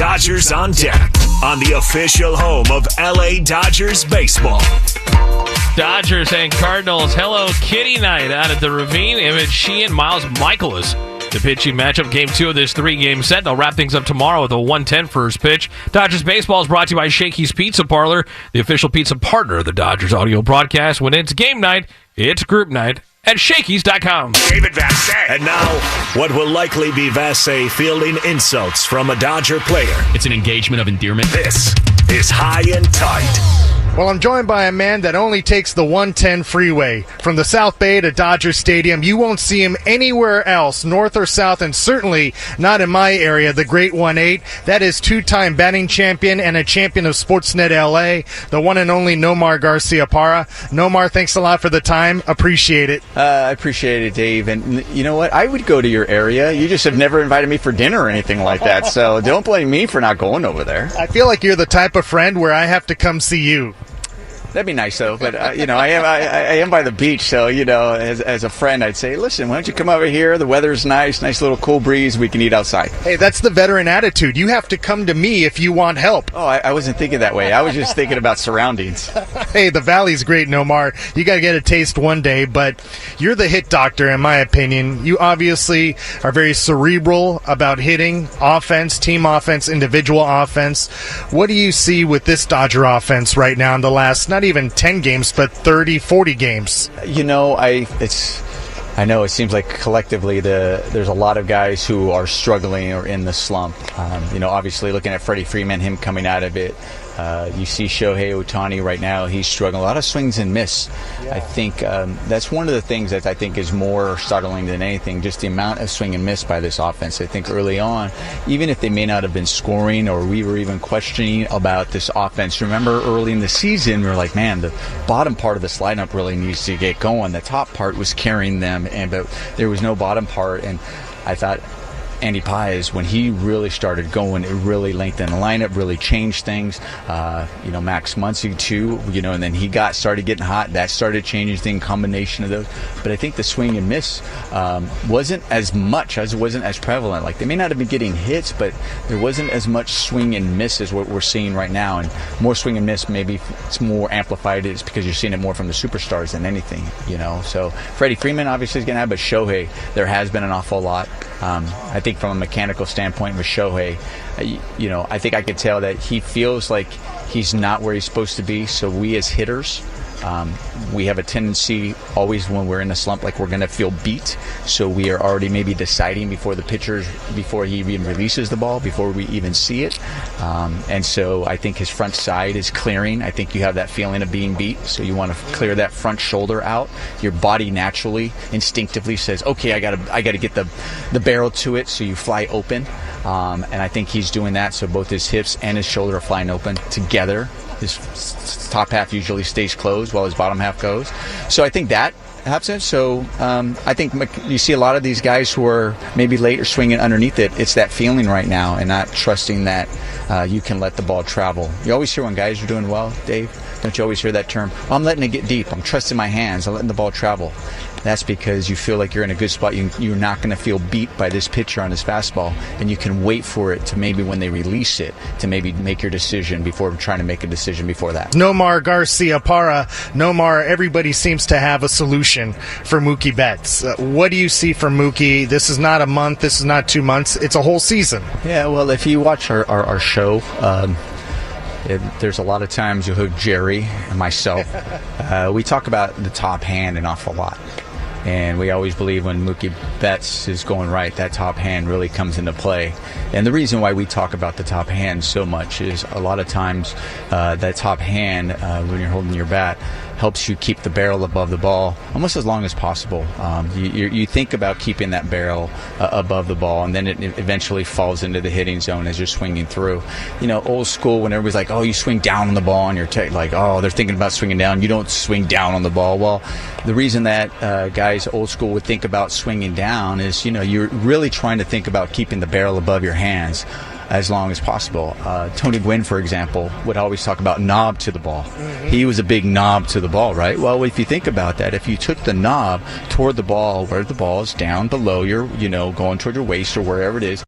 Dodgers on deck on the official home of LA Dodgers baseball. Dodgers and Cardinals, Hello Kitty night out at the Ravine. Emmett Sheehan, Miles Michaelis. The pitching matchup, game 2 of this 3-game set. They'll wrap things up tomorrow with a 1:10 first pitch. Dodgers baseball is brought to you by Shakey's Pizza Parlor, the official pizza partner of the Dodgers audio broadcast. When it's game night, it's group night at Shakey's.com. David Vassegh. And now, what will likely be Vassegh fielding insults from a Dodger player. It's an engagement of endearment. This is High and Tight. Well, I'm joined by a man that only takes the 110 freeway from the South Bay to Dodger Stadium. You won't see him anywhere else, north or south, and certainly not in my area, the Great 1-8. That is two-time batting champion and a champion of Sportsnet LA, the one and only Nomar Garciaparra. Nomar, thanks a lot for the time. Appreciate it. I appreciate it, Dave. And you know what? I would go to your area. You just have never invited me for dinner or anything like that, so don't blame me for not going over there. I feel like you're the type of friend where I have to come see you. That'd be nice, though. But I am by the beach, so as a friend, I'd say, listen, why don't you come over here? The weather's nice little cool breeze. We can eat outside. Hey, that's the veteran attitude. You have to come to me if you want help. Oh, I wasn't thinking that way. I was just thinking about surroundings. Hey, the Valley's great, Nomar. You got to get a taste one day, but you're the hit doctor, in my opinion. You obviously are very cerebral about hitting, offense, team offense, individual offense. What do you see with this Dodger offense right now in the last, not even 10 games, but 30, 40 games? I know it seems like collectively there's a lot of guys who are struggling or in the slump. Obviously looking at Freddie Freeman, him coming out of it. You see Shohei Ohtani right now, he's struggling. A lot of swings and miss. Yeah. I think that's one of the things that I think is more startling than anything, just the amount of swing and miss by this offense. I think early on, even if they may not have been scoring or we were even questioning about this offense, remember early in the season, we were like, man, the bottom part of this lineup really needs to get going. The top part was carrying them, but there was no bottom part, and I thought Andy Paez, when he really started going, it really lengthened the lineup, really changed things. Max Muncy too, and then he started getting hot. That started changing things, combination of those. But I think the swing and miss wasn't as much, as it wasn't as prevalent. Like, they may not have been getting hits, but there wasn't as much swing and miss as what we're seeing right now. And more swing and miss, maybe it's more amplified. It's because you're seeing it more from the superstars than anything, So Freddie Freeman obviously is going to have, but Shohei, there has been an awful lot. I think from a mechanical standpoint with Shohei, I think I could tell that he feels like he's not where he's supposed to be. So we as hitters, we have a tendency always when we're in a slump, like we're going to feel beat. So we are already maybe deciding before he even releases the ball, before we even see it. And so I think his front side is clearing. I think you have that feeling of being beat. So you want to clear that front shoulder out. Your body naturally, instinctively says, okay, I got to get the barrel to it. So you fly open. And I think he's doing that. So both his hips and his shoulder are flying open together. His top half usually stays closed while his bottom half goes. So I think that happens. So I think you see a lot of these guys who are maybe late or swinging underneath it. It's that feeling right now and not trusting that you can let the ball travel. You always hear when guys are doing well, Dave, don't you always hear that term? Oh, I'm letting it get deep. I'm trusting my hands. I'm letting the ball travel. That's because you feel like you're in a good spot. You're not going to feel beat by this pitcher on his fastball, and you can wait for it to maybe when they release it to maybe make your decision before trying to make a decision before that. Nomar Garciaparra. Nomar, everybody seems to have a solution for Mookie Betts. What do you see from Mookie? This is not a month. This is not 2 months. It's a whole season. Yeah, well, if you watch our show, there's a lot of times you'll hear Jerry and myself. We talk about the top hand an awful lot. And we always believe when Mookie Betts is going right, that top hand really comes into play. And the reason why we talk about the top hand so much is a lot of times that top hand, when you're holding your bat, helps you keep the barrel above the ball almost as long as possible. You think about keeping that barrel above the ball, and then it eventually falls into the hitting zone as you're swinging through. Old school, when everybody's like, oh, you swing down on the ball, and you're like, oh, they're thinking about swinging down. You don't swing down on the ball. Well, the reason that guys old school would think about swinging down is, you're really trying to think about keeping the barrel above your hands as long as possible. Tony Gwynn, for example, would always talk about knob to the ball. Mm-hmm. He was a big knob to the ball, right? Well, if you think about that, if you took the knob toward the ball, where the ball is down below your, going toward your waist or wherever it is.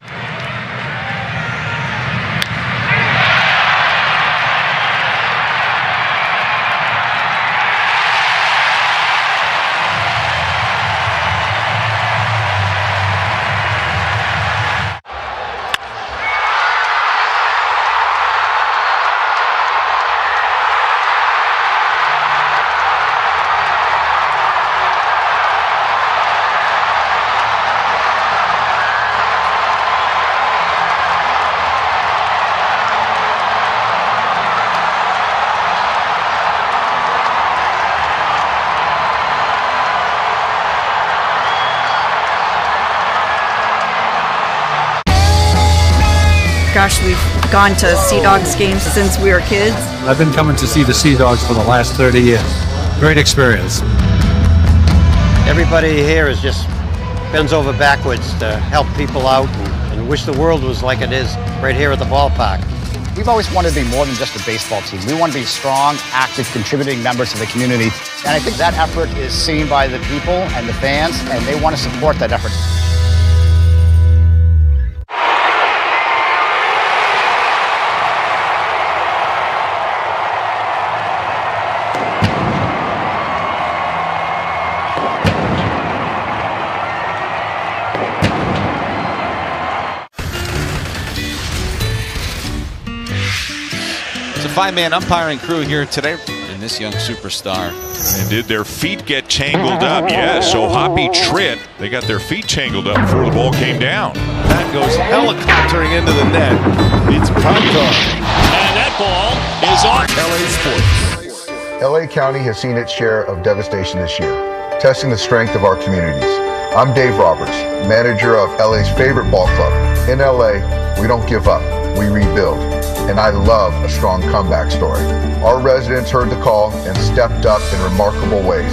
gosh, we've gone to Sea Dogs games since we were kids. I've been coming to see the Sea Dogs for the last 30 years. Great experience. Everybody here is just bends over backwards to help people out and wish the world was like it is right here at the ballpark. We've always wanted to be more than just a baseball team. We want to be strong, active, contributing members of the community. And I think that effort is seen by the people and the fans, and they want to support that effort. Five-man umpiring crew here today, and this young superstar. And did their feet get tangled up? Yes, so Hoppy Tritt, they got their feet tangled up before the ball came down. That goes helicoptering into the net. It's prime time. And that ball is off. LA Sports. LA County has seen its share of devastation this year, testing the strength of our communities. I'm Dave Roberts, manager of LA's favorite ball club. In LA, we don't give up, we rebuild. And I love a strong comeback story. Our residents heard the call and stepped up in remarkable ways.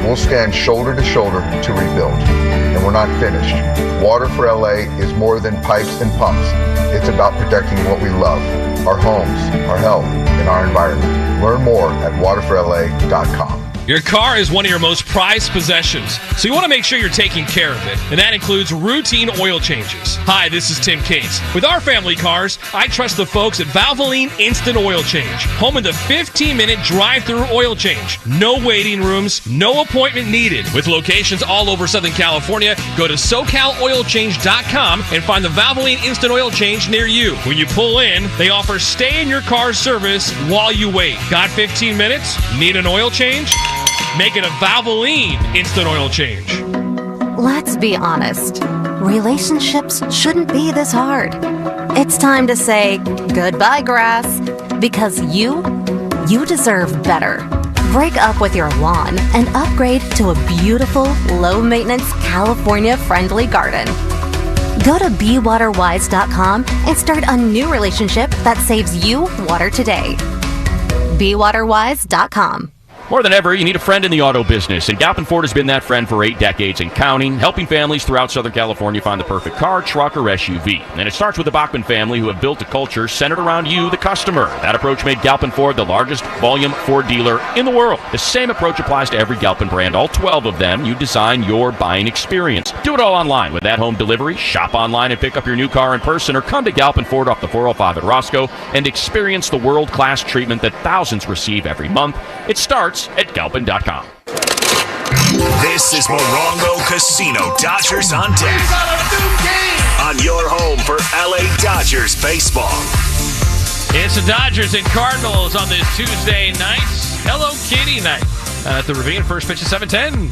We'll stand shoulder to shoulder to rebuild. And we're not finished. Water for LA is more than pipes and pumps. It's about protecting what we love, our homes, our health, and our environment. Learn more at waterforla.com. Your car is one of your most prized possessions, so you want to make sure you're taking care of it, and that includes routine oil changes. Hi, this is Tim Cates. With our family cars, I trust the folks at Valvoline Instant Oil Change, home of the 15-minute drive-through oil change. No waiting rooms, no appointment needed. With locations all over Southern California, go to SoCalOilChange.com and find the Valvoline Instant Oil Change near you. When you pull in, they offer stay-in-your-car service while you wait. Got 15 minutes? Need an oil change? Make it a Valvoline Instant Oil Change. Let's be honest. Relationships shouldn't be this hard. It's time to say goodbye, grass, because you deserve better. Break up with your lawn and upgrade to a beautiful, low-maintenance, California-friendly garden. Go to BeWaterWise.com and start a new relationship that saves you water today. BeWaterWise.com. More than ever, you need a friend in the auto business, and Galpin Ford has been that friend for 8 decades and counting, helping families throughout Southern California find the perfect car, truck, or SUV. And it starts with the Bachman family, who have built a culture centered around you, the customer. That approach made Galpin Ford the largest volume Ford dealer in the world. The same approach applies to every Galpin brand, all 12 of them. You design your buying experience. Do it all online with at-home delivery, shop online and pick up your new car in person, or come to Galpin Ford off the 405 at Roscoe and experience the world-class treatment that thousands receive every month. It starts at Galpin.com. This is Morongo Casino Dodgers on deck. On your home for LA Dodgers baseball. It's the Dodgers and Cardinals on this Tuesday night. Hello Kitty night. At the Ravine, first pitch at 7:10.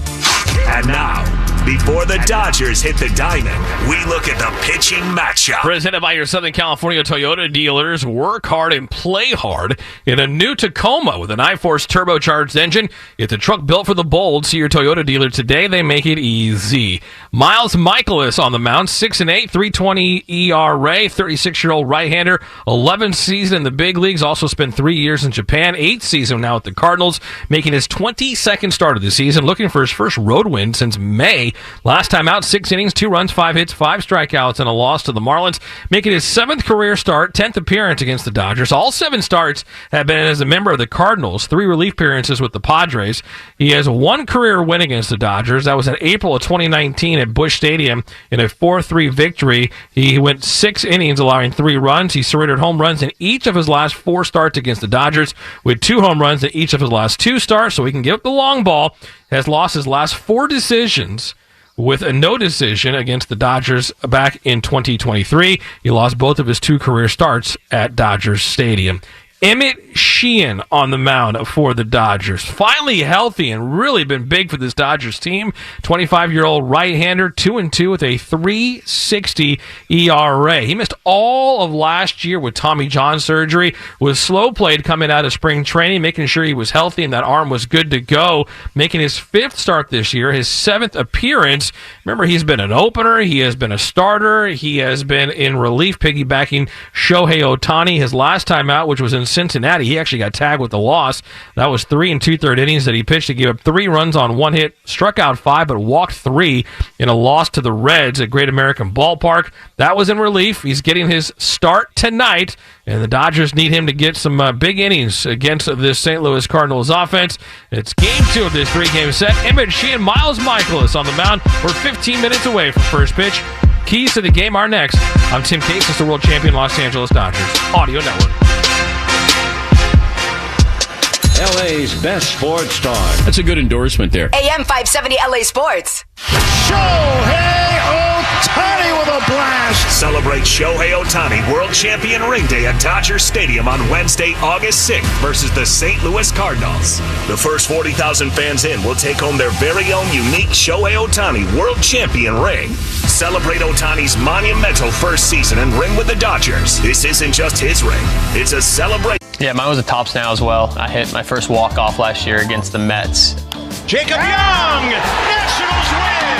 And now, before the Dodgers hit the diamond, we look at the pitching matchup. Presented by your Southern California Toyota dealers. Work hard and play hard in a new Tacoma with an iForce turbocharged engine. Get the truck built for the bold. See your Toyota dealer today. They make it easy. Miles Michaelis on the mound, 6-8, 3.20 ERA, 36-year-old right-hander, 11th season in the big leagues. Also spent 3 years in Japan, 8th season now at the Cardinals, making his 22nd start of the season, looking for his first road win since May. Last time out, 6 innings, 2 runs, 5 hits, 5 strikeouts, and a loss to the Marlins, making his 7th career start, 10th appearance against the Dodgers. All 7 starts have been as a member of the Cardinals, 3 relief appearances with the Padres. He has 1 career win against the Dodgers. That was in April of 2019 at Busch Stadium in a 4-3 victory. He went 6 innings, allowing 3 runs. He surrendered home runs in each of his last 4 starts against the Dodgers, with 2 home runs in each of his last 2 starts, so he can give up the long ball. Has lost his last 4 decisions, with a no decision against the Dodgers back in 2023. He lost both of his 2 career starts at Dodgers Stadium. Emmett Sheehan on the mound for the Dodgers. Finally healthy and really been big for this Dodgers team. 25-year-old right-hander, 2-2 with a 3.60 ERA. He missed all of last year with Tommy John surgery, was slow played coming out of spring training, making sure he was healthy and that arm was good to go, making his 5th start this year, his 7th appearance. Remember, he's been an opener, he has been a starter, he has been in relief, piggybacking Shohei Ohtani his last time out, which was in Cincinnati. He actually got tagged with the loss. That was 3 2/3 innings that he pitched to give up 3 runs on 1 hit, struck out 5, but walked 3 in a loss to the Reds at Great American Ballpark. That was in relief. He's getting his start tonight, and the Dodgers need him to get some big innings against this St. Louis Cardinals offense. It's game 2 of this 3-game set. Emmett Sheehan, Miles Michaelis on the mound. We're 15 minutes away from first pitch. Keys to the game are next. I'm Tim Case. It's the world champion Los Angeles Dodgers Audio Network. LA's best sports star. That's a good endorsement there. AM 570 LA Sports. Shohei Ohtani with a blast. Celebrate Shohei Ohtani World Champion Ring Day at Dodger Stadium on Wednesday, August 6th versus the St. Louis Cardinals. The first 40,000 fans in will take home their very own unique Shohei Ohtani World Champion Ring. Celebrate Ohtani's monumental first season and ring with the Dodgers. This isn't just his ring. It's a celebration. Yeah, mine was a tops now as well. I hit my first walk-off last year against the Mets. Jacob Young, Nationals win.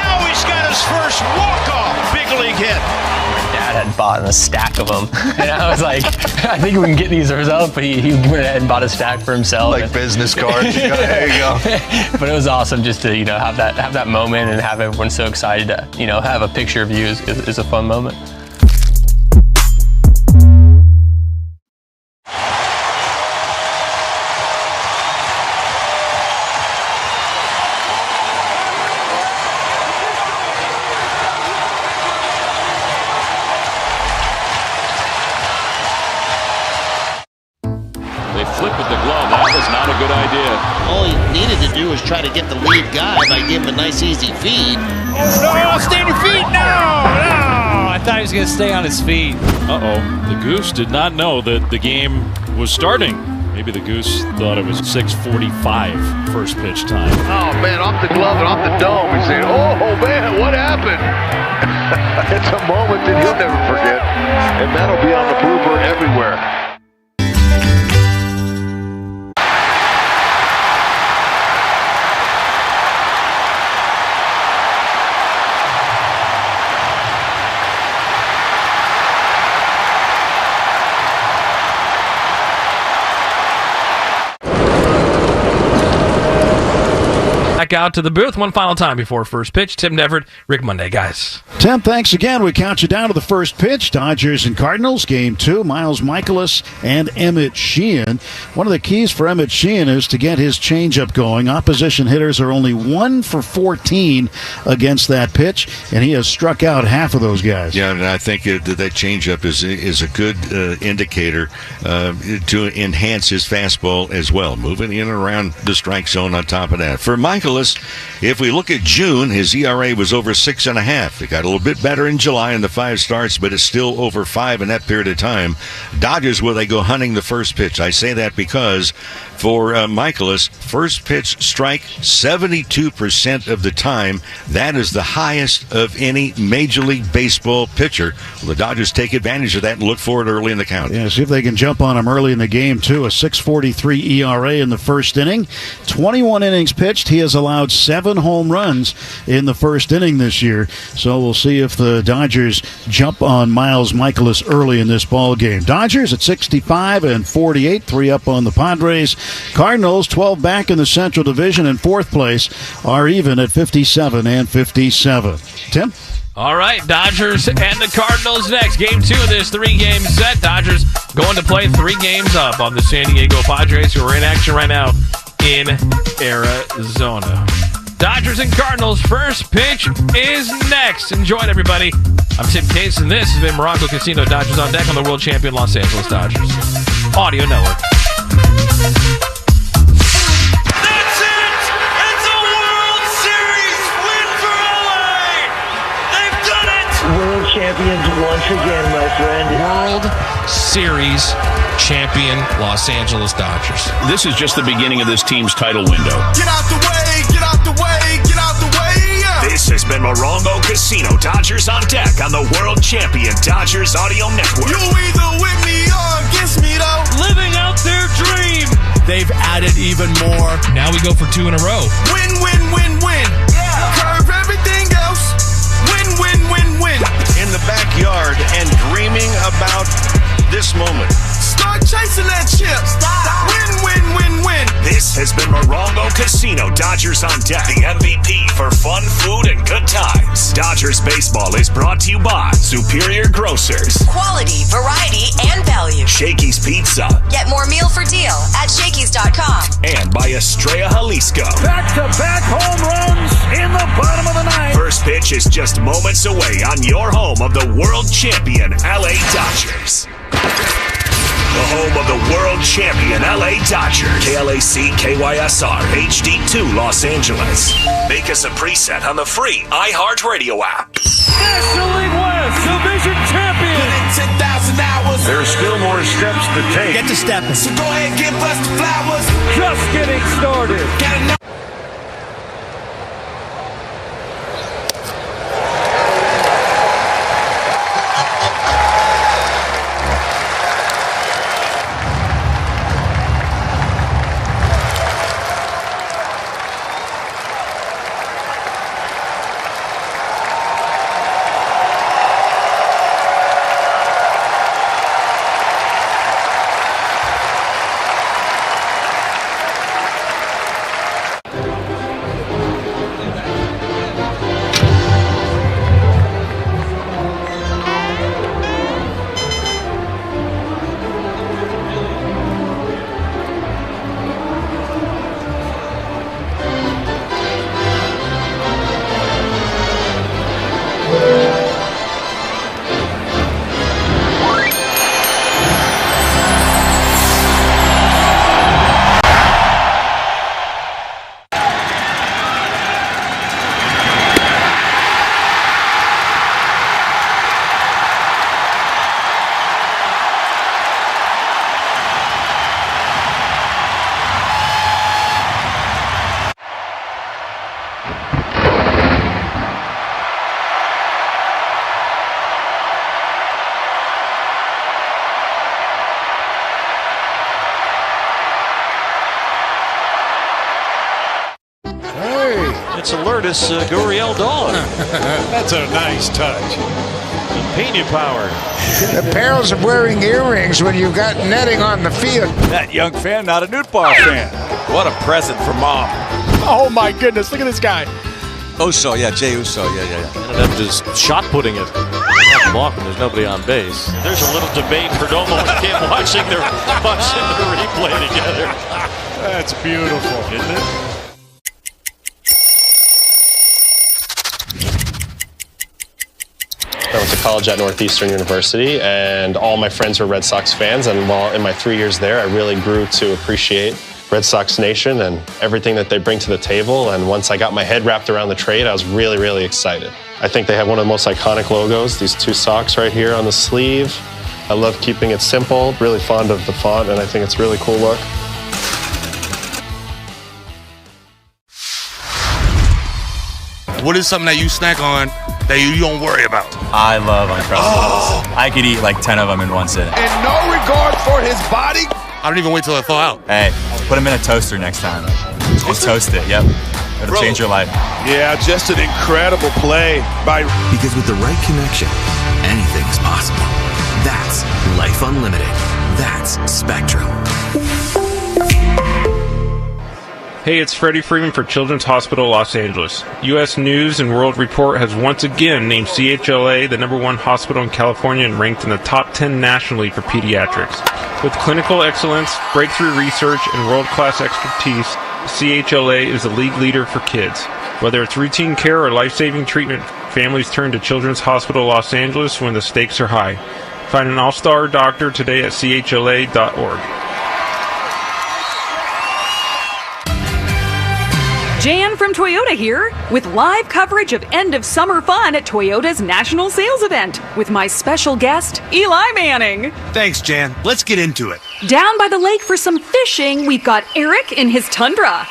Now he's got his first walk-off big league hit. My dad had bought a stack of them, and I was like, I think we can get these results, but he went ahead and bought a stack for himself. Like business cards. There you go. But it was awesome just to have that moment and have everyone so excited to have a picture of you is a fun moment. They flip with the glove. That was not a good idea. All he needed to do was try to get the lead guy by giving him a nice easy feed. No, stay on your feet! No! I thought he was going to stay on his feet. Uh-oh. The Goose did not know that the game was starting. Maybe the Goose thought it was 6:45 first pitch time. Oh, man, off the glove and off the dome. He's saying, oh, man, what happened? It's a moment that he'll never forget, and that'll be on the blooper everywhere. Back out to the booth one final time before first pitch. Tim Neverett, Rick Monday, guys. Tim, thanks again. We count you down to the first pitch. Dodgers and Cardinals, game 2. Miles Michaelis and Emmett Sheehan. One of the keys for Emmett Sheehan is to get his changeup going. Opposition hitters are only 1 for 14 against that pitch, and he has struck out half of those guys. Yeah, and I think that changeup is a good indicator to enhance his fastball as well, moving in and around the strike zone on top of that. For Michaelis, if we look at June, his ERA was over 6.5. It got a little bit better in July in the 5 starts, but it's still over 5 in that period of time. Dodgers, will they go hunting the first pitch? I say that because for Michaelis, first pitch strike 72% of the time. That is the highest of any Major League Baseball pitcher. Well, the Dodgers take advantage of that and look for it early in the count. Yeah, see if they can jump on him early in the game, too. A 6.43 ERA in the first inning. 21 innings pitched. He has allowed 7 home runs in the first inning this year. So we'll see if the Dodgers jump on Miles Michaelis early in this ball game. Dodgers at 65 and 48, 3 up on the Padres. Cardinals, 12 back in the Central Division in 4th place, are even at 57 and 57. Tim? All right, Dodgers and the Cardinals next. Game 2 of this 3-game set. Dodgers going to play 3 games up on the San Diego Padres, who are in action right now in Arizona. Dodgers and Cardinals, first pitch is next. Enjoy it, everybody. I'm Tim Case, and this has been Morocco Casino. Dodgers on deck on the world champion Los Angeles Dodgers Audio Network. That's it! It's a World Series win for LA! They've done it! World champions once again, my friend. World Series champion Los Angeles Dodgers. This is just the beginning of this team's title window. Get out the way, get out the way, get out the way. This has been Morongo Casino. Dodgers on deck on the world champion Dodgers Audio Network. You either with me or against me, though. Living out their dream. They've added even more. Now we go for 2 in a row. Win, win, win, win. Yeah. Curve everything else. Win, win, win, win. In the backyard and dreaming about this moment. Start chasing that chip. Stop. Win, win, win, win. This has been Morongo Casino. Dodgers on deck. The MVP for fun, food, and good times. Dodgers baseball is brought to you by Superior Grocers. Quality, variety, and value. Shakey's Pizza. Get more meal for deal at Shakey's.com. And by Estrella Jalisco. Back-to-back home runs in the bottom of the ninth. First pitch is just moments away on your home of the world champion LA Dodgers. The home of the world champion LA Dodgers. KLAC KYSR HD2 Los Angeles. Make us a preset on the free iHeartRadio app. National League West Division champion. 10,000 hours. There's still more steps to take. Get to stepping. So go ahead and give us the flowers. Just getting started. It's Alertus Gurriel Dawn. That's a nice touch. Pena power. The perils of wearing earrings when you've got netting on the field. That young fan, not a Newtbar fan. What a present for mom. Oh my goodness, look at this guy. Uso, yeah, Jay Uso, yeah. Ended up just shot putting it. Block when there's nobody on base. There's a little debate for Domo and Kim watching the replay together. That's beautiful, isn't it? I went to college at Northeastern University, and all my friends were Red Sox fans. And while in my 3 years there, I really grew to appreciate Red Sox Nation and everything that they bring to the table. And once I got my head wrapped around the trade, I was really, really excited. I think they have one of the most iconic logos, these two Sox right here on the sleeve. I love keeping it simple, really fond of the font, and I think it's a really cool look. What is something that you snack on that you don't worry about? I love Uncrustables. I could eat like 10 of them in one sitting. And no regard for his body? I don't even wait till I thaw out. Hey, put them in a toaster next time. Just toast it, yep. It'll change your life. Yeah, just an incredible play by... Because with the right connection, anything's possible. That's Life Unlimited. That's Spectrum. Hey, it's Freddie Freeman for Children's Hospital Los Angeles. U.S. News & World Report has once again named CHLA the #1 hospital in California and ranked in the top 10 nationally for pediatrics. With clinical excellence, breakthrough research, and world-class expertise, CHLA is the league leader for kids. Whether it's routine care or life-saving treatment, families turn to Children's Hospital Los Angeles when the stakes are high. Find an all-star doctor today at chla.org. Jan from Toyota here, with live coverage of end of summer fun at Toyota's national sales event with my special guest, Eli Manning. Thanks, Jan. Let's get into it. Down by the lake for some fishing, we've got Eric in his Tundra.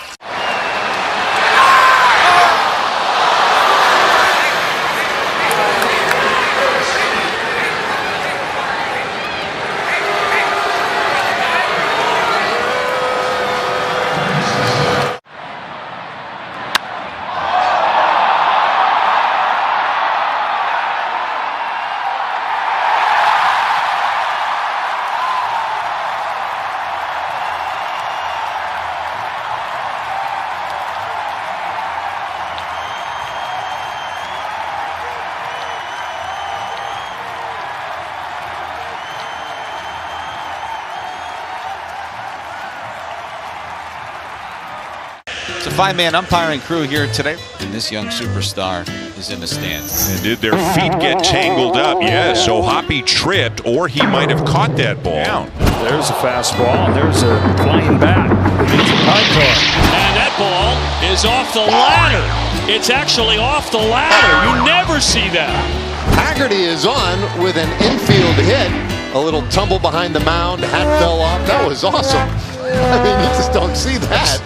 It's a five-man umpiring crew here today, and this young superstar is in the stands. And did their feet get tangled up? Yes, so Hoppy tripped, or he might have caught that ball. Down. There's a fastball, and there's a flying bat. And that ball is off the ladder. It's actually off the ladder. You never see that. Haggerty is on with an infield hit. A little tumble behind the mound, hat fell off. That was awesome. I mean, you just don't see that.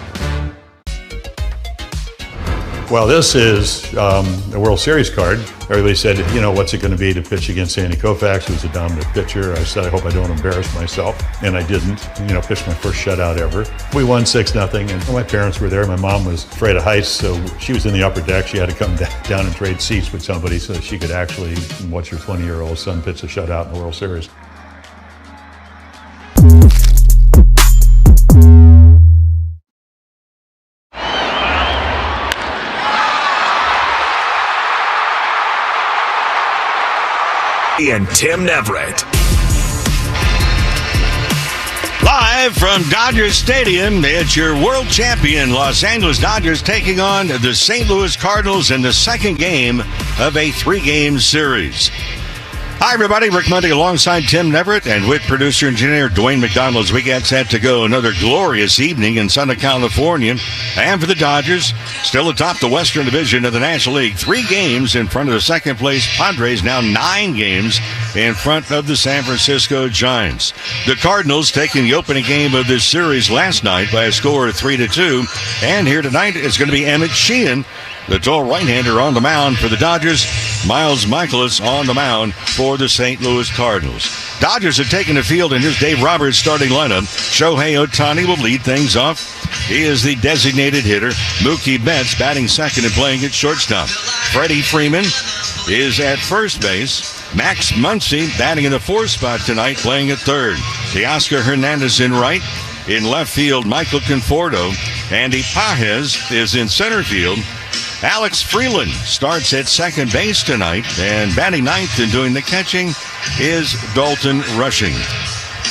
Well, this is a World Series card. Everybody said, you know, what's it going to be to pitch against Sandy Koufax, who's a dominant pitcher? I said, I hope I don't embarrass myself. And I didn't. You know, pitched my first shutout ever. We won 6-0, and my parents were there. My mom was afraid of heights, so she was in the upper deck. She had to come down and trade seats with somebody so she could actually watch her 20-year-old son pitch a shutout in the World Series. And Tim Neverett. Live from Dodger Stadium, it's your world champion Los Angeles Dodgers taking on the St. Louis Cardinals in the second game of a 3-game series. Hi, everybody. Rick Monday alongside Tim Neverett and with producer engineer Dwayne McDonald as we get set to go another glorious evening in Southern California. And for the Dodgers, still atop the Western Division of the National League, 3 games in front of the second place Padres, now 9 games in front of the San Francisco Giants. The Cardinals taking the opening game of this series last night by a score of 3-2. And here tonight is going to be Emmett Sheehan, the tall right-hander, on the mound for the Dodgers. Miles Michaelis on the mound for the St. Louis Cardinals. Dodgers have taken the field in his Dave Roberts starting lineup. Shohei Ohtani will lead things off. He is the designated hitter. Mookie Betts batting second and playing at shortstop. Freddie Freeman is at first base. Max Muncy batting in the 4th spot tonight, playing at third. Teoscar Hernandez in right. In left field, Michael Conforto. Andy Pages is in center field. Alex Freeland starts at second base tonight, and batting ninth and doing the catching is Dalton Rushing.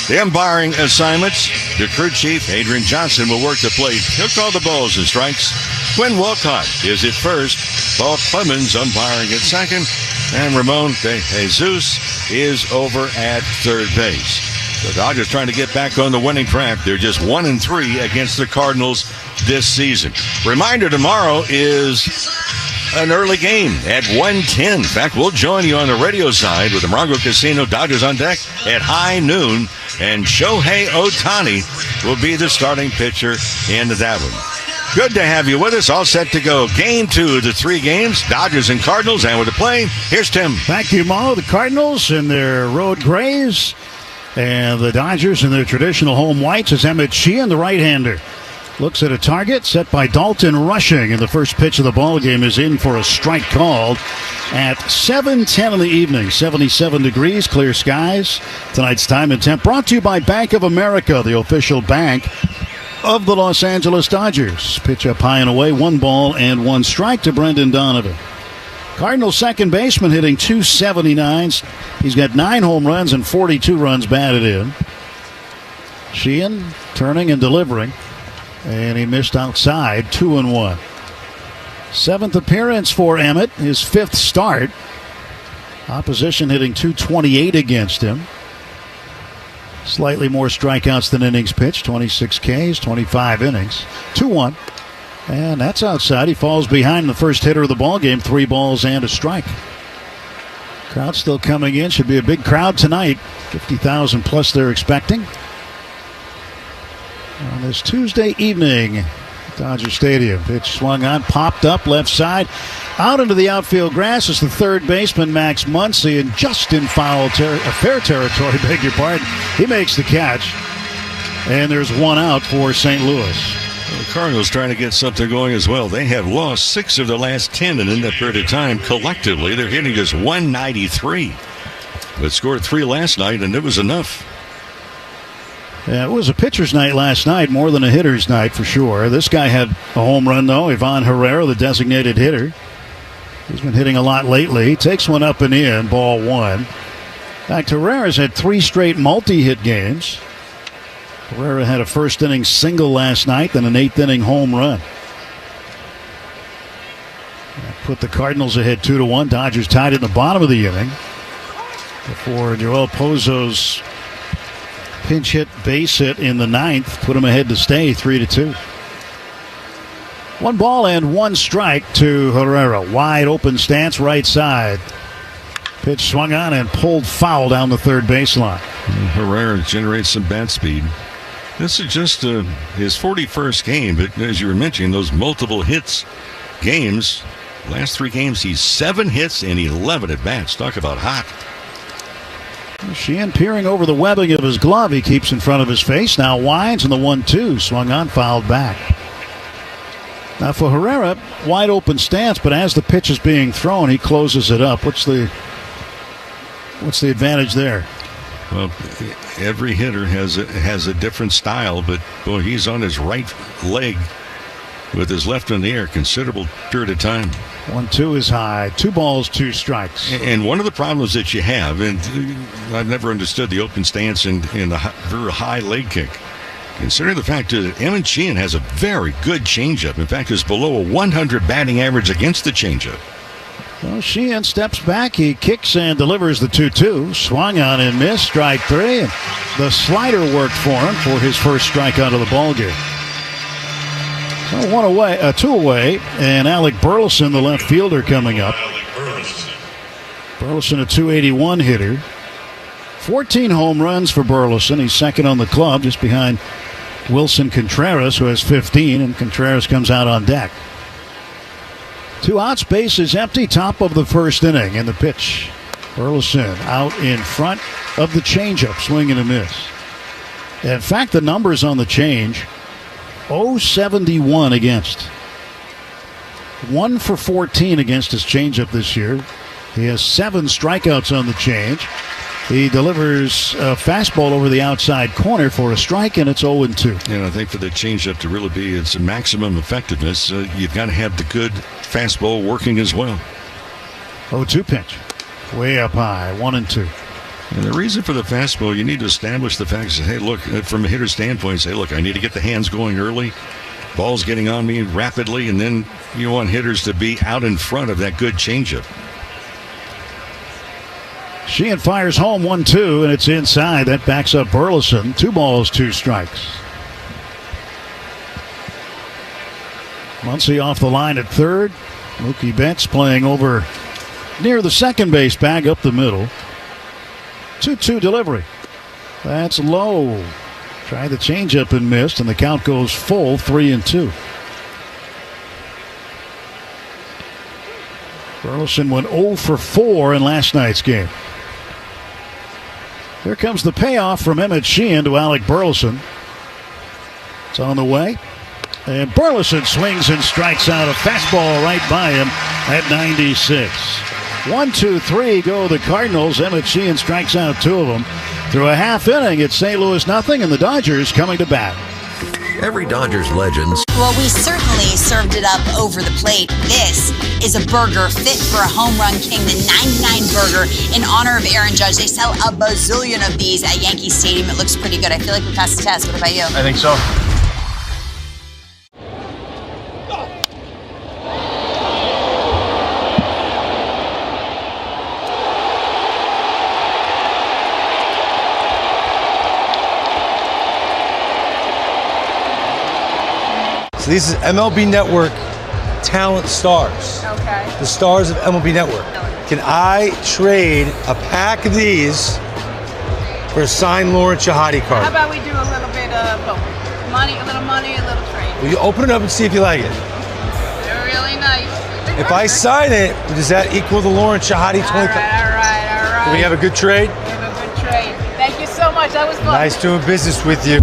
The umpiring assignments, the crew chief, Adrian Johnson, will work the plate. He'll call the balls and strikes. Quinn Wolcott is at first. Paul Clemens umpiring at second. And Ramon De Jesus is over at third base. The Dodgers trying to get back on the winning track. They're just 1-3 against the Cardinals this season. Reminder, tomorrow is an early game at 1:10. In fact, we'll join you on the radio side with the Morongo Casino Dodgers on deck at high noon. And Shohei Ohtani will be the starting pitcher in that one. Good to have you with us. All set to go. Game 2 of the 3 games, Dodgers and Cardinals. And with the play, here's Tim. Thank you, Mo. The Cardinals in their road grays. And the Dodgers in their traditional home whites is Emmett Sheehan, the right-hander. Looks at a target set by Dalton Rushing, and the first pitch of the ball game is in for a strike called at 7:10 in the evening. 77 degrees, clear skies. Tonight's time and temp brought to you by Bank of America, the official bank of the Los Angeles Dodgers. Pitch up high and away, 1 ball and 1 strike to Brendan Donovan. Cardinals second baseman hitting .279. He's got 9 home runs and 42 runs batted in. Sheehan turning and delivering. And he missed outside, 2-1. 7th appearance for Emmett, his 5th start. Opposition hitting .228 against him. Slightly more strikeouts than innings pitched, 26 Ks, 25 innings. 2-1. And that's outside. He falls behind the first hitter of the ball game. 3 balls and a strike. Crowd still coming in. Should be a big crowd tonight. 50,000 plus they're expecting. On this Tuesday evening at Dodger Stadium. Pitch swung on, popped up left side. Out into the outfield grass is the third baseman, Max Muncy, and just in fair territory, beg your pardon. He makes the catch. And there's 1 out for St. Louis. The Cardinals trying to get something going as well. They have lost 6 of the last 10 in that period of time. Collectively, they're hitting just 193. But scored 3 last night, and it was enough. Yeah, it was a pitcher's night last night, more than a hitter's night for sure. This guy had a home run, though. Ivan Herrera, the designated hitter. He's been hitting a lot lately. He takes one up and in, ball 1. In fact, Herrera's had 3 straight multi-hit games. Herrera had a first-inning single last night, then an 8th-inning home run. That put the Cardinals ahead 2-1. Dodgers tied in the bottom of the inning before Joel Pozo's pinch hit, base hit in the 9th put him ahead to stay 3-2. 1 ball and 1 strike to Herrera. Wide open stance, right side. Pitch swung on and pulled foul down the third baseline. Herrera generates some bat speed. This is just his 41st game, but as you were mentioning, those multiple hits games, last 3 games, he's 7 hits and 11 at bats. Talk about hot. Sheehan peering over the webbing of his glove. He keeps in front of his face. Now winds, and the 1-2 swung on, fouled back. Now for Herrera, wide open stance, but as the pitch is being thrown, he closes it up. What's the advantage there? Well, every hitter has a different style, but boy, he's on his right leg with his left in the air considerable period of time. 1-2 is high. 2 balls, 2 strikes. And one of the problems that you have, and I've never understood the open stance and the very high leg kick, considering the fact that Emmett Sheehan has a very good changeup. In fact, is below a 100 batting average against the changeup. Well, Sheehan steps back. He kicks and delivers the 2-2. Swung on and missed. Strike 3. And the slider worked for him for his first strikeout of the ballgame. So 2 away. And Alec Burleson, the left fielder, coming up. Burleson, a .281 hitter. 14 home runs for Burleson. He's second on the club, just behind Wilson Contreras, who has 15. And Contreras comes out on deck. 2 outs, base is empty, top of the first inning, and the pitch. Burleson out in front of the changeup, swing and a miss. In fact, the numbers on the change, 0-71 against. 1 for 14 against his changeup this year. He has 7 strikeouts on the change. He delivers a fastball over the outside corner for a strike, and it's 0-2. And I think for the changeup to really be its maximum effectiveness, you've got to have the good fastball working as well. 0-2 pitch. Way up high, 1-2. And the reason for the fastball, you need to establish the fact that, hey, look, from a hitter's standpoint, say, look, I need to get the hands going early. Ball's getting on me rapidly, and then you want hitters to be out in front of that good changeup. Sheehan fires home 1-2, and it's inside. That backs up Burleson. 2 balls, 2 strikes. Muncy off the line at third. Mookie Betts playing over near the second base bag up the middle. 2-2 delivery. That's low. Tried the changeup and missed, and the count goes full, 3-2. Burleson went 0 for 4 in last night's game. Here comes the payoff from Emmett Sheehan to Alec Burleson. It's on the way. And Burleson swings and strikes out a fastball right by him at 96. 1-2-3 go the Cardinals. Emmett Sheehan strikes out 2 of them. Through a half inning, it's St. Louis nothing, and the Dodgers coming to bat. Every Dodgers legend. Well, we certainly served it up over the plate. This is a burger fit for a home run king, the 99 burger in honor of Aaron Judge. They sell a bazillion of these at Yankee Stadium. It looks pretty good. I feel like we passed the test. What about you? I think so. So these is MLB Network talent stars. Okay. The stars of MLB Network. Can I trade a pack of these for a signed Lauren Shahadi card? How about we do a little bit of both? A little money, a little trade. Will you open it up and see if you like it? They're really nice. If I sign it, does that equal the Lauren Shahadi 20? All right. Do we have a good trade? We have a good trade. Thank you so much. That was fun. Nice doing business with you.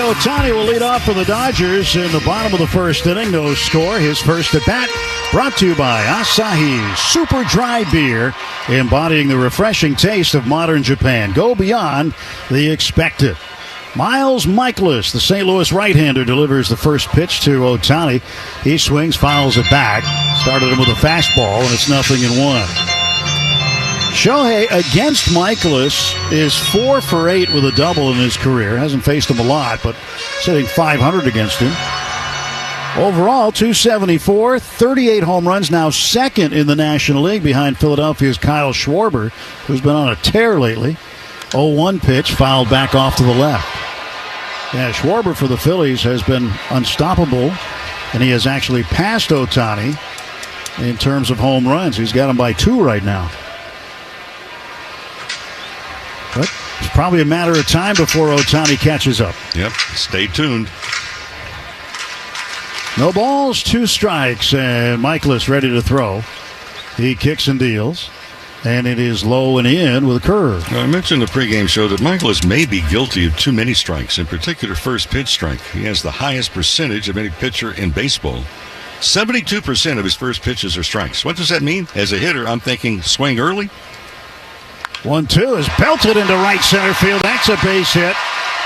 Ohtani will lead off for the Dodgers in the bottom of the first inning. No score. His first at bat brought to you by Asahi Super Dry Beer, embodying the refreshing taste of modern Japan. Go beyond the expected. Miles Michaelis, the St. Louis right-hander, delivers the first pitch to Ohtani. He swings, fouls it back. Started him with a fastball, and it's 0-1. Shohei against Michaelis is 4 for 8 with a double in his career. Hasn't faced him a lot, but sitting .500 against him. Overall, 274, 38 home runs, now second in the National League behind Philadelphia's Kyle Schwarber, who's been on a tear lately. 0-1 pitch, fouled back off to the left. Yeah, Schwarber for the Phillies has been unstoppable, and he has actually passed Ohtani in terms of home runs. He's got him by 2 right now. But it's probably a matter of time before Ohtani catches up. Yep, stay tuned. No balls, 2 strikes, and Michaelis ready to throw. He kicks and deals, and it is low and in with a curve. I mentioned in the pregame show that Michaelis may be guilty of too many strikes, in particular first pitch strike. He has the highest percentage of any pitcher in baseball. 72% of his first pitches are strikes. What does that mean? As a hitter, I'm thinking swing early. 1-2 is belted into right center field. That's a base hit.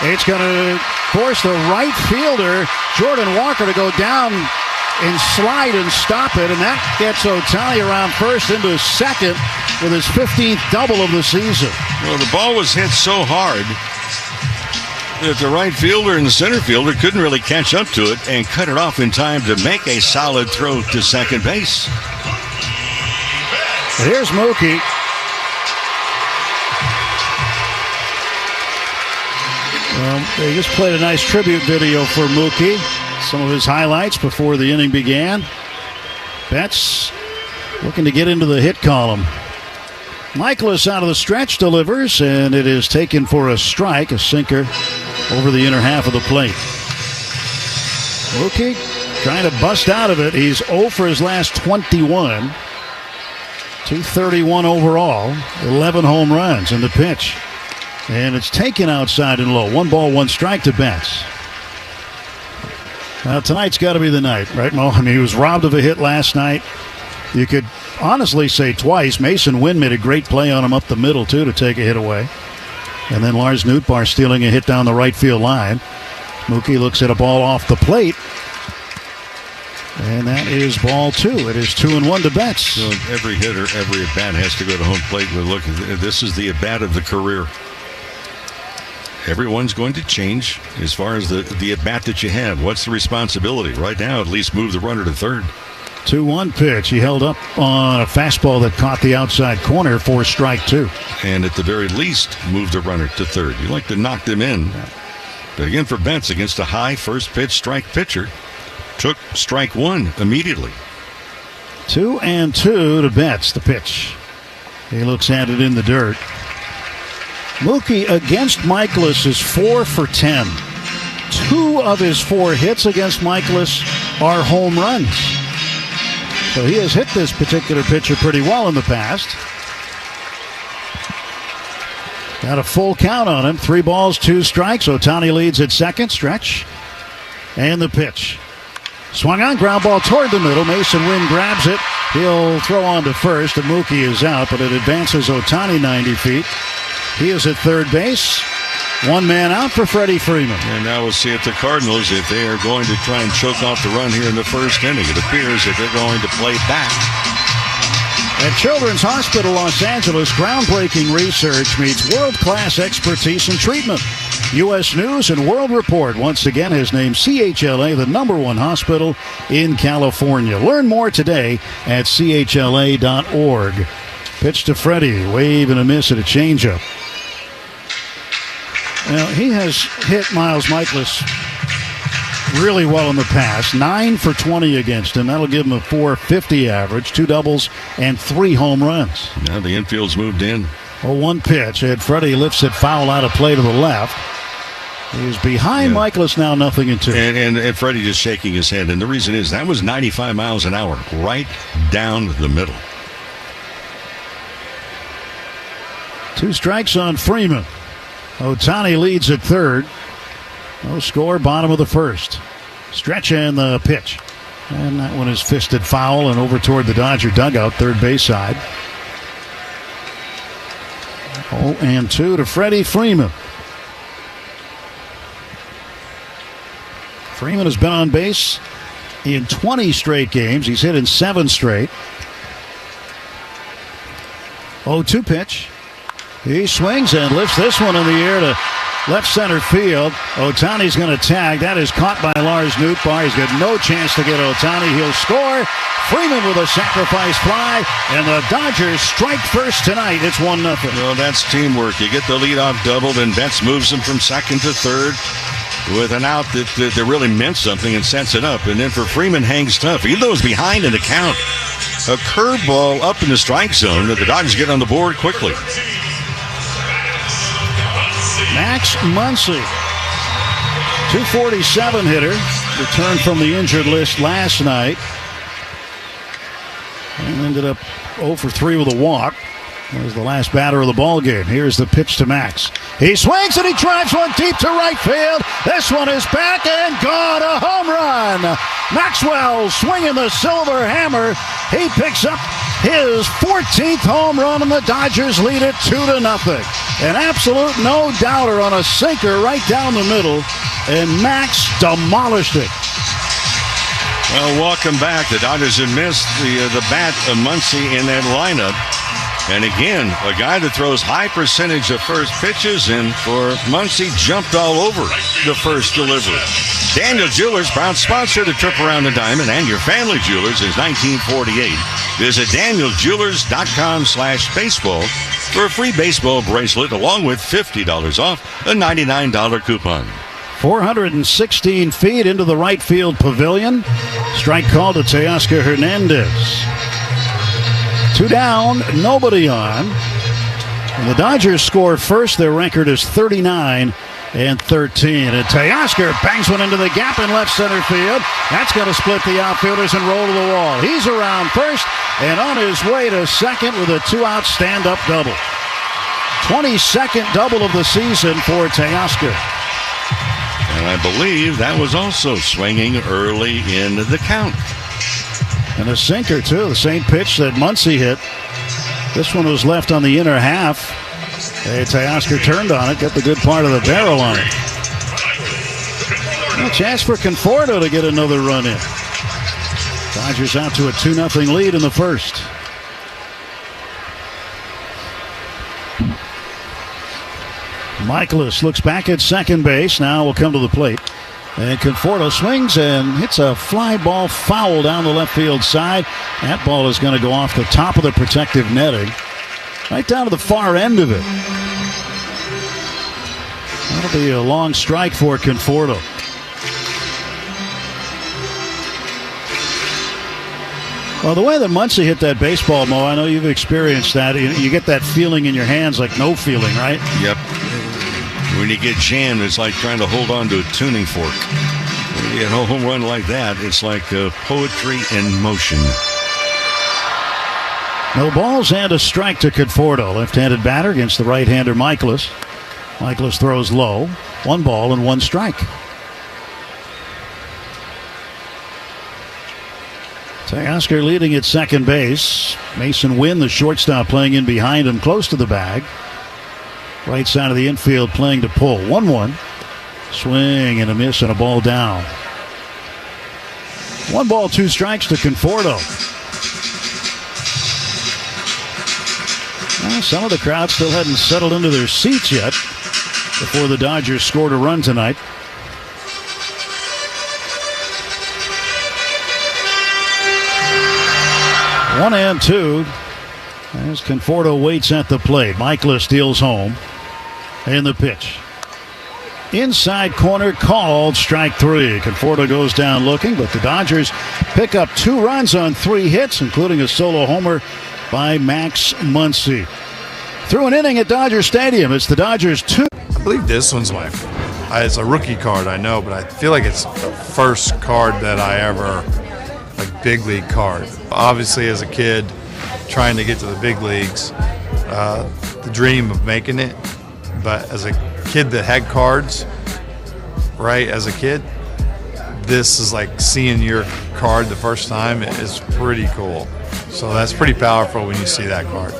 It's going to force the right fielder, Jordan Walker, to go down and slide and stop it. And that gets Ohtani around first into second with his 15th double of the season. Well, the ball was hit so hard that the right fielder and the center fielder couldn't really catch up to it and cut it off in time to make a solid throw to second base. But here's Mookie. Well, they just played a nice tribute video for Mookie. Some of his highlights before the inning began. Betts looking to get into the hit column. Michaelis out of the stretch delivers, and it is taken for a strike, a sinker over the inner half of the plate. Mookie trying to bust out of it. He's 0 for his last 21. 231 overall, 11 home runs in the pitch. And it's taken outside and low. 1 ball, 1 strike to Betts. Now, tonight's got to be the night, right, Mo? I mean, he was robbed of a hit last night. You could honestly say twice. Mason Wynn made a great play on him up the middle, too, to take a hit away. And then Lars Nootbaar stealing a hit down the right field line. Mookie looks at a ball off the plate. And that is ball 2. It is 2-1 to Betts. So every hitter, every at-bat has to go to home plate. Look, this is the at-bat of the career. Everyone's going to change as far as the at-bat that you have. What's the responsibility? Right now, at least move the runner to third. 2-1 pitch. He held up on a fastball that caught the outside corner for strike 2. And at the very least, move the runner to third. You like to knock them in. But again, for Betts, against a high first pitch strike pitcher, took strike 1 immediately. 2-2 to Betts, the pitch. He looks at it in the dirt. Mookie against Michaelis is 4 for 10. 2 of his 4 hits against Michaelis are home runs. So he has hit this particular pitcher pretty well in the past. Got a full count on him. 3 balls, 2 strikes. Ohtani leads at second. Stretch. And the pitch. Swung on, ground ball toward the middle. Mason Wynn grabs it. He'll throw on to first. And Mookie is out, but it advances Ohtani 90 feet. He is at third base. One man out for Freddie Freeman. And now we'll see if the Cardinals, if they are going to try and choke off the run here in the first inning. It appears that they're going to play back. At Children's Hospital Los Angeles, groundbreaking research meets world-class expertise and treatment. U.S. News and World Report once again has named CHLA the #1 hospital in California. Learn more today at chla.org. Pitch to Freddie, wave and a miss at a changeup. Now, he has hit Miles Michaelis really well in the past. 9 for 20 against him. That'll give him a .450 average, 2 doubles and 3 home runs. Now the infield's moved in. 0-1 pitch. And Freddie lifts it foul out of play to the left. He's behind Michaelis now, 0-2. And Freddie just shaking his head. And the reason is that was 95 miles an hour right down the middle. 2 strikes on Freeman. Ohtani leads at third. No score, bottom of the first. Stretch and the pitch. And that one is fisted foul and over toward the Dodger dugout, third base side. 0-2 to Freddie Freeman. Freeman has been on base in 20 straight games. He's hit in 7 straight. 0-2 pitch. He swings and lifts this one in the air to left center field. Ohtani's going to tag. That is caught by Lars Nootbaar. He's got no chance to get Ohtani. He'll score. Freeman with a sacrifice fly. And the Dodgers strike first tonight. It's 1-0. Well, that's teamwork. You get the leadoff double, then Betts moves him from second to third with an out that really meant something and sets it up. And then for Freeman, hangs tough. Even though he's behind in the count, a curveball up in the strike zone that the Dodgers get on the board quickly. Max Muncy, 247 hitter, returned from the injured list last night and ended up 0 for 3 with a walk. That was the last batter of the ball game. Here's the pitch to Max. He swings and he drives one deep to right field. This one is back and gone, a home run. Maxwell swinging the silver hammer. He picks up his 14th home run, and the Dodgers lead it 2-0. An absolute no-doubter on a sinker right down the middle, and Max demolished it. Well, welcome back. The Dodgers had missed the bat of Muncy in that lineup. And again, a guy that throws high percentage of first pitches, and for Muncy, jumped all over the first delivery. Daniel Jewelers, proud sponsor of the Trip Around the Diamond and your family jewelers since 1948. Visit DanielJewelers.com/baseball for a free baseball bracelet along with $50 off a $99 coupon. 416 feet into the right field pavilion. Strike call to Teoscar Hernandez. 2 down, nobody on. And the Dodgers score first. Their record is 39-13. And Teoscar bangs one into the gap in left center field. That's going to split the outfielders and roll to the wall. He's around first and on his way to second with a 2-out stand-up double. 22nd double of the season for Teoscar. And I believe that was also swinging early in the count. And a sinker, too. The same pitch that Muncy hit. This one was left on the inner half. Hey, Teoscar turned on it, got the good part of the barrel on it. A chance for Conforto to get another run in. Dodgers out to a 2-0 lead in the first. Michaelis looks back at second base. Now will come to the plate. And Conforto swings and hits a fly ball foul down the left field side. That ball is going to go off the top of the protective netting, right down to the far end of it. That'll be a long strike for Conforto. Well, the way that Muncy hit that baseball, Mo, I know you've experienced that. You get that feeling in your hands like no feeling, right? Yep. When you get jammed, it's like trying to hold on to a tuning fork. When you get a home run like that, it's like poetry in motion. No balls and a strike to Conforto. Left-handed batter against the right-hander Michaelis. Michaelis throws low. 1 ball and 1 strike. Teoscar leading at second base. Mason Wynn, the shortstop, playing in behind him, close to the bag. Right side of the infield playing to pull. 1-1. Swing and a miss and a ball down. 1 ball, 2 strikes to Conforto. Well, some of the crowd still hadn't settled into their seats yet before the Dodgers scored a run tonight. 1-2 as Conforto waits at the plate. Michaelis steals home. And the pitch. Inside corner called, strike 3. Conforto goes down looking, but the Dodgers pick up 2 runs on 3 hits, including a solo homer by Max Muncy. Through an inning at Dodger Stadium, it's the Dodgers 2. I believe this one's it's a rookie card, I know, but I feel like it's the first card that I ever, like, big league card. Obviously, as a kid, trying to get to the big leagues, the dream of making it, but as a kid that had cards, right, as a kid, this is like seeing your card the first time is pretty cool. So that's pretty powerful when you see that card.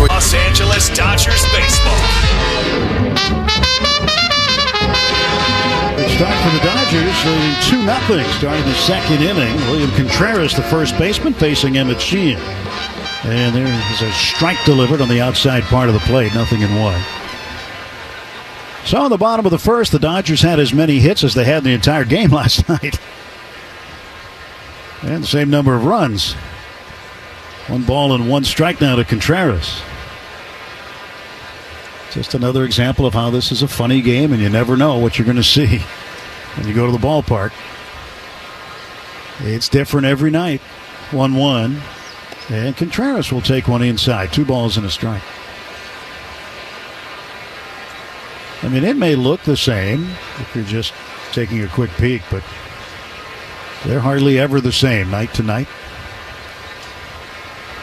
Los Angeles Dodgers baseball. Good start for the Dodgers, leading 2-0 starting the second inning. William Contreras, the first baseman, facing Emmett Sheehan. And there is a strike delivered on the outside part of the plate, 0-1. So in the bottom of the first, the Dodgers had as many hits as they had in the entire game last night. And the same number of runs. 1 ball and 1 strike now to Contreras. Just another example of how this is a funny game and you never know what you're going to see when you go to the ballpark. It's different every night. 1-1. And Contreras will take one inside. 2 balls and a strike. I mean, it may look the same if you're just taking a quick peek, but they're hardly ever the same night to night.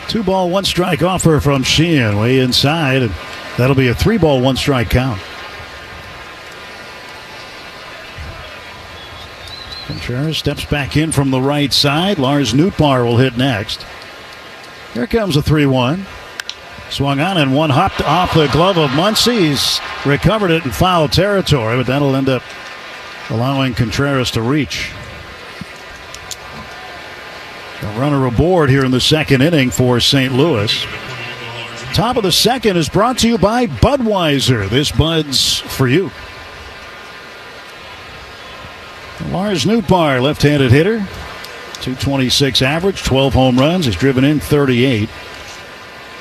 2 ball, 1 strike offer from Sheehan way inside, and that'll be a 3 ball, 1 strike count. Contreras steps back in from the right side. Lars Nootbaar will hit next. Here comes a 3-1. Swung on and one hopped off the glove of Muncy. He's recovered it in foul territory, but that'll end up allowing Contreras to reach. A runner aboard here in the second inning for St. Louis. Top of the second is brought to you by Budweiser. This Bud's for you. Lars Nootbaar, left-handed hitter. .226 average, 12 home runs. He's driven in 38.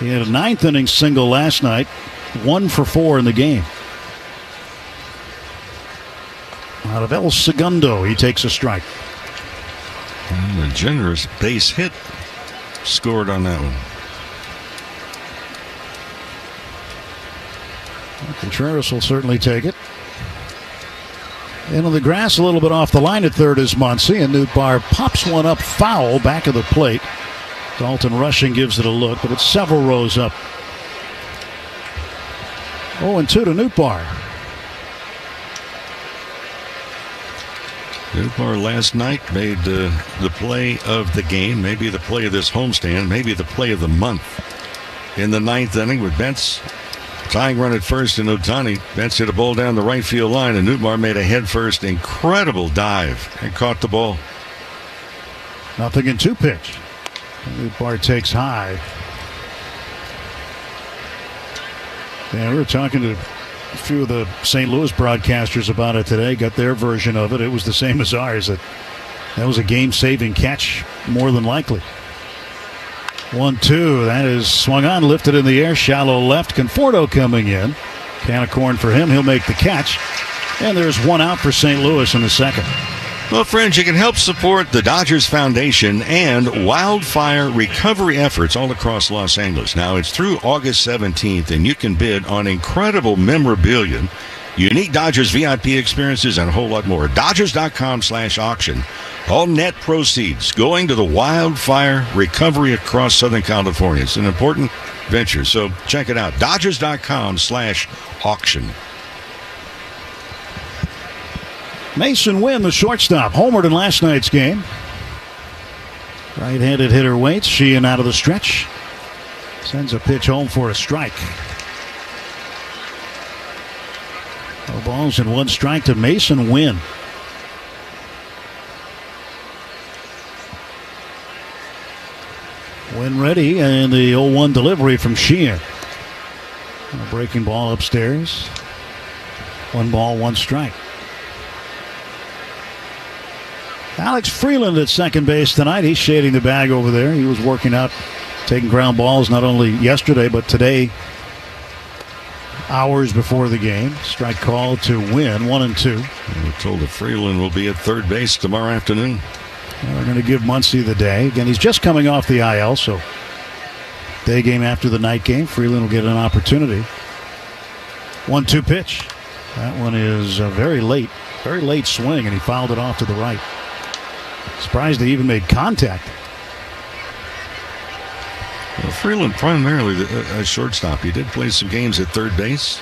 He had a 9th inning single last night. 1 for 4 in the game. Out of El Segundo, he takes a strike. And a generous base hit scored on that one. Contreras will certainly take it. And on the grass a little bit off the line at third is Muncy, and Nootbaar pops one up foul back of the plate. Dalton Rushing gives it a look, but it's several rows up. 0-2 to Nootbaar. Newbar last night made the play of the game, maybe the play of this homestand, maybe the play of the month. In the 9th inning with Bentz tying run at first and Ohtani. Bentz hit a ball down the right field line, and Newbar made a head-first incredible dive and caught the ball. 0-2 pitch. Newbar takes high. Yeah, we were talking to a few of the St. Louis broadcasters about it today, got their version of it. It was the same as ours. That was a game-saving catch, more than likely. 1-2. That is swung on, lifted in the air, shallow left. Conforto coming in. Can of corn for him. He'll make the catch. And there's one out for St. Louis in the second. Well, friends, you can help support the Dodgers Foundation and wildfire recovery efforts all across Los Angeles. Now, it's through August 17th, and you can bid on incredible memorabilia, unique Dodgers VIP experiences, and a whole lot more. Dodgers.com/auction. All net proceeds going to the wildfire recovery across Southern California. It's an important venture, so check it out. Dodgers.com/auction. Mason Wynn, the shortstop, homered in last night's game. Right-handed hitter waits. Sheehan out of the stretch. Sends a pitch home for a strike. No balls and one strike to Mason Wynn. Wynn ready, and the 0-1 delivery from Sheehan. A breaking ball upstairs. 1 ball, 1 strike. Alex Freeland at second base tonight. He's shading the bag over there. He was working out, taking ground balls not only yesterday but today, hours before the game. Strike call to Win, 1-2. We're told that Freeland will be at third base tomorrow afternoon. Well, they're going to give Muncy the day. Again, he's just coming off the IL, so day game after the night game. Freeland will get an opportunity. 1-2 pitch. That one is very late swing, and he fouled it off to the right. Surprised he even made contact. Well, Freeland primarily a shortstop. He did play some games at third base,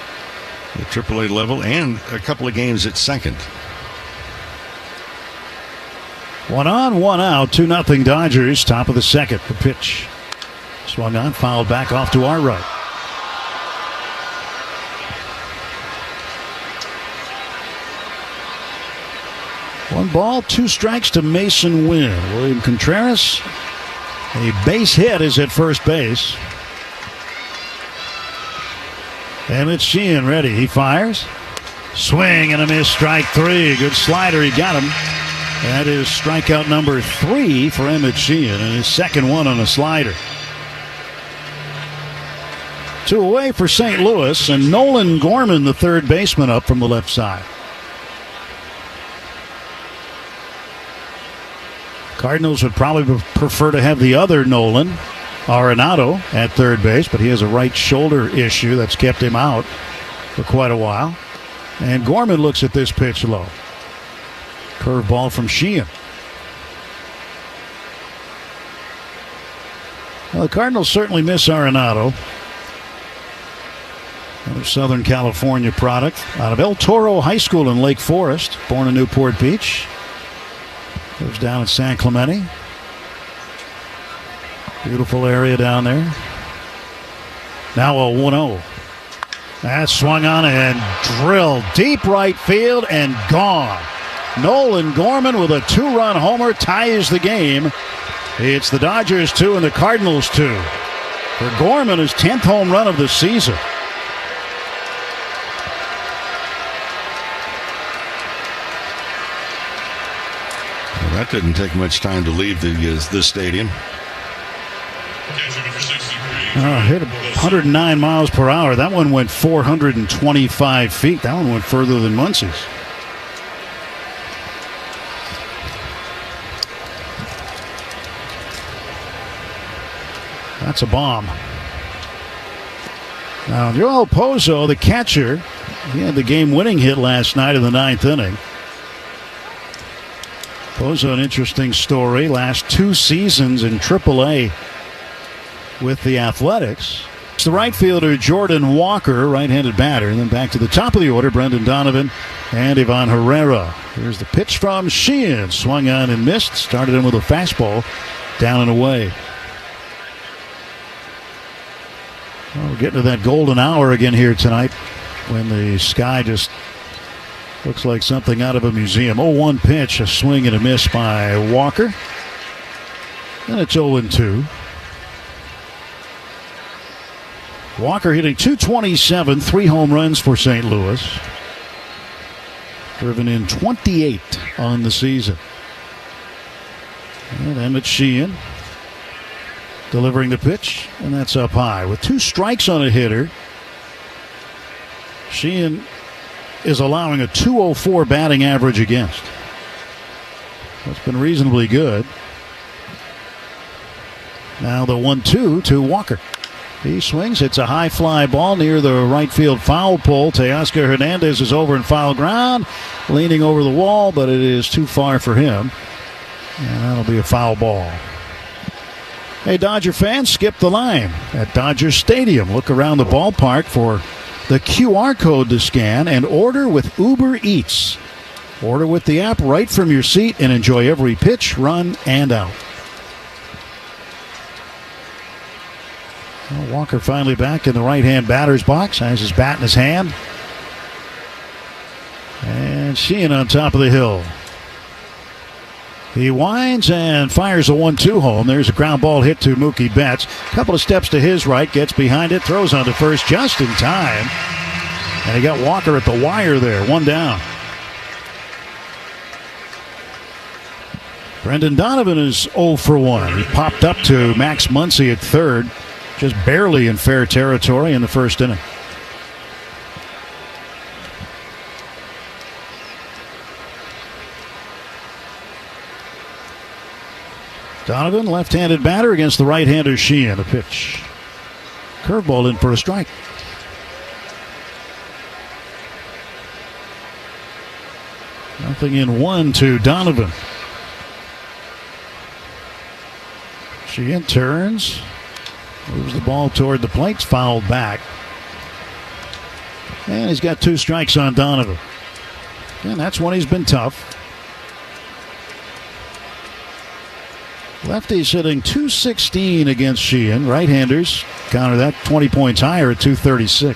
at AAA level, and a couple of games at second. 1 on, 1 out, 2-0 Dodgers. Top of the second. The pitch swung on, fouled back off to our right. One ball, 2 strikes to Mason Wynn. William Contreras, a base hit, is at first base. And it's Sheehan ready. He fires. Swing and a miss, strike 3. Good slider, he got him. That is strikeout number 3 for Emmett Sheehan, and his second one on a slider. 2 away for St. Louis, and Nolan Gorman, the third baseman, up from the left side. Cardinals would probably prefer to have the other Nolan, Arenado, at third base, but he has a right shoulder issue that's kept him out for quite a while. And Gorman looks at this pitch low. Curveball from Sheehan. Well, the Cardinals certainly miss Arenado. Another Southern California product out of El Toro High School in Lake Forest, born in Newport Beach. Lives down in San Clemente. Beautiful area down there. Now a 1-0. That swung on and drilled deep right field and gone. Nolan Gorman with a 2-run homer ties the game. It's the Dodgers 2 and the Cardinals 2. For Gorman, his 10th home run of the season. That didn't take much time to leave the stadium. Hit 109 miles per hour. That one went 425 feet. That one went further than Muncy's. That's a bomb. Now, Joel Pozo, the catcher, he had the game-winning hit last night in the 9th inning. Pozo, an interesting story. Last 2 seasons in AAA with the Athletics. Next, the right fielder, Jordan Walker, right-handed batter. And then back to the top of the order, Brendan Donovan and Ivan Herrera. Here's the pitch from Sheehan. Swung on and missed. Started in with a fastball. Down and away. Well, we're getting to that golden hour again here tonight when the sky just looks like something out of a museum. 0-1 pitch, a swing and a miss by Walker. And it's 0-2. Walker hitting .227, 3 home runs for St. Louis. Driven in 28 on the season. And Emmett Sheehan delivering the pitch, and that's up high. With 2 strikes on a hitter, Sheehan is allowing a .204 batting average against. That's been reasonably good. Now the 1-2 to Walker. He swings, hits a high fly ball near the right field foul pole. Teoscar Hernandez is over in foul ground, leaning over the wall, but it is too far for him. And that'll be a foul ball. Hey, Dodger fans, skip the line at Dodger Stadium. Look around the ballpark for the QR code to scan and order with Uber Eats. Order with the app right from your seat and enjoy every pitch, run, and out. Well, Walker finally back in the right-hand batter's box. Has his bat in his hand. And Sheehan on top of the hill. He winds and fires a 1-2 home. There's a ground ball hit to Mookie Betts. Couple of steps to his right, gets behind it, throws on to first just in time. And he got Walker at the wire there, 1 down. Brendan Donovan is 0 for 1. He popped up to Max Muncy at third, just barely in fair territory in the first inning. Donovan, left-handed batter against the right-hander Sheehan. A pitch. Curveball in for a strike. Nothing in 1 to Donovan. Sheehan turns. Moves the ball toward the plate. Fouled back. And he's got 2 strikes on Donovan. And that's when he's been tough. Lefty's hitting .216 against Sheehan. Right-handers counter that 20 points higher at .236.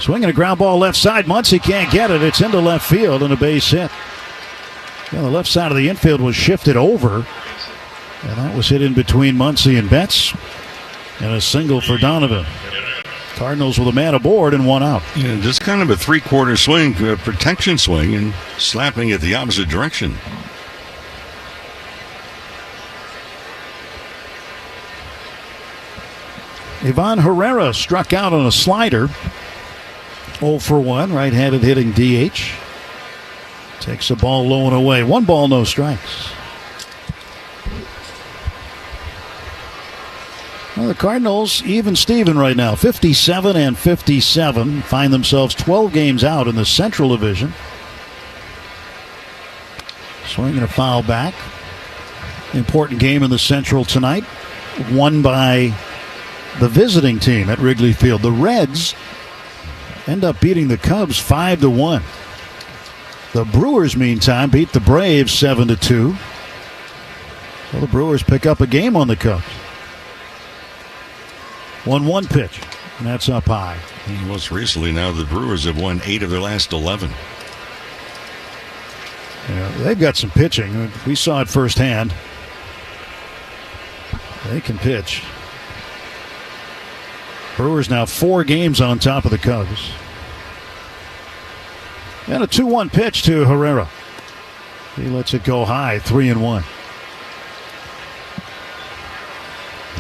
Swinging a ground ball left side. Muncy can't get it. It's into left field and a base hit. Yeah, the left side of the infield was shifted over. And that was hit in between Muncy and Betts. And a single for Donovan. Cardinals with a man aboard and 1 out. Yeah, just kind of a 3/4 swing, protection swing, and slapping it the opposite direction. Ivan Herrera struck out on a slider. 0 for 1, right-handed hitting DH. Takes the ball low and away. 1 ball, no strikes. Well, the Cardinals, even Steven right now, 57 and 57, find themselves 12 games out in the Central Division. Swinging a foul back. Important game in the Central tonight. Won by the visiting team at Wrigley Field. The Reds end up beating the Cubs 5-1. The Brewers, meantime, beat the Braves 7-2. Well, the Brewers pick up a game on the Cubs. 1-1 pitch, and that's up high. Most recently now, the Brewers have won 8 of their last 11. Yeah, they've got some pitching. We saw it firsthand. They can pitch. Brewers now 4 games on top of the Cubs. And a 2-1 pitch to Herrera. He lets it go high, 3-1.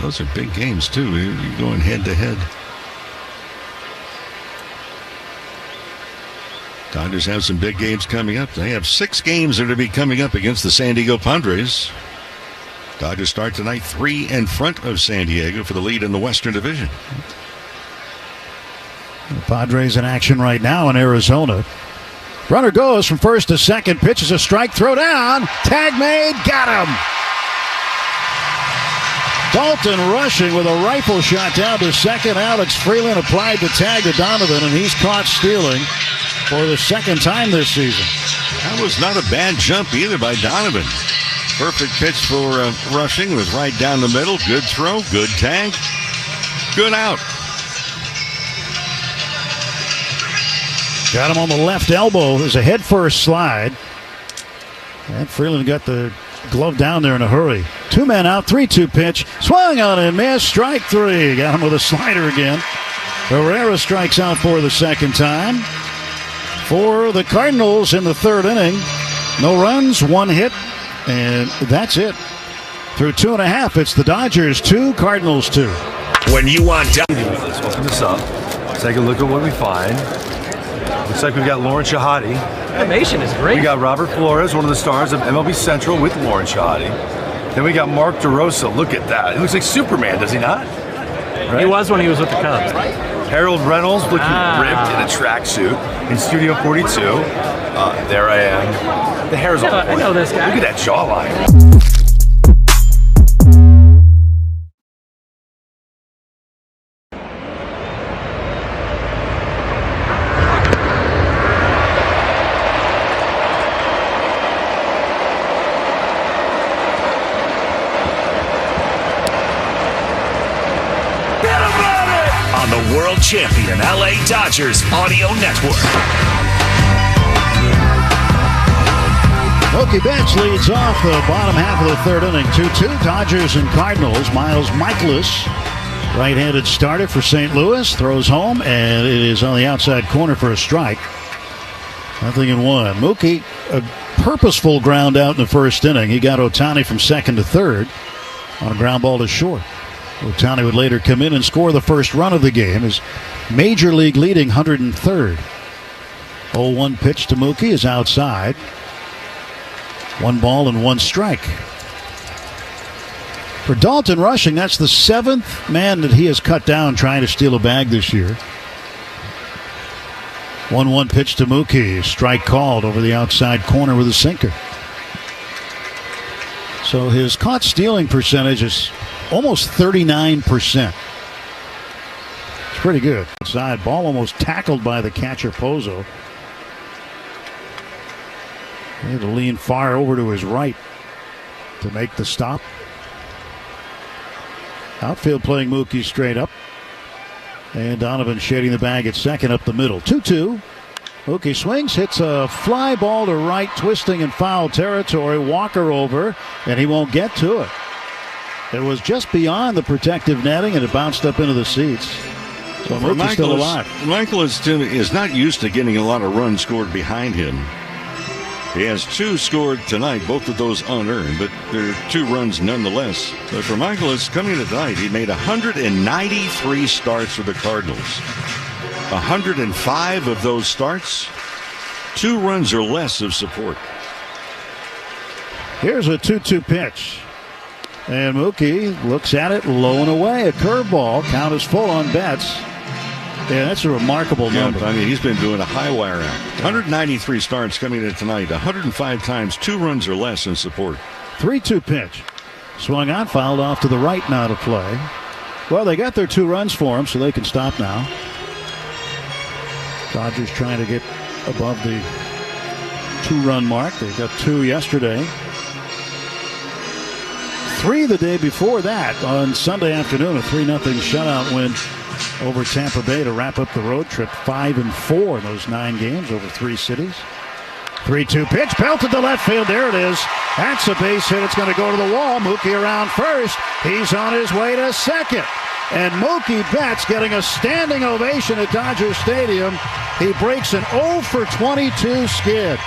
Those are big games, too. You're going head-to-head. Dodgers have some big games coming up. They have 6 games that are to be coming up against the San Diego Padres. Dodgers start tonight 3 in front of San Diego for the lead in the Western Division. The Padres in action right now in Arizona. Runner goes from first to second. Pitches a strike. Throw down. Tag made. Got him. Dalton rushing with a rifle shot down to second. Alex Freeland applied the tag to Donovan, and he's caught stealing for the second time this season. That was not a bad jump either by Donovan. Perfect pitch for rushing. Was right down the middle. Good throw. Good tag. Good out. Got him on the left elbow. There's a head-first slide. And Freeland got the glove down there in a hurry. 2 men out, 3-2 pitch. Swung on and missed. Strike 3. Got him with a slider again. Herrera strikes out for the second time. For the Cardinals in the third inning, no runs, 1 hit, and that's it. Through 2.5, it's the Dodgers 2, Cardinals 2. When you want to. Let's open this up. Let's take a look at what we find. Looks like we've got Lauren Shahadi. Animation is great. We got Robert Flores, one of the stars of MLB Central with Lauren Shahadi. Then we got Mark DeRosa. Look at that. He looks like Superman, does he not? Right? He was when he was with the Cubs. Harold Reynolds looking ripped in a tracksuit in Studio 42. There I am. The hair's all I know this guy. Look at that jawline. On the world champion LA Dodgers audio network. Mookie Betts leads off the bottom half of the third inning. 2-2 Dodgers and Cardinals. Miles Michaelis, right-handed starter for St. Louis, throws home, and it is on the outside corner for a strike. 0-1. Mookie, a purposeful ground out in the first inning. He got Ohtani from second to third on a ground ball to short. Ohtani would later come in and score the first run of the game. His major league leading 103rd. 0-1 pitch to Mookie is outside. 1 ball and 1 strike. For Dalton rushing, that's the 7th man that he has cut down trying to steal a bag this year. 1-1 pitch to Mookie. Strike called over the outside corner with a sinker. So his caught stealing percentage is almost 39%. It's pretty good. Side ball almost tackled by the catcher Pozo. He had to lean far over to his right to make the stop. Outfield playing Mookie straight up. And Donovan shading the bag at second up the middle. 2-2. Mookie swings, hits a fly ball to right, twisting in foul territory. Walker over, and he won't get to it. It was just beyond the protective netting, and it bounced up into the seats. So Mookie's still alive. Michael is not used to getting a lot of runs scored behind him. He has 2 scored tonight, both of those unearned, but they're 2 runs nonetheless. But for Michaelis, coming into tonight, he made 193 starts for the Cardinals. 105 of those starts, 2 runs or less of support. Here's a 2-2 pitch. And Mookie looks at it low and away. A curveball. Count is full on Betts. Yeah, that's a remarkable number. I mean, he's been doing a high wire act. 193 starts coming in tonight. 105 times, 2 runs or less in support. 3-2 pitch. Swung on, fouled off to the right, now to play. Well, they got their 2 runs for him, so they can stop now. Dodgers trying to get above the 2-run mark. They got 2 yesterday. 3 the day before that on Sunday afternoon. A 3-0 shutout win over Tampa Bay to wrap up the road trip. 5-4 in those 9 games over 3 cities. 3-2 pitch, pelted to left field. There it is. That's a base hit. It's going to go to the wall. Mookie around first. He's on his way to second. And Mookie Betts getting a standing ovation at Dodger Stadium. He breaks an 0-for-22 skid.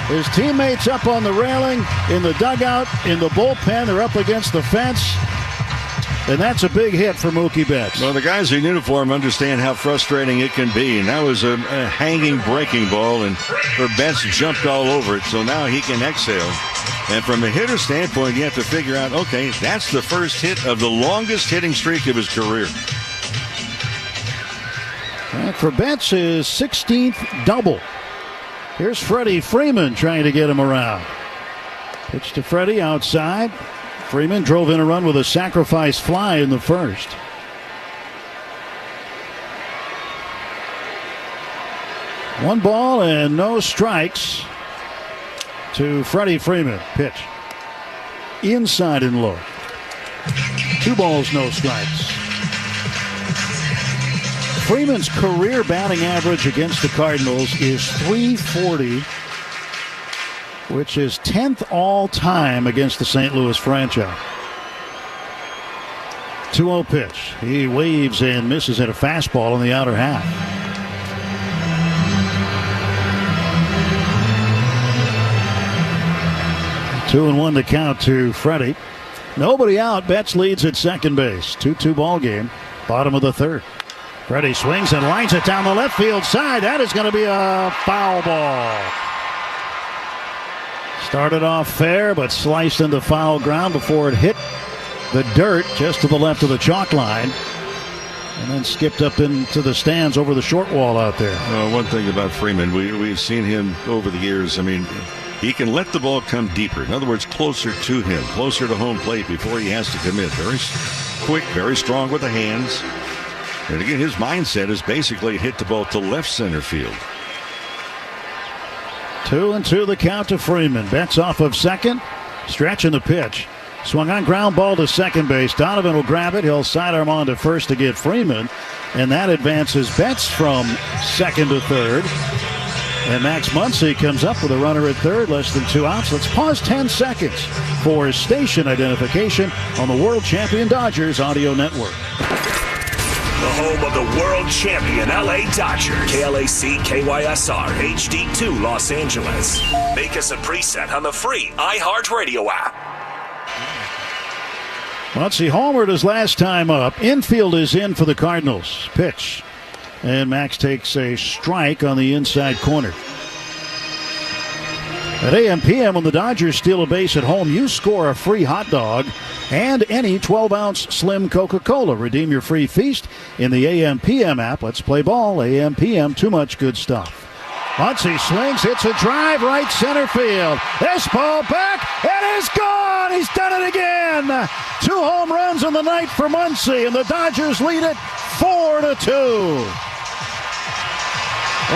His teammates up on the railing, in the dugout, in the bullpen. They're up against the fence. And that's a big hit for Mookie Betts. Well, the guys in uniform understand how frustrating it can be. And that was a hanging breaking ball, and Betts jumped all over it. So now he can exhale. And from a hitter standpoint, you have to figure out, okay, that's the first hit of the longest hitting streak of his career. And for Betts, his 16th double. Here's Freddie Freeman trying to get him around. Pitch to Freddie outside. Freeman drove in a run with a sacrifice fly in the first. One ball and no strikes to Freddie Freeman. Pitch. Inside and low. 2 balls, no strikes. Freeman's career batting average against the Cardinals is .340, which is 10th all-time against the St. Louis franchise. 2-0 pitch. He waves and misses at a fastball in the outer half. 2-1 to count to Freddie. Nobody out. Betts leads at second base. 2-2 ball game. Bottom of the third. Freddie swings and lines it down the left field side. That is going to be a foul ball. Started off fair, but sliced into foul ground before it hit the dirt just to the left of the chalk line. And then skipped up into the stands over the short wall out there. One thing about Freeman, we've seen him over the years. I mean, he can let the ball come deeper. In other words, closer to him, closer to home plate before he has to commit. Very quick, very strong with the hands. And again, his mindset is basically hit the ball to left center field. 2-2 the count to Freeman. Betts off of second. Stretching the pitch. Swung on ground ball to second base. Donovan will grab it. He'll sidearm on to first to get Freeman. And that advances Betts from second to third. And Max Muncy comes up with a runner at third. Less than 2 outs. Let's pause 10 seconds for station identification on the World Champion Dodgers Audio Network. The home of the world champion LA Dodgers. KLAC KYSR HD2 Los Angeles. Make us a preset on the free iHeartRadio app. Muncy homered his last time up. Infield is in for the Cardinals. Pitch. And Max takes a strike on the inside corner. At AM/PM, when the Dodgers steal a base at home, you score a free hot dog and any 12-ounce slim Coca-Cola. Redeem your free feast in the AM/PM app. Let's play ball. AM/PM, too much good stuff. Muncy swings, hits a drive, right center field. This ball back, it is gone! He's done it again! 2 home runs in the night for Muncy, and the Dodgers lead it 4-2.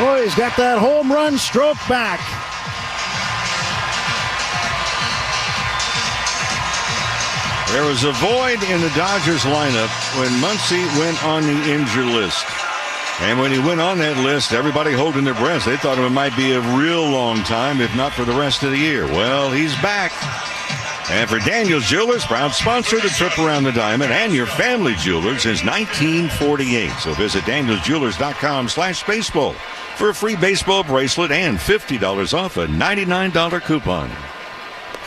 Oh, he's got that home run stroke back. There was a void in the Dodgers lineup when Muncy went on the injured list. And when he went on that list, everybody holding their breath. They thought it might be a real long time, if not for the rest of the year. Well, he's back. And for Daniel's Jewelers, proud sponsor of the trip around the diamond and your family jewelers since 1948. So visit danielsjewelers.com/baseball for a free baseball bracelet and $50 off a $99 coupon.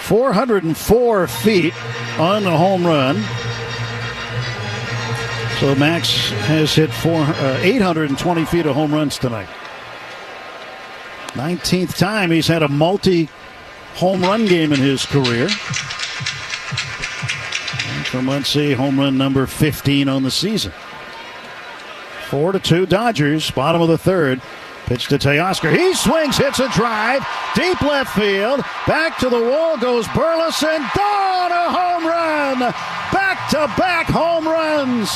404 feet on the home run. So Max has hit 820 feet of home runs tonight. 19th time he's had a multi-home run game in his career. And for Muncy, home run number 15 on the season. 4-2 Dodgers, bottom of the third. Pitch to Teoscar. He swings, hits a drive. Deep left field. Back to the wall goes Burleson. Gone! A home run! Back-to-back home runs.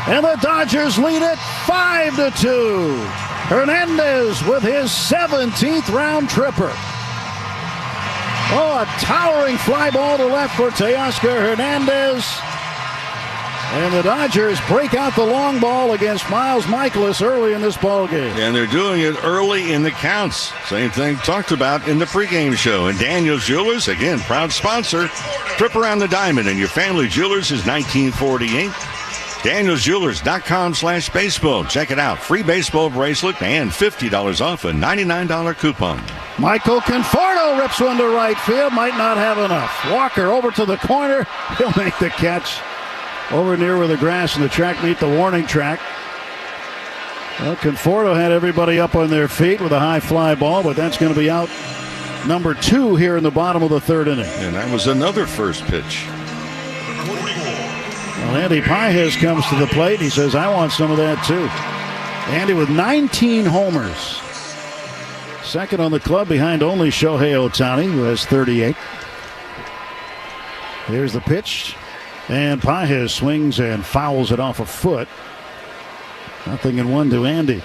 And the Dodgers lead it 5-2. Hernandez with his 17th round tripper. Oh, a towering fly ball to left for Teoscar Hernandez. And the Dodgers break out the long ball against Miles Michaelis early in this ball game. And they're doing it early in the counts. Same thing talked about in the pregame show. And Daniel's Jewelers, again, proud sponsor. Trip around the diamond and your family jewelers is 1948. DanielsJewelers.com/baseball. Check it out. Free baseball bracelet and $50 off a $99 coupon. Michael Conforto rips one to right field. Might not have enough. Walker over to the corner. He'll make the catch. Over near where the grass and the track meet the warning track. Well, Conforto had everybody up on their feet with a high fly ball, but that's going to be out number 2 here in the bottom of the third inning. And that was another first pitch. Well, Andy Pages comes to the plate. He says, I want some of that too. Andy with 19 homers. Second on the club behind only Shohei Ohtani, who has 38. Here's the pitch. And Pages swings and fouls it off a foot. 0-1 to Andy.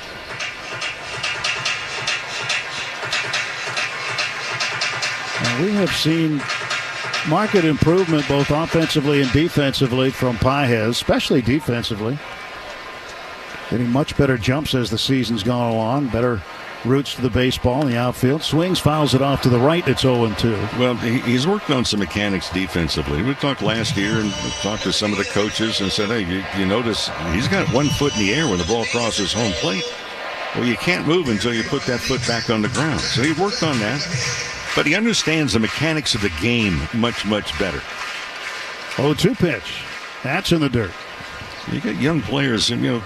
Now we have seen market improvement both offensively and defensively from Pages, especially defensively. Getting much better jumps as the season's gone along. Better roots to the baseball in the outfield. Swings, fouls it off to the right. It's 0-2. Well, he's worked on some mechanics defensively. We talked last year and talked to some of the coaches and said, hey, you notice he's got 1 foot in the air when the ball crosses home plate. Well, you can't move until you put that foot back on the ground. So he worked on that. But he understands the mechanics of the game much, much better. 0-2 pitch. That's in the dirt. You got young players, and,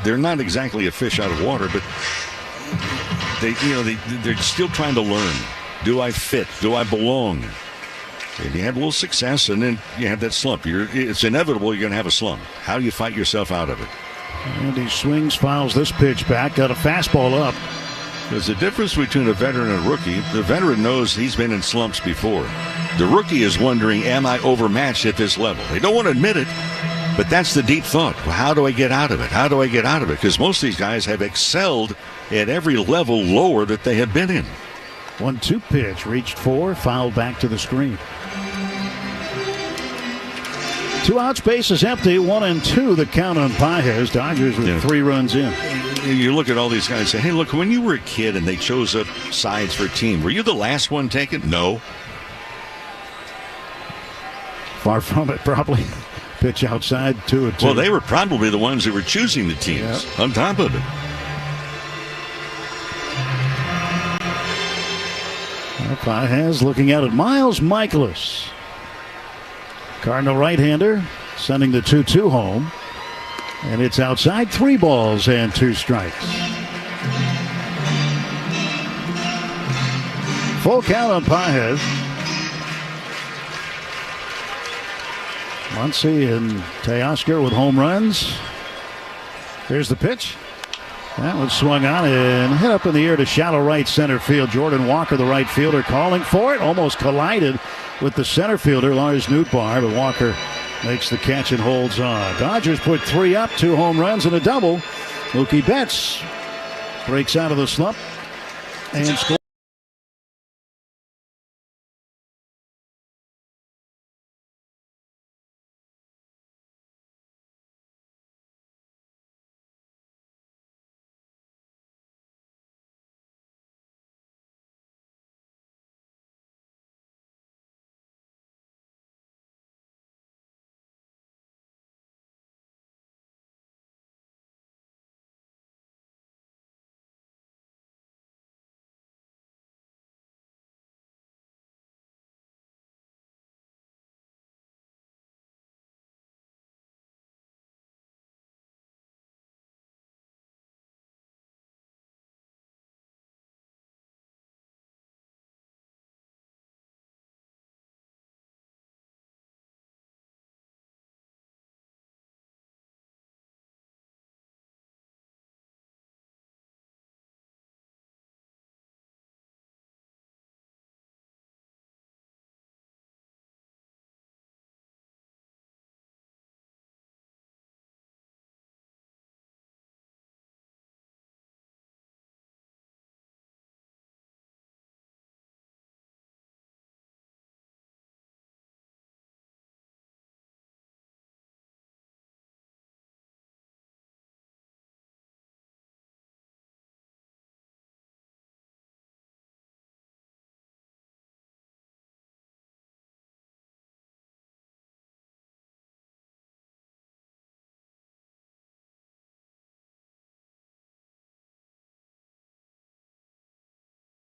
they're not exactly a fish out of water, but they're still trying to learn. Do I fit? Do I belong? And you have a little success, and then you have that slump. It's inevitable you're going to have a slump. How do you fight yourself out of it? And he swings, fouls this pitch back. Got a fastball up. There's a difference between a veteran and a rookie. The veteran knows he's been in slumps before. The rookie is wondering, am I overmatched at this level? They don't want to admit it, but that's the deep thought. Well, how do I get out of it? How do I get out of it? Because most of these guys have excelled at every level lower that they have been in. 1-2 pitch, reached for, fouled back to the screen. 2 outs, bases empty, 1-2 the count on Pages. Dodgers with 3 runs in. You look at all these guys and say, hey, look, when you were a kid and they chose up sides for a team, were you the last one taken? No. Far from it, probably. Pitch outside, 2-2. Well, they were probably the ones who were choosing the teams on top of it. Pages looking out at Miles Michaelis. Cardinal right-hander sending the 2-2 home. And it's outside, 3 balls and 2 strikes. Full count on Pages. Muncy and Teoscar with home runs. Here's the pitch. That one swung on and hit up in the air to shallow right center field. Jordan Walker, the right fielder, calling for it. Almost collided with the center fielder, Lars Nootbaar, but Walker makes the catch and holds on. Dodgers put 3 up, 2 home runs and a double. Mookie Betts breaks out of the slump and scores.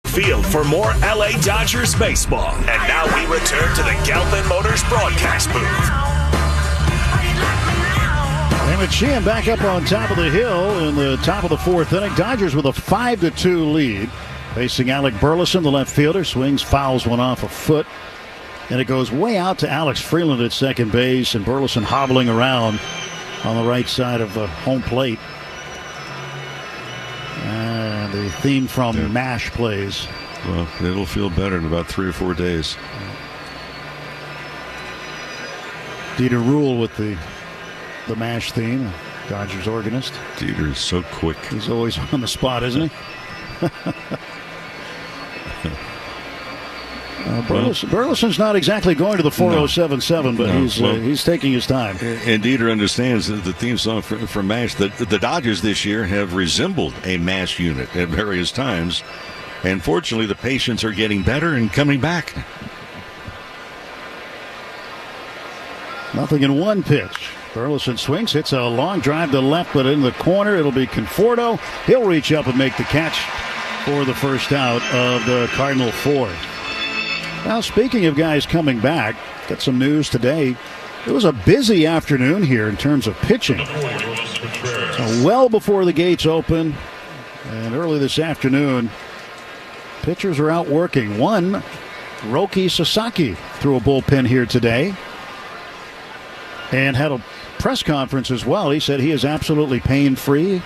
Field for more LA Dodgers baseball. And now we return to the Galvin Motors broadcast booth. And Sheehan back up on top of the hill in the top of the 4th inning. Dodgers with a 5-2 lead. Facing Alec Burleson, the left fielder. Swings, fouls one off a foot. And it goes way out to Alex Freeland at second base. And Burleson hobbling around on the right side of the home plate. And the theme from MASH plays. Well, it'll feel better in about 3 or 4 days. Dieter Rule with the MASH theme, Dodgers organist. Dieter is so quick. He's always on the spot, isn't he? Burleson's not exactly going to the 407.7, but he's taking his time. And Dieter understands that the theme song from MASH, the Dodgers this year have resembled a MASH unit at various times. And fortunately, the patients are getting better and coming back. Nothing in one pitch. Burleson swings, hits a long drive to left, but in the corner, it'll be Conforto. He'll reach up and make the catch for the first out of the Cardinal fourth. Now, speaking of guys coming back, got some news today. It was a busy afternoon here in terms of pitching. Well before the gates open, and early this afternoon, pitchers are out working. One, Roki Sasaki, threw a bullpen here today and had a press conference as well. He said he is absolutely pain-free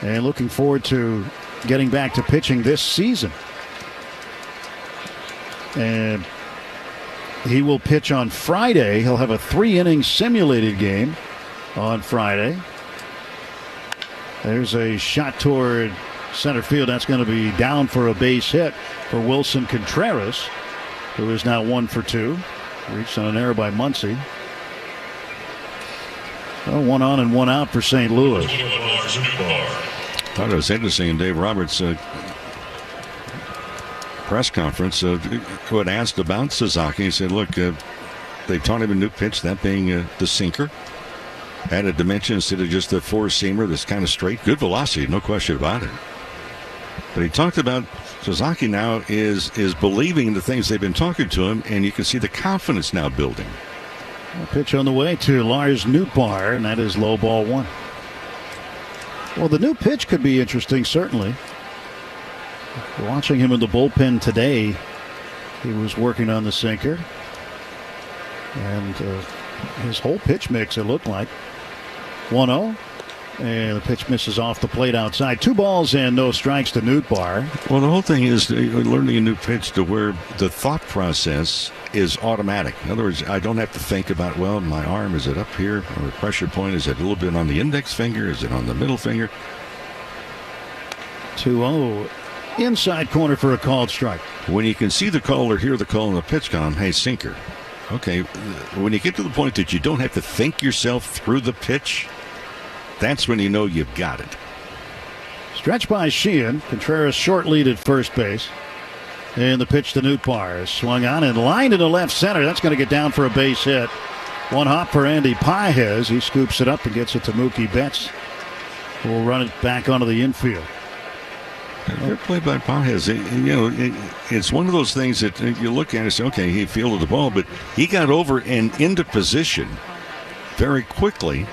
and looking forward to getting back to pitching this season. And he will pitch on Friday. He'll have a 3-inning simulated game on Friday. There's a shot toward center field. That's going to be down for a base hit for Wilson Contreras, who is now 1 for 2. Reached on an error by Muncy. Well, 1 on and 1 out for St. Louis. Thought it was interesting in Dave Roberts' press conference, who had asked about Sasaki. He said, look, they've taught him a new pitch, that being the sinker. Added dimension instead of just the four-seamer that's kind of straight. Good velocity, no question about it. But he talked about Sasaki now is believing the things they've been talking to him, and you can see the confidence now building. A pitch on the way to Lars Nootbaar, and that is low ball 1. Well, the new pitch could be interesting, certainly. Watching him in the bullpen today, he was working on the sinker. And his whole pitch mix, it looked like. 1-0. And the pitch misses off the plate outside. 2 balls and no strikes to Nootbaar. Well, the whole thing is learning a new pitch to where the thought process is automatic. In other words, I don't have to think about, well, my arm, is it up here? Or the pressure point, is it a little bit on the index finger? Is it on the middle finger? 2-0. Inside corner for a called strike. When you can see the call or hear the call in the pitch column, hey, sinker. Okay, when you get to the point that you don't have to think yourself through the pitch, that's when you know you've got it. Stretch by Sheehan. Contreras short lead at first base. And the pitch to Nootbaar is swung on and lined into left center. That's going to get down for a base hit. 1 hop for Andy Pages. He scoops it up and gets it to Mookie Betts, who will run it back onto the infield. Good play by Pages. It's one of those things that you look at and say, okay, he fielded the ball, but he got over and into position very quickly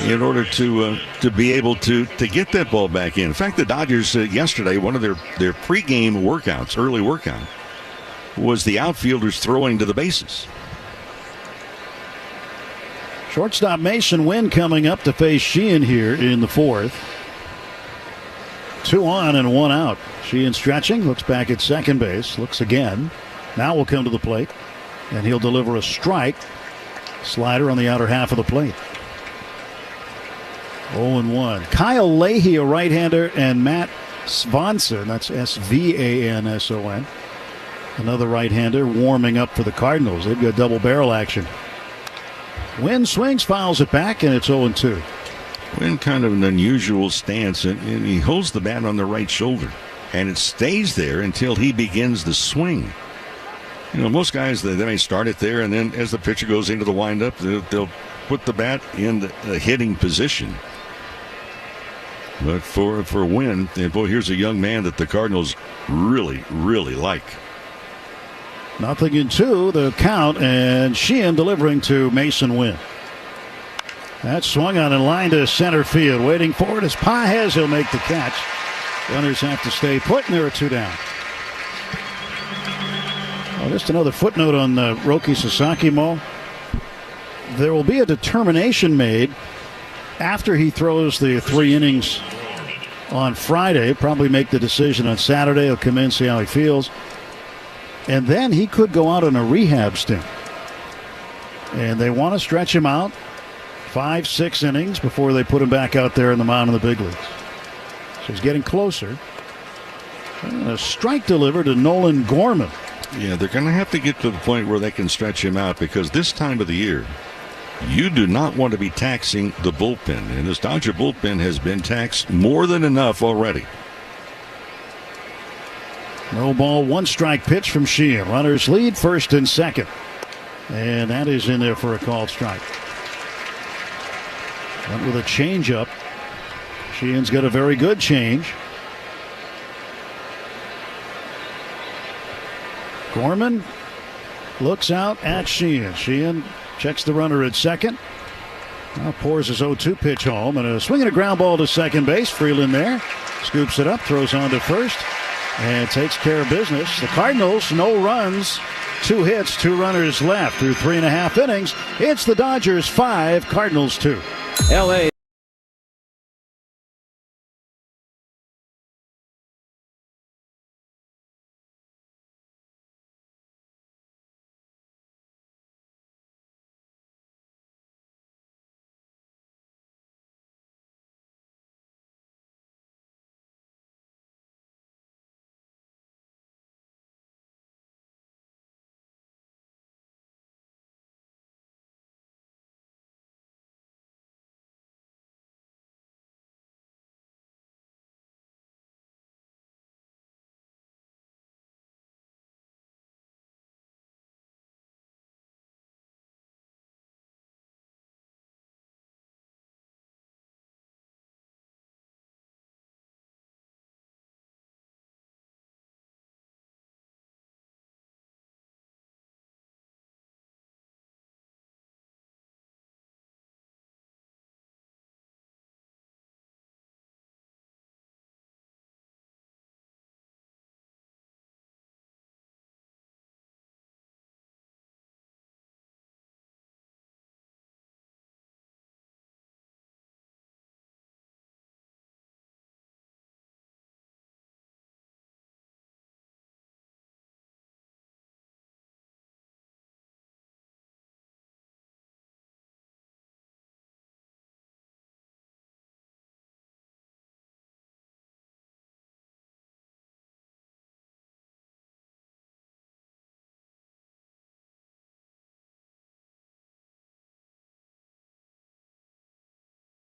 in order to be able to get that ball back in. In fact, the Dodgers yesterday, one of their pregame workouts, early workout, was the outfielders throwing to the bases. Shortstop Mason Wynn coming up to face Sheehan here in the fourth. 2 on and 1 out. Sheehan stretching, looks back at second base, looks again. Now will come to the plate, and he'll deliver a strike. Slider on the outer half of the plate. 0-1. Kyle Leahy, a right-hander, and Matt Svanson, that's S-V-A-N-S-O-N, another right-hander, warming up for the Cardinals. They've got double barrel action. Wynn swings, fouls it back, and it's 0-2. Wynn kind of an unusual stance, and he holds the bat on the right shoulder, and it stays there until he begins the swing. You know, most guys, they may start it there, and then as the pitcher goes into the windup, they'll put the bat in the hitting position. But for Wynn, and boy, here's a young man that the Cardinals really, really like. 0-2, the count, and Sheehan delivering to Mason Wynn. That swung on and line to center field. Waiting for it is Pages. He'll make the catch. Runners have to stay put, and there are 2 down. Well, just another footnote on Roki Sasaki, Mo. There will be a determination made after he throws the 3 innings on Friday. Probably make the decision on Saturday. He'll come in, see how he feels. And then he could go out on a rehab stint. And they want to stretch him out 5-6 innings before they put him back out there in the mound in the big leagues. So he's getting closer. And a strike delivered to Nolan Gorman. Yeah, they're going to have to get to the point where they can stretch him out, because this time of the year, you do not want to be taxing the bullpen. And this Dodger bullpen has been taxed more than enough already. No ball, 1 strike pitch from Sheehan. Runners lead first and second. And that is in there for a called strike. Went with a changeup. Sheehan's got a very good change. Gorman looks out at Sheehan. Sheehan checks the runner at second. Now pours his 0-2 pitch home, and a swing and a ground ball to second base. Freeland there. Scoops it up, throws on to first, and takes care of business. The Cardinals, no runs, 2 hits, 2 runners left through 3.5 innings. It's the Dodgers 5, Cardinals 2. L.A.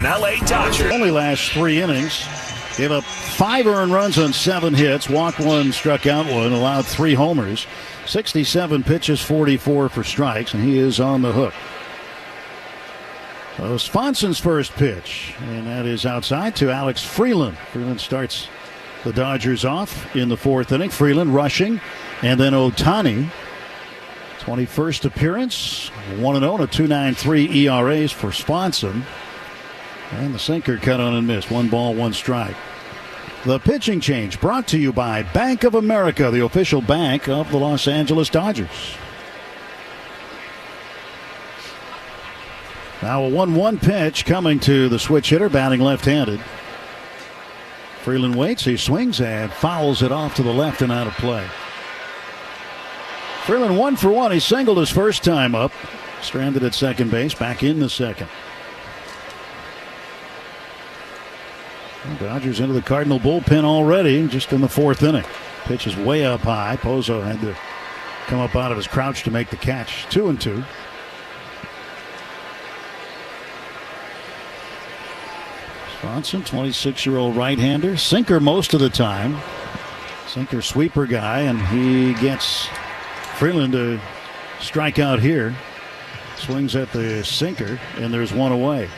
LA Dodgers. Only last 3 innings. Gave up 5 earned runs on 7 hits. Walked 1, struck out 1, allowed 3 homers. 67 pitches, 44 for strikes, and he is on the hook. So Swanson's first pitch, and that is outside to Alex Freeland. Freeland starts the Dodgers off in the 4th inning. Freeland rushing, and then Ohtani. 21st appearance, 1-0 and a 2.93 ERAs for Swanson. And the sinker cut on and missed. 1 ball, 1 strike. The pitching change brought to you by Bank of America, the official bank of the Los Angeles Dodgers. Now a 1-1 pitch coming to the switch hitter, batting left-handed. Freeland waits, he swings and fouls it off to the left and out of play. Freeland 1 for 1. He singled his first time up. Stranded at second base, back in the second. The Dodgers into the Cardinal bullpen already, just in the 4th inning. Pitch is way up high. Pozo had to come up out of his crouch to make the catch. 2-2. Swanson, 26-year-old right-hander. Sinker most of the time. Sinker sweeper guy, and he gets Freeland to strike out here. Swings at the sinker, and there's 1 away.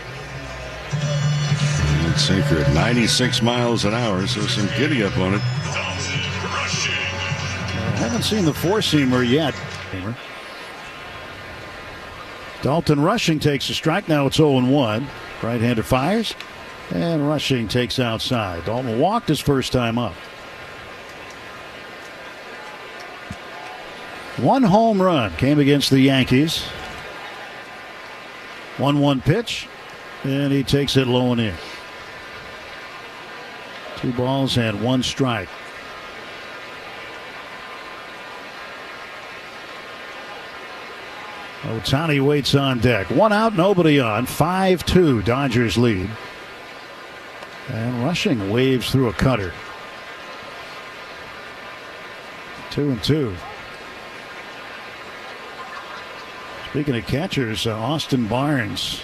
Sinker at 96 miles an hour, so some giddy up on it. I haven't seen the 4-seamer yet. Dalton Rushing takes a strike. Now it's 0-1. Right-hander fires, and Rushing takes outside. Dalton walked his first time up. 1 home run came against the Yankees. 1-1 pitch, and he takes it low and in. 2 balls and 1 strike. Ohtani waits on deck. 1 out, nobody on. 5-2, Dodgers lead. And Rushing waves through a cutter. 2-2. Speaking of catchers, Austin Barnes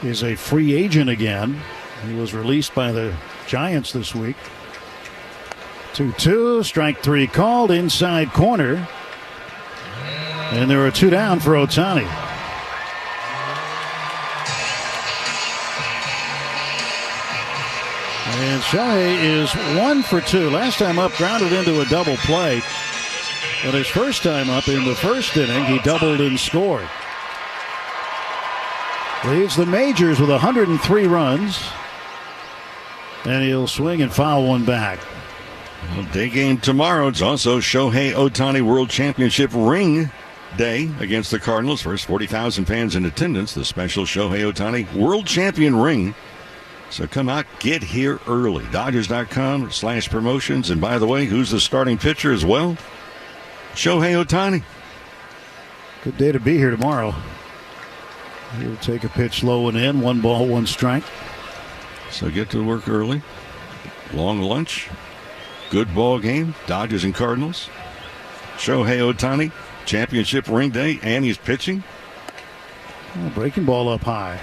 is a free agent again. He was released by the Giants this week. 2-2, strike 3 called, inside corner. And there are 2 down for Ohtani. And Shohei is 1 for 2. Last time up, grounded into a double play. But his first time up in the first inning, he doubled and scored. Leads the majors with 103 runs. And he'll swing and foul one back. Well, day game tomorrow. It's also Shohei Ohtani World Championship ring day against the Cardinals. First 40,000 fans in attendance. The special Shohei Ohtani World Champion ring. So come out, get here early. Dodgers.com/promotions. And by the way, who's the starting pitcher as well? Shohei Ohtani. Good day to be here tomorrow. He'll take a pitch low and in. 1 ball, 1 strike. So get to work early. Long lunch. Good ball game. Dodgers and Cardinals. Shohei Ohtani, championship ring day, and he's pitching. Oh, breaking ball up high.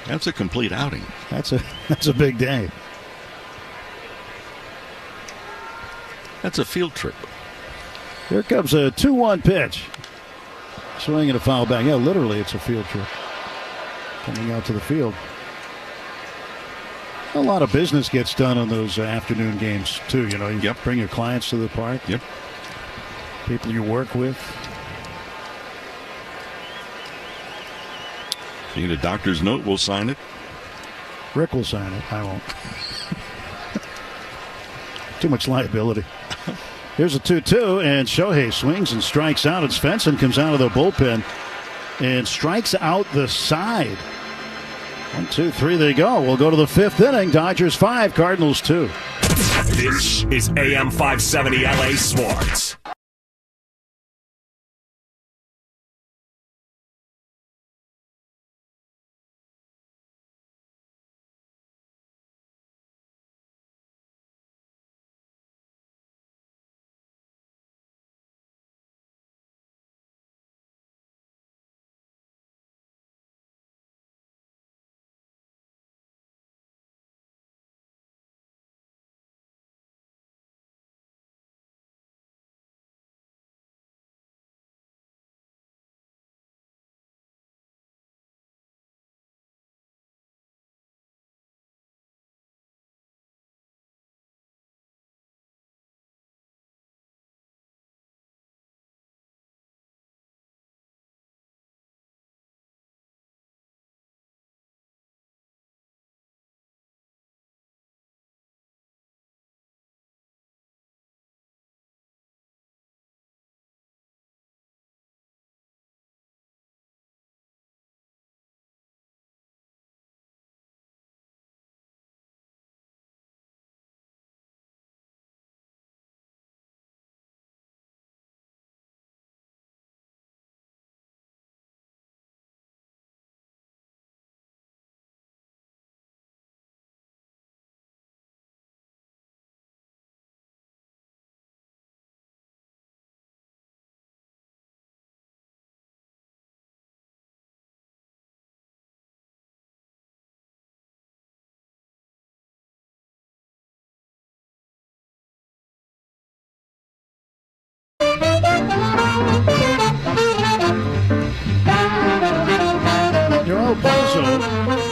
That's a complete outing. That's a big day. That's a field trip. Here comes a 2-1 pitch. Swing and a foul back. Yeah, literally it's a field trip. Coming out to the field. A lot of business gets done on those afternoon games, too. You know, you bring your clients to the park. Yep. People you work with. If you need a doctor's note, we'll sign it. Rick will sign it. I won't. Too much liability. Here's a 2-2, and Shohei swings and strikes out. It's Svensson comes out of the bullpen and strikes out the side. 1, 2, 3, they go. We'll go to the 5th inning. Dodgers 5, Cardinals 2. This is AM 570 LA Sports.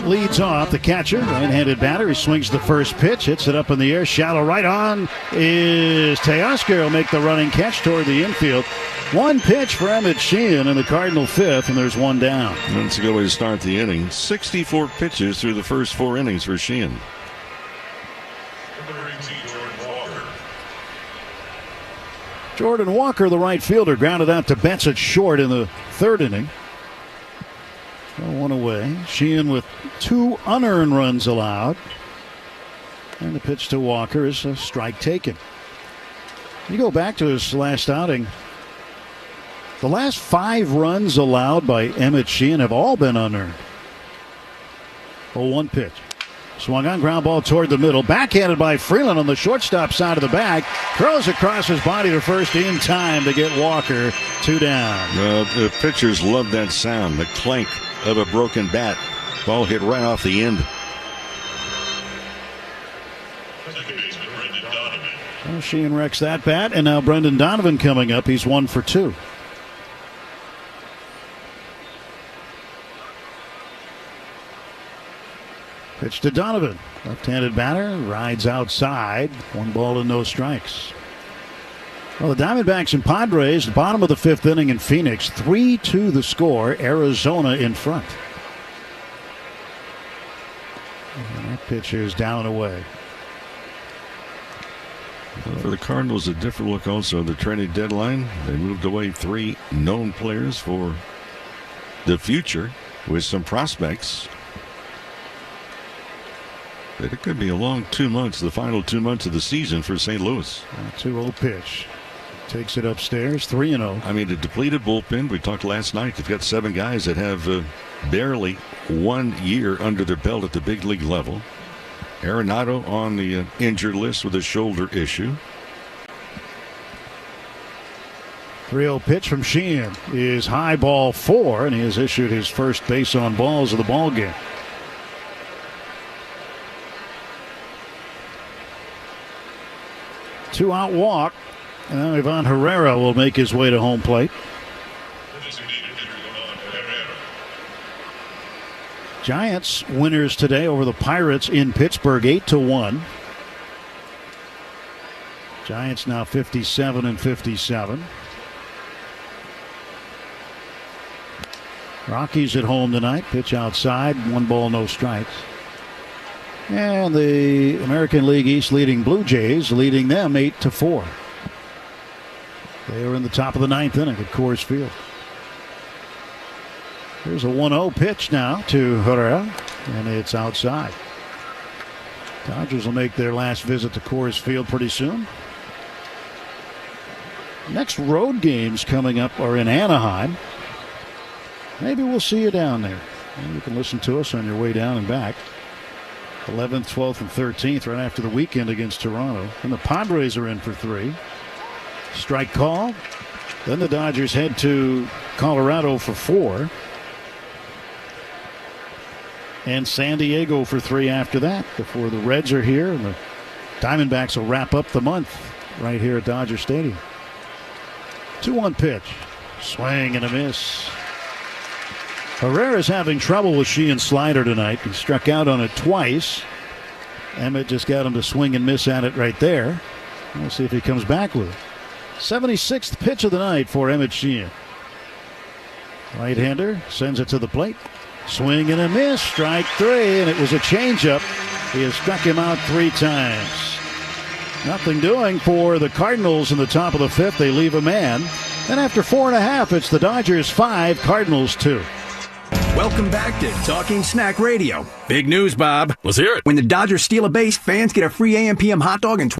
Leads off, the catcher, right-handed batter. He swings the first pitch, hits it up in the air, shallow right on is Teoscar. Will make the running catch toward the infield. 1 pitch for Emmett Sheehan in the Cardinal 5th, and there's 1 down. That's a good way to start the inning. 64 pitches through the first 4 innings for Sheehan. Jordan Walker, the right fielder, grounded out to Betts at short in the 3rd inning. 1 away. Sheehan with 2 unearned runs allowed. And the pitch to Walker is a strike taken. You go back to his last outing. The last 5 runs allowed by Emmett Sheehan have all been unearned. 0-1 pitch. Swung on, ground ball toward the middle. Backhanded by Freeland on the shortstop side of the bag. Throws across his body to first in time to get Walker 2 down. The pitchers love that sound, the clank of a broken bat. Ball hit right off the end. Well, Sheehan wrecks that bat, and now Brendan Donovan coming up. He's 1 for 2. Pitch to Donovan. Left-handed batter, rides outside. 1 ball and no strikes. Well, the Diamondbacks and Padres, the bottom of the 5th inning in Phoenix. 3-2 the score. Arizona in front. And that pitch is down and away. For the Cardinals, a different look also. The trade deadline, they moved away 3 known players for the future with some prospects. But it could be a long 2 months, the final 2 months of the season for St. Louis. 2-0 pitch. Takes it upstairs, 3-0. I mean, a depleted bullpen. We talked last night. They've got 7 guys that have barely 1 year under their belt at the big league level. Arenado on the injured list with a shoulder issue. 3-0 pitch from Sheehan is high ball 4, and he has issued his first base on balls of the ball game. Two-out walk, and now Ivan Herrera will make his way to home plate. Giants winners today over the Pirates in Pittsburgh, 8-1. Giants now 57-57. Rockies at home tonight. Pitch outside. 1 ball, no strikes. And the American League East leading Blue Jays leading them 8-4. They are in the top of the 9th inning at Coors Field. Here's a 1-0 pitch now to Herrera, and it's outside. Dodgers will make their last visit to Coors Field pretty soon. Next road games coming up are in Anaheim. Maybe we'll see you down there. And you can listen to us on your way down and back. 11th, 12th, and 13th right after the weekend against Toronto. And the Padres are in for 3. Strike call. Then the Dodgers head to Colorado for 4. And San Diego for 3 after that before the Reds are here. And the Diamondbacks will wrap up the month right here at Dodger Stadium. 2-1 pitch. Swing and a miss. Herrera's having trouble with Sheehan's slider tonight. He struck out on it twice. Emmett just got him to swing and miss at it right there. We'll see if he comes back with it. 76th pitch of the night for Emmett Sheehan. Right-hander sends it to the plate. Swing and a miss. Strike 3, and it was a changeup. He has struck him out 3 times. Nothing doing for the Cardinals in the top of the 5th. They leave a man. Then after 4.5, it's the Dodgers 5, Cardinals 2. Welcome back to Talking Snack Radio. Big news, Bob. Let's hear it. When the Dodgers steal a base, fans get a free AM/PM hot dog and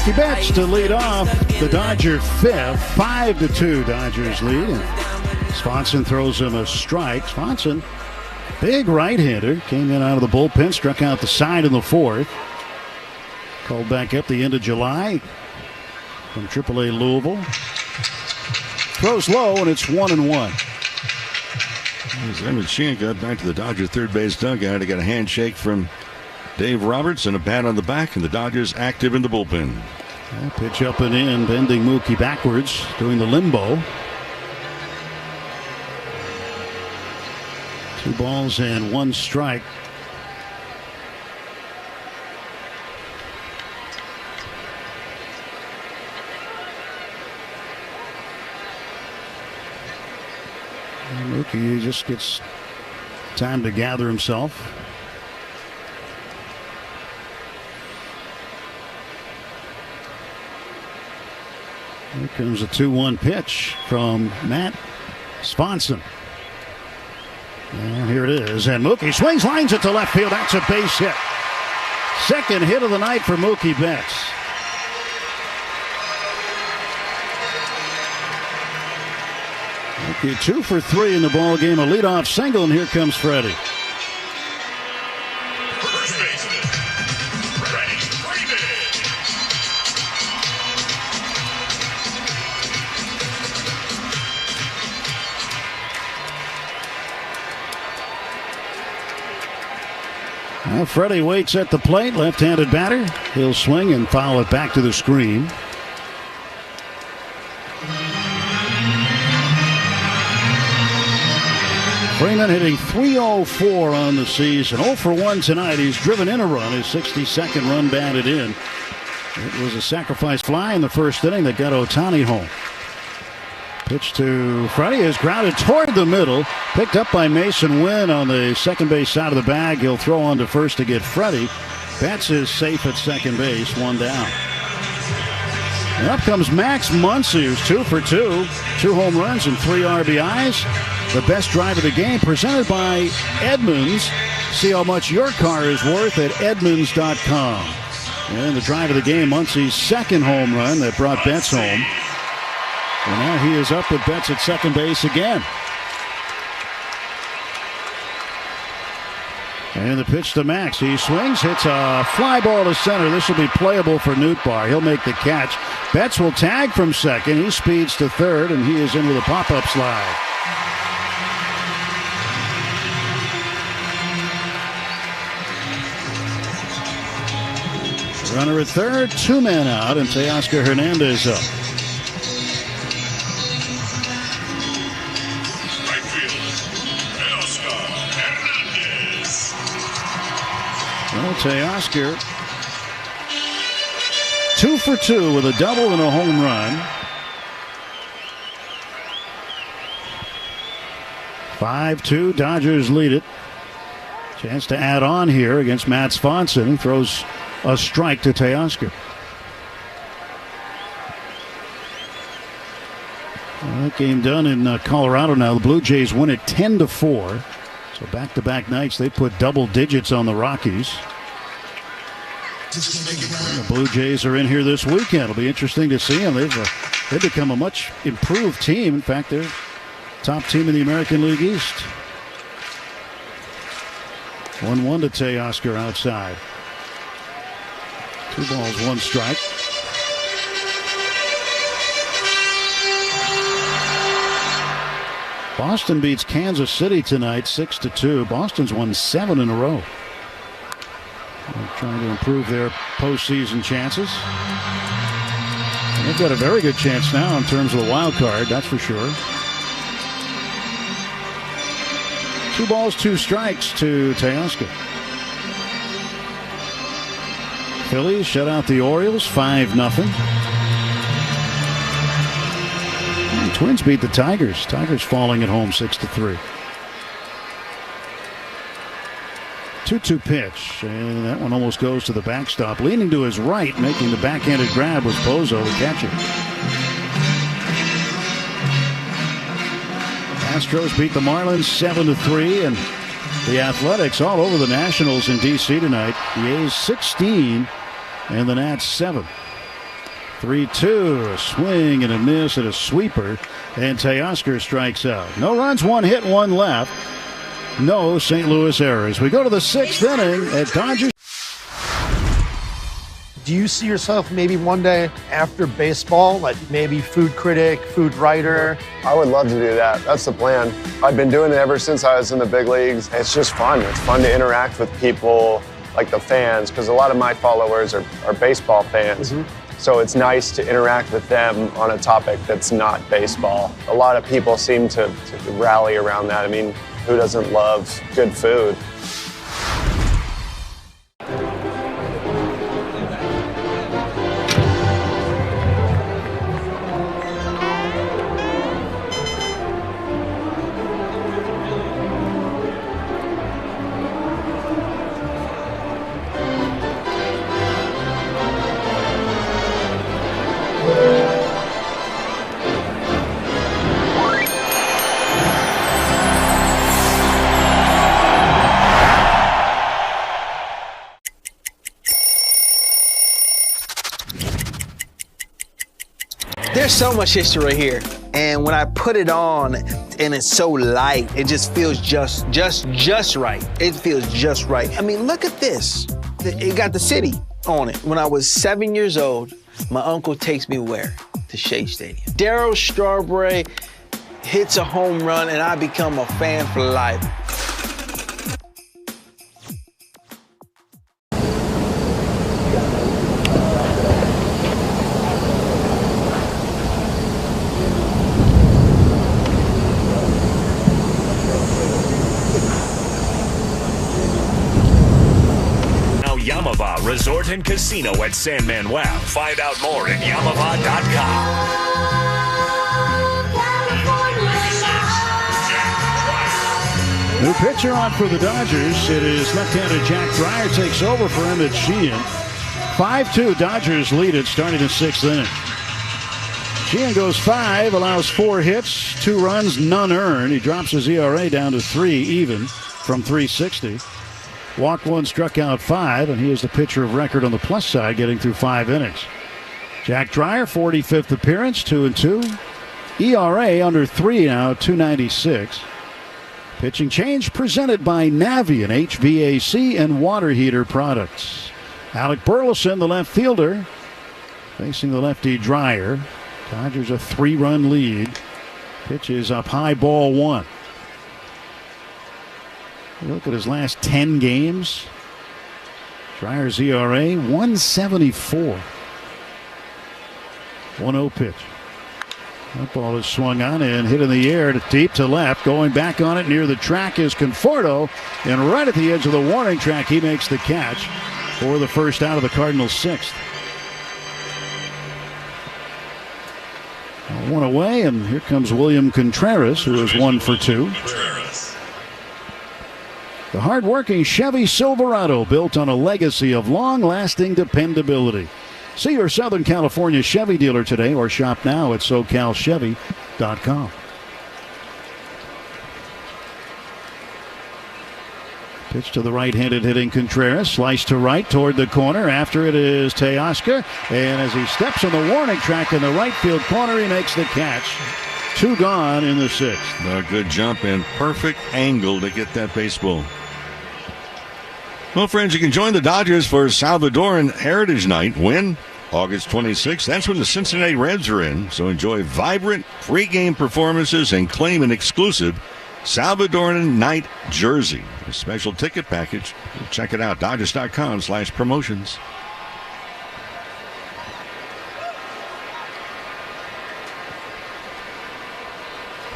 Mookie Betts to lead off the Dodger fifth. 5-2 Dodgers lead. And Swanson throws him a strike. Swanson, big right-hander, came in out of the bullpen, struck out the side in the fourth. Called back up the end of July from AAA Louisville. Throws low, and it's 1-1. As Evan Sheehan got back to the Dodger third base dugout, he got a handshake from Dave Roberts and a pat on the back, and the Dodgers active in the bullpen. Pitch up and in, bending Mookie backwards, doing the limbo. 2 balls and 1 strike. And Mookie just gets time to gather himself. Here comes a 2-1 pitch from Matt Swanson. And here it is. And Mookie swings, lines it to left field. That's a base hit. Second hit of the night for Mookie Betts. Mookie 2 for 3 in the ball game. A leadoff single, and here comes Freddie. First baseman, Freddie Freeman. Well, Freddie waits at the plate, left-handed batter. He'll swing and foul it back to the screen. Freeman hitting .304 on the season. 0 for 1 tonight. He's driven in a run. His 62nd run batted in. It was a sacrifice fly in the first inning that got Ohtani home. Pitch to Freddie is grounded toward the middle. Picked up by Mason Wynn on the second base side of the bag. He'll throw on to first to get Freddie. Betts is safe at second base. 1 down. And up comes Max Muncy, who's 2 for 2. 2 home runs and 3 RBIs. The best drive of the game presented by Edmunds. See how much your car is worth at Edmunds.com. And the drive of the game, Muncy's second home run that brought Betts home. And now he is up with Betts at second base again. And the pitch to Max. He swings, hits a fly ball to center. This will be playable for Nootbaar. He'll make the catch. Betts will tag from second. He speeds to third, and he is in with a pop-up slide. Runner at third, 2 men out, and Teoscar Hernandez up. Well, Teoscar 2 for 2 with a double and a home run. 5-2, Dodgers lead it. Chance to add on here against Matt Swanson. He throws a strike to Teoscar. Well, that game done in Colorado now. The Blue Jays win it 10-4. So back-to-back nights, they put double digits on the Rockies. And the Blue Jays are in here this weekend. It'll be interesting to see them. They've become a much improved team. In fact, they're top team in the American League East. 1-1 to Teoscar outside. 2 balls, 1 strike. Boston beats Kansas City tonight 6-2. Boston's won 7 in a row. They're trying to improve their postseason chances. And they've got a very good chance now in terms of the wild card, that's for sure. 2 balls, 2 strikes to Teoscar. Phillies shut out the Orioles 5-0. Twins beat the Tigers. Tigers falling at home 6-3. 2-2 pitch, and that one almost goes to the backstop. Leaning to his right, making the backhanded grab was Bozo, the catcher. Astros beat the Marlins 7-3, and the Athletics all over the Nationals in D.C. tonight. The A's 16, and the Nats 7. 3-2, a swing and a miss and a sweeper, and Teoscar strikes out. No runs, 1 hit, 1 left. No St. Louis errors. We go to the 6th inning at Dodgers. Do you see yourself maybe one day after baseball, like maybe food critic, food writer? I would love to do that. That's the plan. I've been doing it ever since I was in the big leagues. It's just fun. It's fun to interact with people, like the fans, because a lot of my followers are baseball fans. So it's nice to interact with them on a topic that's not baseball. A lot of people seem to rally around that. I mean, who doesn't love good food? There's so much history right here, and when I put it on and it's so light, it just feels just right. It feels just right. I mean, look at this. It got the city on it. When I was 7 years old, my uncle takes me where? To Shea Stadium. Darryl Strawberry hits a home run, and I become a fan for life. Resort and Casino at San Manuel. Find out more at Yamava.com. New pitcher on for the Dodgers. It is left-handed Jack Dreyer takes over for Emmett Sheehan. 5-2 Dodgers lead it starting the 6th inning. Sheehan goes 5, allows 4 hits, 2 runs, none earned. He drops his ERA down to 3 even from 3.60. Walked 1, struck out 5, and he is the pitcher of record on the plus side, getting through 5 innings. Jack Dreyer, 45th appearance, 2-2. ERA under 3 now, 2.96. Pitching change presented by Navien, HVAC and water heater products. Alec Burleson, the left fielder, facing the lefty Dreyer. Dodgers a 3-run lead. Pitch is up high, ball 1. Look at his last 10 games. Dreyer's ERA, 1.74. 1-0 pitch. That ball is swung on and hit in the air deep to left. Going back on it near the track is Conforto. And right at the edge of the warning track, he makes the catch for the first out of the Cardinals' 6th. 1 away, and here comes William Contreras, who is 1 for 2. The hard-working Chevy Silverado, built on a legacy of long-lasting dependability. See your Southern California Chevy dealer today or shop now at SoCalChevy.com. Pitch to the right-handed hitting Contreras. Slice to right toward the corner. After it is Teoscar. And as he steps on the warning track in the right field corner, he makes the catch. 2 gone in the 6th. A good jump and perfect angle to get that baseball. Well, friends, you can join the Dodgers for Salvadoran Heritage Night. When? August 26th. That's when the Cincinnati Reds are in. So enjoy vibrant pregame performances and claim an exclusive Salvadoran Night jersey. A special ticket package. Check it out. Dodgers.com/promotions.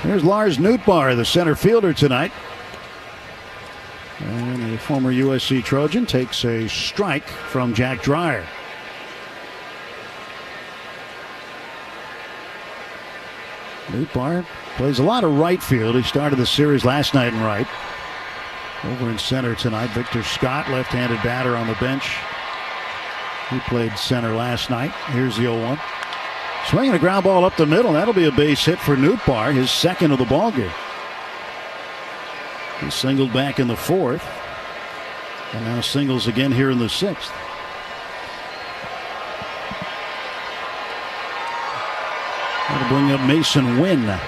Here's Lars Nootbaar, the center fielder tonight. And the former USC Trojan takes a strike from Jack Dreyer. Nootbaar plays a lot of right field. He started the series last night in right. Over in center tonight, Victor Scott, left-handed batter on the bench. He played center last night. Here's the 0-1. Swinging a ground ball up the middle. That'll be a base hit for Nootbaar, his 2nd of the ballgame. He singled back in the 4th, and now singles again here in the 6th. That'll bring up Mason Wynn.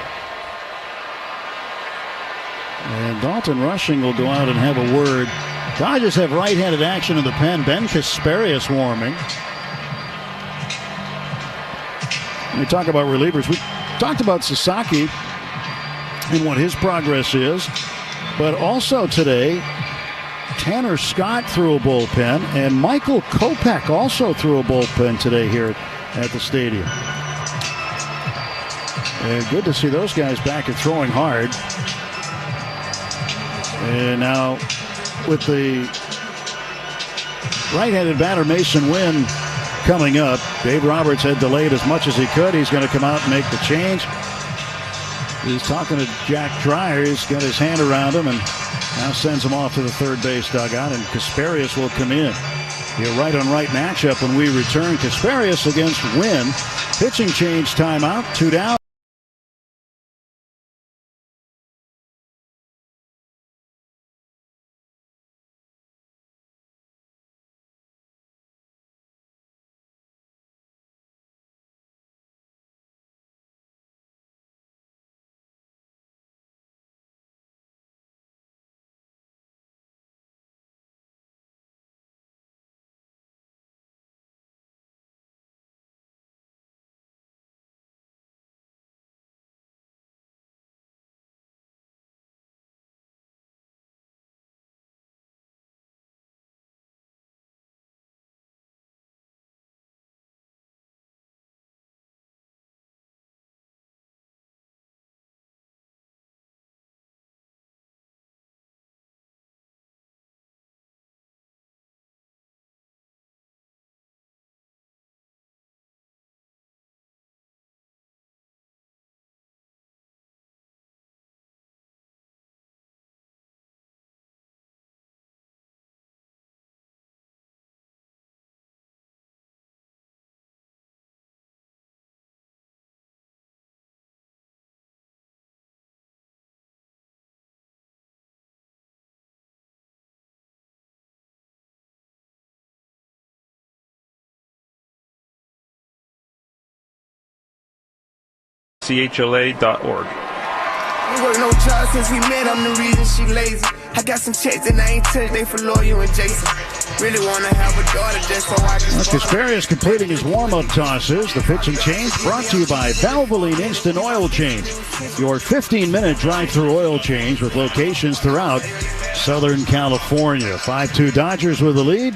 And Dalton Rushing will go out and have a word. Dodgers have right-handed action in the pen. Ben Kasparius warming. We talk about relievers. We talked about Sasaki and what his progress is. But also today, Tanner Scott threw a bullpen, and Michael Kopech also threw a bullpen today here at the stadium. And good to see those guys back and throwing hard. And now with the right-handed batter Mason Wynn coming up, Dave Roberts had delayed as much as he could. He's going to come out and make the change. He's talking to Jack Dreyer. He's got his hand around him and now sends him off to the third base dugout, and Kasparius will come in. Your right-on-right matchup when we return. Kasparius against Wynn. Pitching change timeout. 2 down. CHLA.org. We work no job since we met, I'm the reason she lazy. I got some checks and I ain't touched, they for Loyal and Jason. Really want to have a daughter just so I can... Kasparius completing his warm-up tosses. The pitching change brought to you by Valvoline Instant Oil Change. Your 15-minute drive-through oil change with locations throughout Southern California. 5-2 Dodgers with the lead.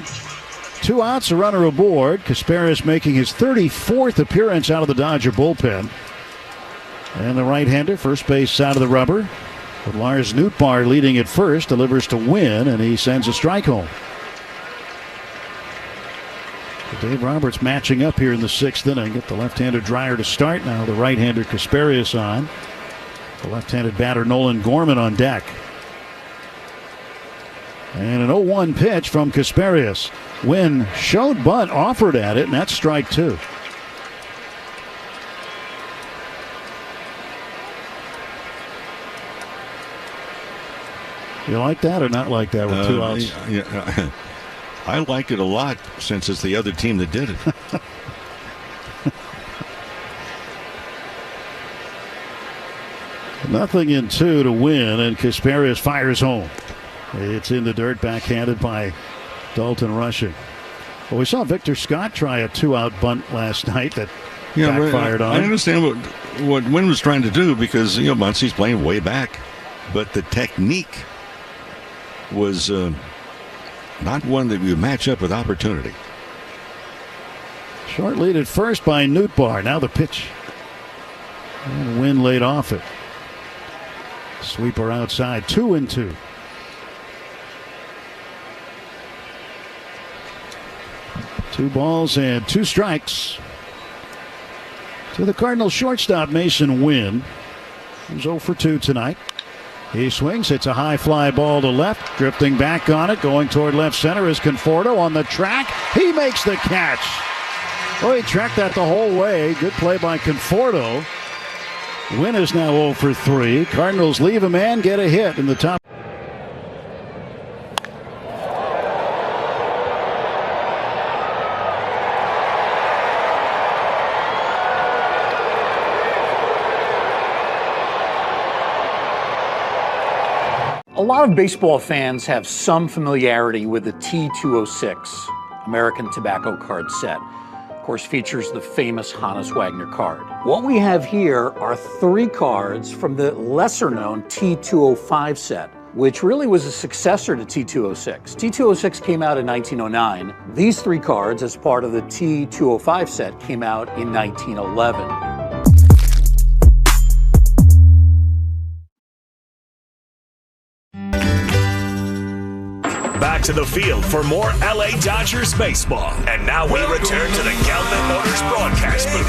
2 outs, a runner aboard. Kasparius making his 34th appearance out of the Dodger bullpen. And the right-hander, first base side of the rubber. With Lars Nootbaar leading at first, delivers to Wynn, and he sends a strike home. Dave Roberts matching up here in the 6th inning. Get the left-hander Dreyer to start. Now the right-hander Kasparius on. The left-handed batter Nolan Gorman on deck. And an 0-1 pitch from Kasparius. Wynn showed bunt, offered at it, and that's strike 2. You like that or not like that with 2 outs? Yeah, I like it a lot since it's the other team that did it. Nothing in 2 to Win, and Kasparius fires home. It's in the dirt, backhanded by Dalton Rushing. Well, we saw Victor Scott try a 2-out bunt last night that backfired on. I understand what Wynn was trying to do because, Muncie's playing way back. But the technique was not one that would match up with opportunity. Short lead at first by Nootbaar. Now the pitch. And Wynn laid off it. Sweeper outside. 2-2. Two balls and 2 strikes to the Cardinals shortstop Mason Wynn, who's 0 for 2 tonight. He swings. It's a high fly ball to left. Drifting back on it. Going toward left center is Conforto on the track. He makes the catch. Oh, he tracked that the whole way. Good play by Conforto. Wynn is now 0 for 3. Cardinals leave a man, get a hit in the top. A lot of baseball fans have some familiarity with the T206 American Tobacco card set. Of course, features the famous Hannes Wagner card. What we have here are 3 cards from the lesser-known T205 set, which really was a successor to T206. T206 came out in 1909. These 3 cards, as part of the T205 set, came out in 1911. Back to the field for more LA Dodgers baseball. And now we return to the Galvin Motors broadcast booth.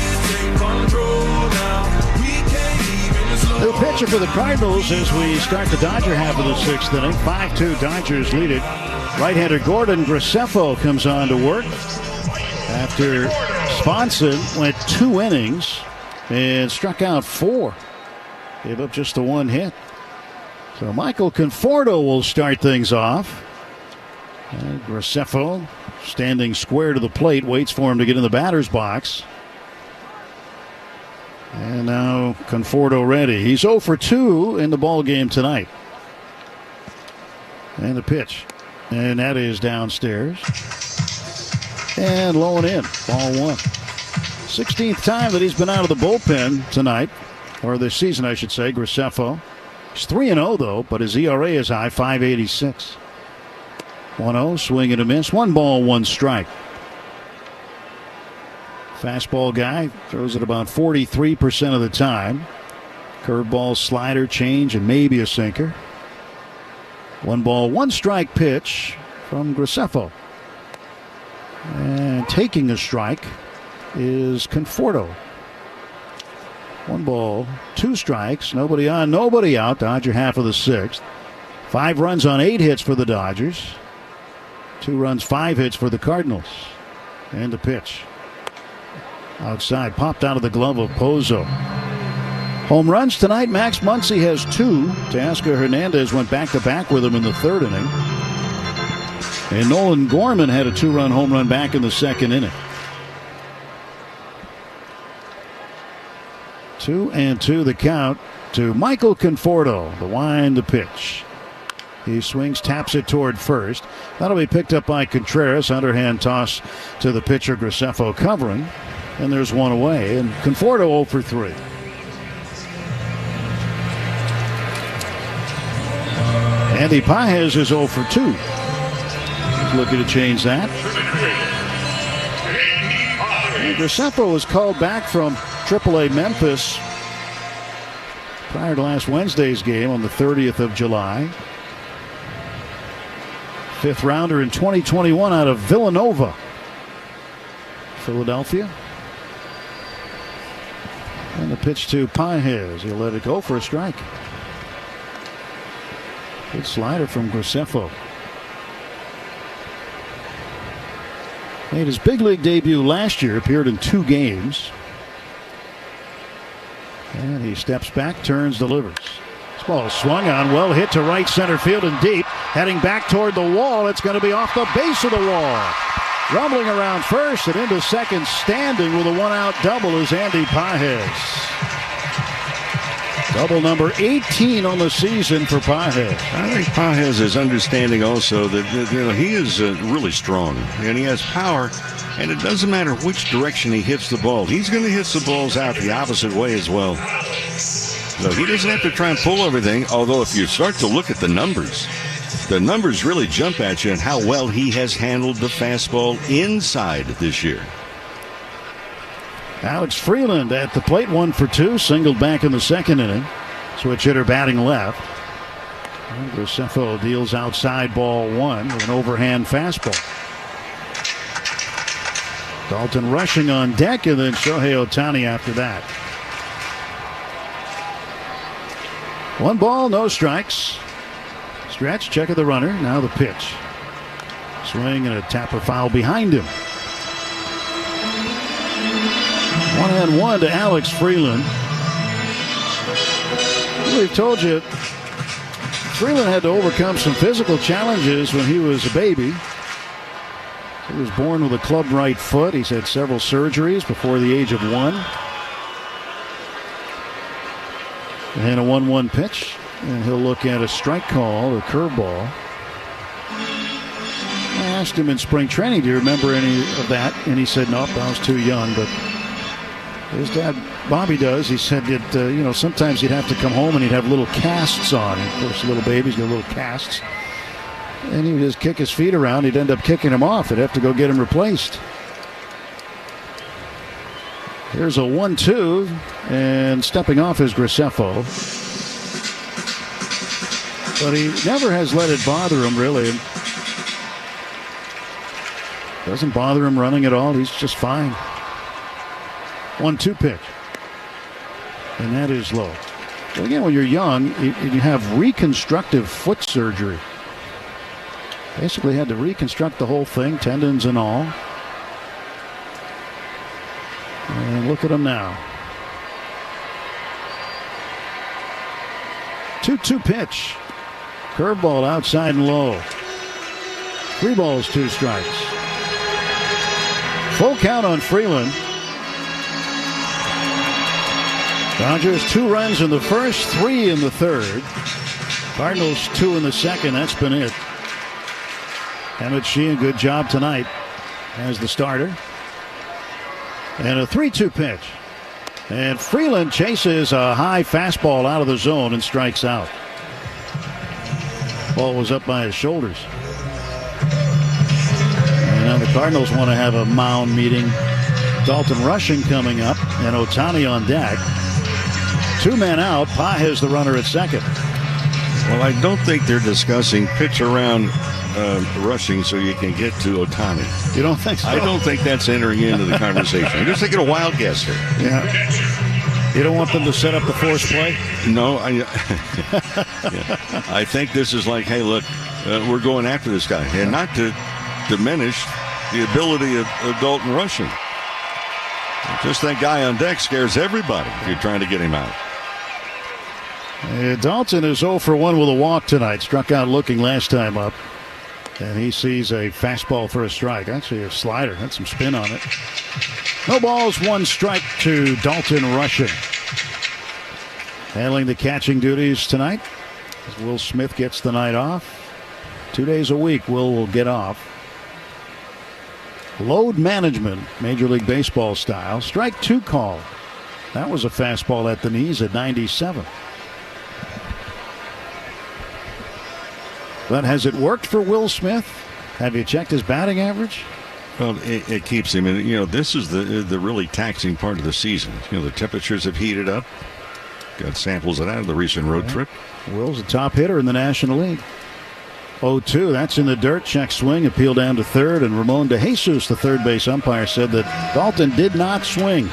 New pitcher for the Cardinals as we start the Dodger half of the 6th inning. 5-2 Dodgers lead it. Right-hander Gordon Graceffo comes on to work after Swanson went 2 innings and struck out 4. Gave up just the 1 hit. So Michael Conforto will start things off. Graceffo standing square to the plate, waits for him to get in the batter's box. And now Conforto ready. He's 0 for 2 in the ball game tonight. And the pitch. And that is downstairs. And low and in. Ball 1. 16th time that he's been out of the bullpen tonight. Or this season, I should say, Graceffo. He's 3-0, though, but his ERA is high, 5.86. 1-0, swing and a miss. 1 ball, 1 strike. Fastball guy throws it about 43% of the time. Curveball, slider, change, and maybe a sinker. 1 ball, 1 strike pitch from Graceffo. And taking a strike is Conforto. 1 ball, 2 strikes, nobody on, nobody out. Dodger half of the 6th. 5 runs on 8 hits for the Dodgers. 2 runs, 5 hits for the Cardinals. And the pitch. Outside, popped out of the glove of Pozo. Home runs tonight, Max Muncy has 2. Teoscar Hernandez went back-to-back with him in the 3rd inning. And Nolan Gorman had a 2-run home run back in the 2nd inning. 2-2 the count to Michael Conforto. The wind, the pitch. He swings, taps it toward first. That'll be picked up by Contreras. Underhand toss to the pitcher, Graceffo covering. And there's 1 away. And Conforto 0 for 3. Andy Pages is 0 for 2. He's looking to change that. And Graceffo was called back from AAA Memphis prior to last Wednesday's game on the 30th of July. 5th rounder in 2021 out of Villanova, Philadelphia. And the pitch to Pages. He'll let it go for a strike. Good slider from Graceffo. Made his big league debut last year, appeared in 2 games. And he steps back, turns, delivers. This ball swung on, well hit to right center field and deep. Heading back toward the wall. It's going to be off the base of the wall. Rumbling around first and into second, standing with a 1-out double is Andy Pages. Double number 18 on the season for Pages. I think Pages is understanding also that he is really strong and he has power, and it doesn't matter which direction he hits the ball. He's going to hit the balls out the opposite way as well. So he doesn't have to try and pull everything, although if you start to look at the numbers really jump at you and how well he has handled the fastball inside this year. Alex Freeland at the plate, 1 for 2, singled back in the 2nd inning. Switch hitter batting left. And Graceffo deals outside ball 1 with an overhand fastball. Dalton rushing on deck, and then Shohei Ohtani after that. 1 ball, no strikes. Stretch, check of the runner. Now the pitch. Swing and a tapper foul behind him. 1-1 to Alex Freeland. We've told you Freeland had to overcome some physical challenges when he was a baby. He was born with a clubbed right foot. He's had several surgeries before the age of 1. And a 1-1 pitch And he'll look at a strike call, a curveball. I asked him in spring training, do you remember any of that? And he said, nope, I was too young. But his dad, Bobby, does. He said that, sometimes he'd have to come home and he'd have little casts on. And of course, little babies get little casts. And he would just kick his feet around. He'd end up kicking him off. He'd have to go get him replaced. Here's a 1-2. And stepping off is Graceffo. But he never has let it bother him, really. Doesn't bother him running at all. He's just fine. 1-2 pitch. And that is low. But again, when you're young, you have reconstructive foot surgery. Basically had to reconstruct the whole thing, tendons and all. And look at him now. 2-2 pitch. Curveball outside and low. 3 balls, 2 strikes. Full count on Freeland. Dodgers 2 runs in the first, 3 in the third. Cardinals 2 in the second. That's been it. Emmett Sheehan, good job tonight as the starter. And a 3-2 pitch. And Freeland chases a high fastball out of the zone and strikes out. Ball was up by his shoulders. And now the Cardinals want to have a mound meeting. Dalton Rushing coming up and Ohtani on deck. 2 men out. Pages the runner at second. Well, I don't think they're discussing pitch around Rushing so you can get to Ohtani. You don't think so? I don't think that's entering into the conversation. I'm just taking a wild guess here. Yeah. You don't want them to set up the force play? No. I think this is like, hey, look, we're going after this guy. And not to diminish the ability of Dalton Rushing. Just that guy on deck scares everybody if you're trying to get him out. Dalton is 0 for 1 with a walk tonight. Struck out looking last time up. And he sees a fastball for a strike. Actually, a slider. Had some spin on it. No balls, 1 strike to Dalton Rushing. Handling the catching duties tonight. As Will Smith gets the night off. 2 days a week, will get off. Load management, Major League Baseball style. Strike 2 call. That was a fastball at the knees at 97. But has it worked for Will Smith? Have you checked his batting average? Well, it keeps him. And, this is the really taxing part of the season. The temperatures have heated up. Got samples of that of the recent road trip. Will's the top hitter in the National League. 0-2, that's in the dirt. Check swing, appeal down to third. And Ramon De Jesus, the third base umpire, said that Dalton did not swing.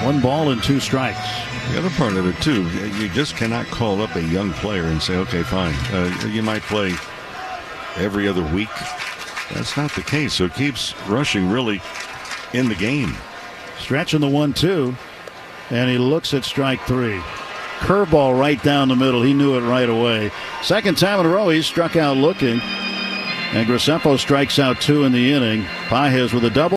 1 ball and 2 strikes. The other part of it, too, you just cannot call up a young player and say, okay, fine, you might play every other week. That's not the case. So it keeps Rushing really in the game. Stretching the 1-2, and he looks at strike 3. Curveball right down the middle. He knew it right away. Second time in a row he's struck out looking. And Graceffo strikes out 2 in the inning. Pages with a double.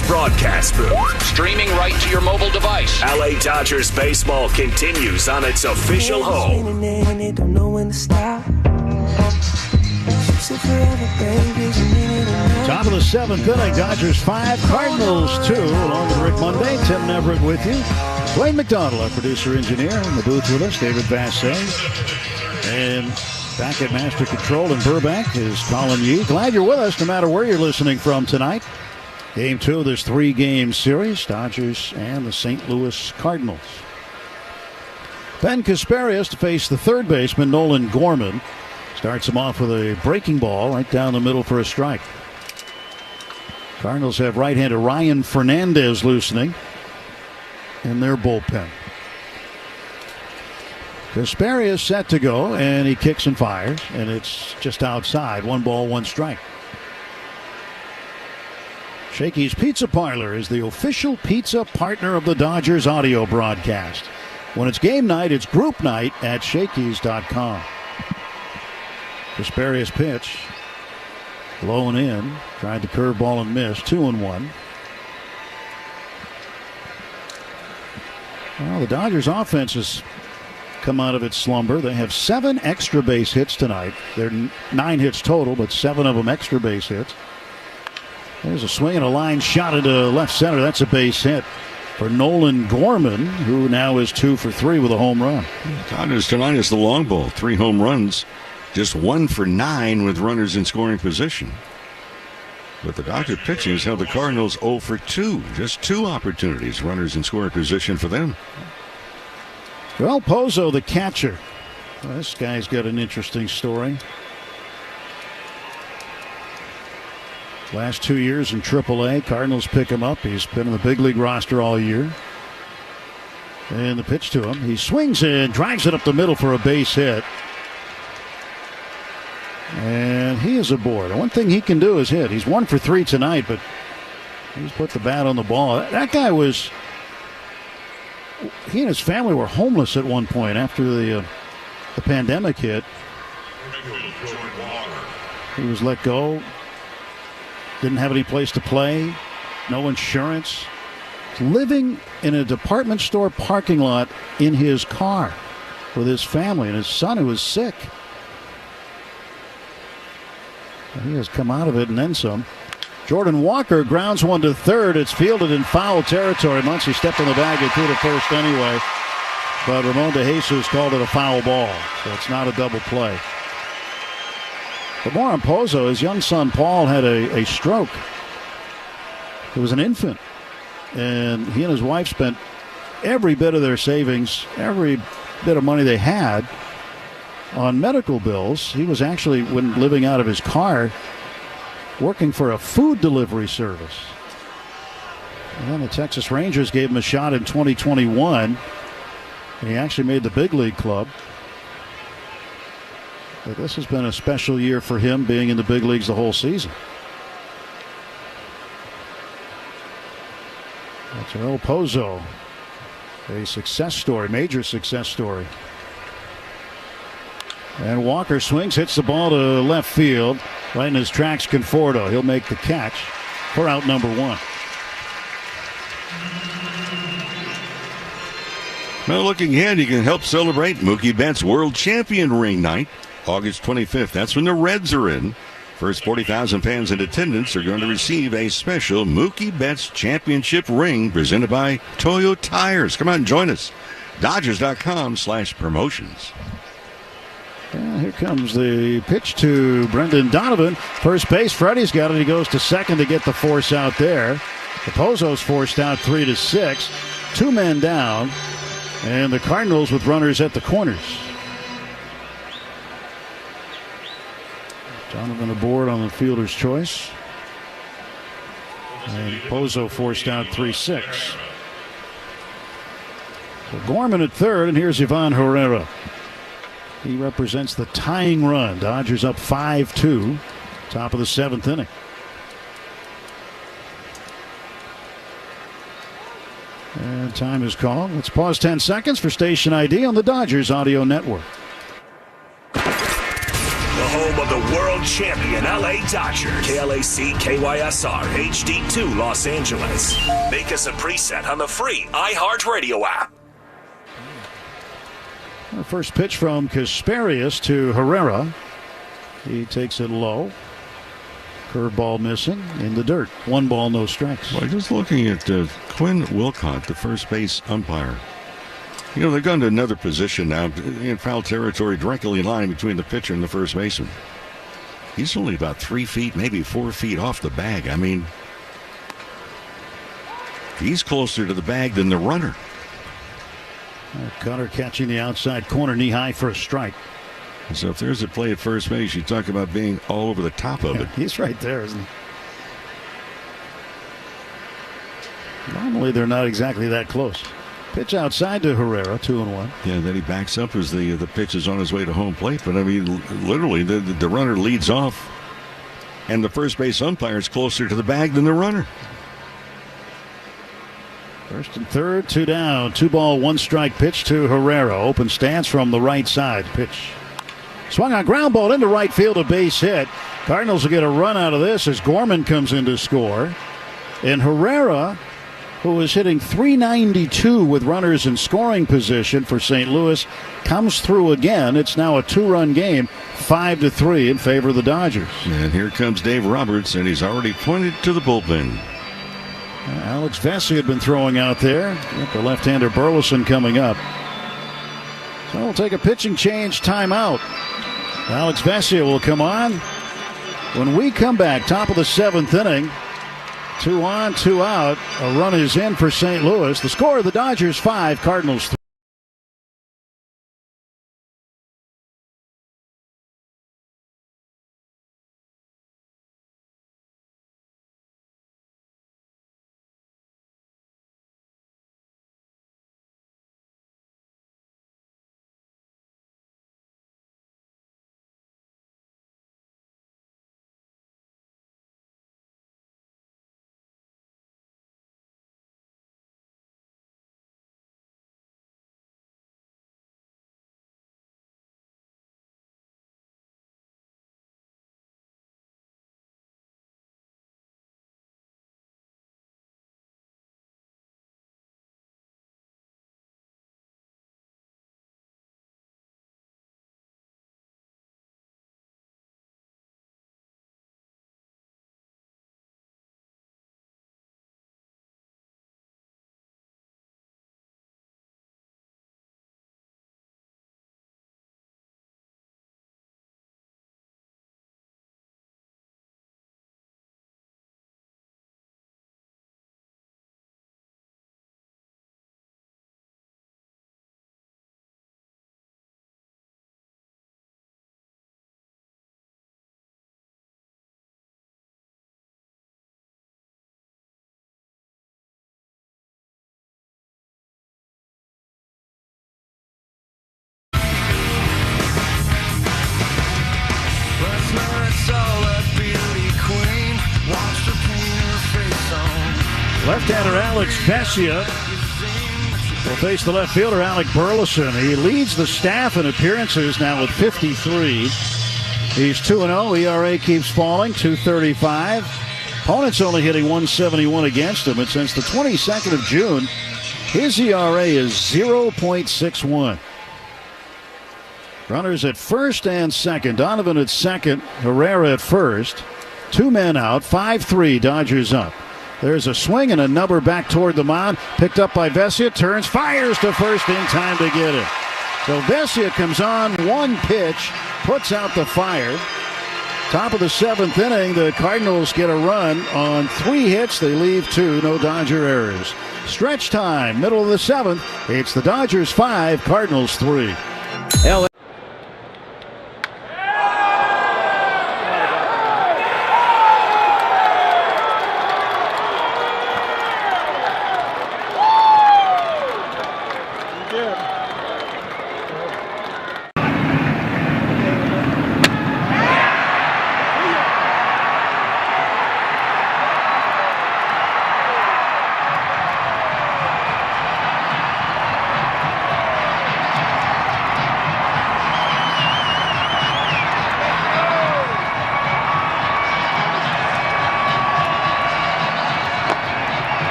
broadcast booth. Streaming right to your mobile device. LA Dodgers baseball continues on its official home. Top of the seventh inning, Dodgers 5, Cardinals 2, along with Rick Monday, Tim Everett with you. Wayne McDonald, our producer-engineer, in the booth with us, David Vassay. And back at Master Control in Burbank is Colin Yee. Glad you're with us, no matter where you're listening from tonight. Game 2 of this 3-game series, Dodgers and the St. Louis Cardinals. Ben Kasparius to face the third baseman, Nolan Gorman. Starts him off with a breaking ball right down the middle for a strike. Cardinals have right-hander Ryan Fernandez loosening in their bullpen. Kasparius set to go, and he kicks and fires, and it's just outside. 1 ball, 1 strike. Shakey's Pizza Parlor is the official pizza partner of the Dodgers audio broadcast. When it's game night, it's group night at Shakey's.com. Kasparius pitch. Low and in. Tried the curveball and missed. 2-1. Well, the Dodgers offense has come out of its slumber. They have 7 extra base hits tonight. They're 9 hits total, but 7 of them extra base hits. There's a swing and a line shot into left center. That's a base hit for Nolan Gorman, who now is 2 for 3 with a home run. Dodgers tonight is the long ball. 3 home runs. Just 1 for 9 with runners in scoring position. But the Dodger pitching has held the Cardinals 0 for 2. Just 2 opportunities, runners in scoring position for them. Joel Pozo, the catcher. Well, this guy's got an interesting story. Last 2 years in AAA, Cardinals pick him up. He's been in the big league roster all year. And the pitch to him. He swings and drives it up the middle for a base hit. And he is aboard. And one thing he can do is hit. He's 1 for 3 tonight, but he's put the bat on the ball. That guy was... He and his family were homeless at one point after the pandemic hit. He was let go. Didn't have any place to play. No insurance. Living in a department store parking lot in his car with his family and his son who was sick. He has come out of it and then some. Jordan Walker grounds one to third. It's fielded in foul territory. Muncy stepped on the bag and threw to first anyway. But Ramon De Jesus called it a foul ball, so it's not a double play. But more on Pozo, his young son Paul had a stroke. He was an infant. And he and his wife spent every bit of their savings, every bit of money they had on medical bills. He was actually, when living out of his car, working for a food delivery service. And then the Texas Rangers gave him a shot in 2021. And he actually made the big league club. But this has been a special year for him, being in the big leagues the whole season. That's Joel Pozo. A success story, major success story. And Walker swings, hits the ball to left field. Right in his tracks, Conforto. He'll make the catch for out number 1. Well, looking ahead, you can help celebrate Mookie Betts' World Champion Ring Night, August 25th. That's when the Reds are in. First 40,000 fans in attendance are going to receive a special Mookie Betts Championship ring presented by Toyo Tires. Come on and join us. Dodgers.com/promotions. And here comes the pitch to Brendan Donovan. First base, Freddie's got it. He goes to second to get the force out there. Pozo's forced out 3-6. 2 men down. And the Cardinals with runners at the corners. Donovan aboard on the fielder's choice. And Pozo forced out 3-6. So Gorman at third, and here's Ivan Herrera. He represents the tying run. Dodgers up 5-2. Top of the 7th inning. And time is called. Let's pause 10 seconds for station ID on the Dodgers Audio Network. The home of the World world champion LA Dodgers. KLAC KYSR HD2 Los Angeles. Make us a preset on the free iHeartRadio app. The first pitch from Casparius to Herrera. He takes it low. Curveball missing in the dirt. 1 ball, no strikes. Well, just looking at Quinn Wilcott, the first base umpire. You know, they've gone to another position now in foul territory, directly in line between the pitcher and the first baseman. He's only about 3 feet, maybe 4 feet off the bag. I mean, he's closer to the bag than the runner. Cutter catching the outside corner, knee high for a strike. So if there's a play at first base, you talk about being all over the top of it. He's right there, isn't he? Normally they're not exactly that close. Pitch outside to Herrera, 2-1. Yeah, then he backs up as the pitch is on his way to home plate. But I mean, literally, the runner leads off, and the first base umpire is closer to the bag than the runner. First and third, 2 down, 2 ball, 1 strike pitch to Herrera. Open stance from the right side. Pitch. Swung on ground ball into right field, a base hit. Cardinals will get a run out of this as Gorman comes in to score. And Herrera, who is hitting .392 with runners in scoring position for St. Louis, comes through again. It's now a 2-run game, 5-3 in favor of the Dodgers. And here comes Dave Roberts, and he's already pointed to the bullpen. Alex Vesey had been throwing out there. Got the left-hander Burleson coming up. So we'll take a pitching change timeout. Alex Vesey will come on. When we come back, top of the 7th inning, 2 on, 2 out. A run is in for St. Louis. The score of the Dodgers 5, Cardinals 3. Left-hander Alex Vesia will face the left fielder Alec Burleson. He leads the staff in appearances now with 53. He's 2-0. ERA keeps falling, 2.35. Opponents only hitting 171 against him. And since the 22nd of June, his ERA is 0.61. Runners at first and second. Donovan at second. Herrera at first. 2 men out. 5-3. Dodgers up. There's a swing and a number back toward the mound. Picked up by Vesia. Turns. Fires to first in time to get it. So Vesia comes on. 1 pitch. Puts out the fire. Top of the 7th inning. The Cardinals get a run on 3 hits. They leave 2. No Dodger errors. Stretch time. Middle of the 7th. It's the Dodgers 5. Cardinals 3. LA.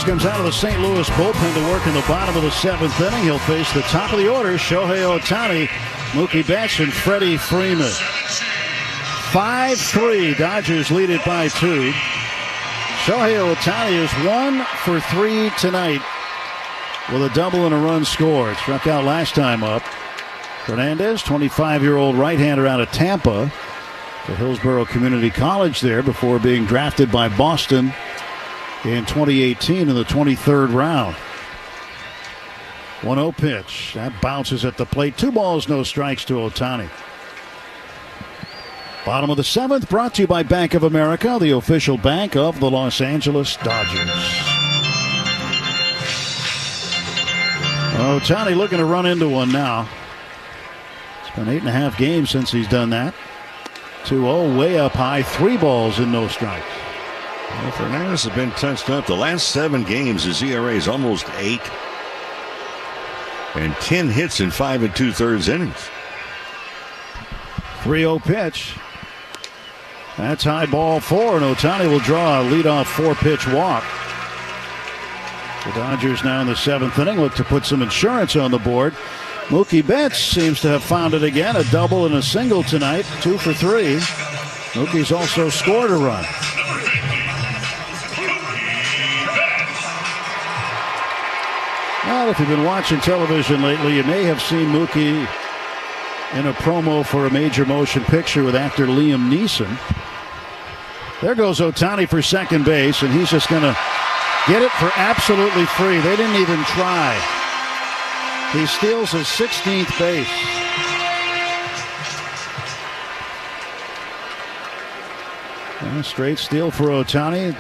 Comes out of the St. Louis bullpen to work in the bottom of the 7th inning. He'll face the top of the order, Shohei Ohtani, Mookie Betts, and Freddie Freeman. 5-3, Dodgers lead it by 2. Shohei Ohtani is 1 for 3 tonight with a double and a run scored. Struck out last time up. Fernandez, 25-year-old right-hander out of Tampa, to Hillsborough Community College there before being drafted by Boston in 2018 in the 23rd round. 1-0 pitch. That bounces at the plate. 2 balls, no strikes to Ohtani. Bottom of the 7th, brought to you by Bank of America, the official bank of the Los Angeles Dodgers. Ohtani looking to run into one now. It's been 8.5 games since he's done that. 2-0, way up high. 3 balls and no strikes. Well, Fernandez has been touched up. The last 7 games, his ERA is almost 8. And 10 hits in 5 2/3 innings. 3-0 pitch. That's high, ball 4, and Ohtani will draw a leadoff 4-pitch walk. The Dodgers now in the 7th inning look to put some insurance on the board. Mookie Betts seems to have found it again. A double and a single tonight. 2 for 3. Mookie's also scored a run. Well, if you've been watching television lately, you may have seen Mookie in a promo for a major motion picture with actor Liam Neeson. There goes Ohtani for second base, and he's just going to get it for absolutely free. They didn't even try. He steals his 16th base. And a straight steal for Ohtani.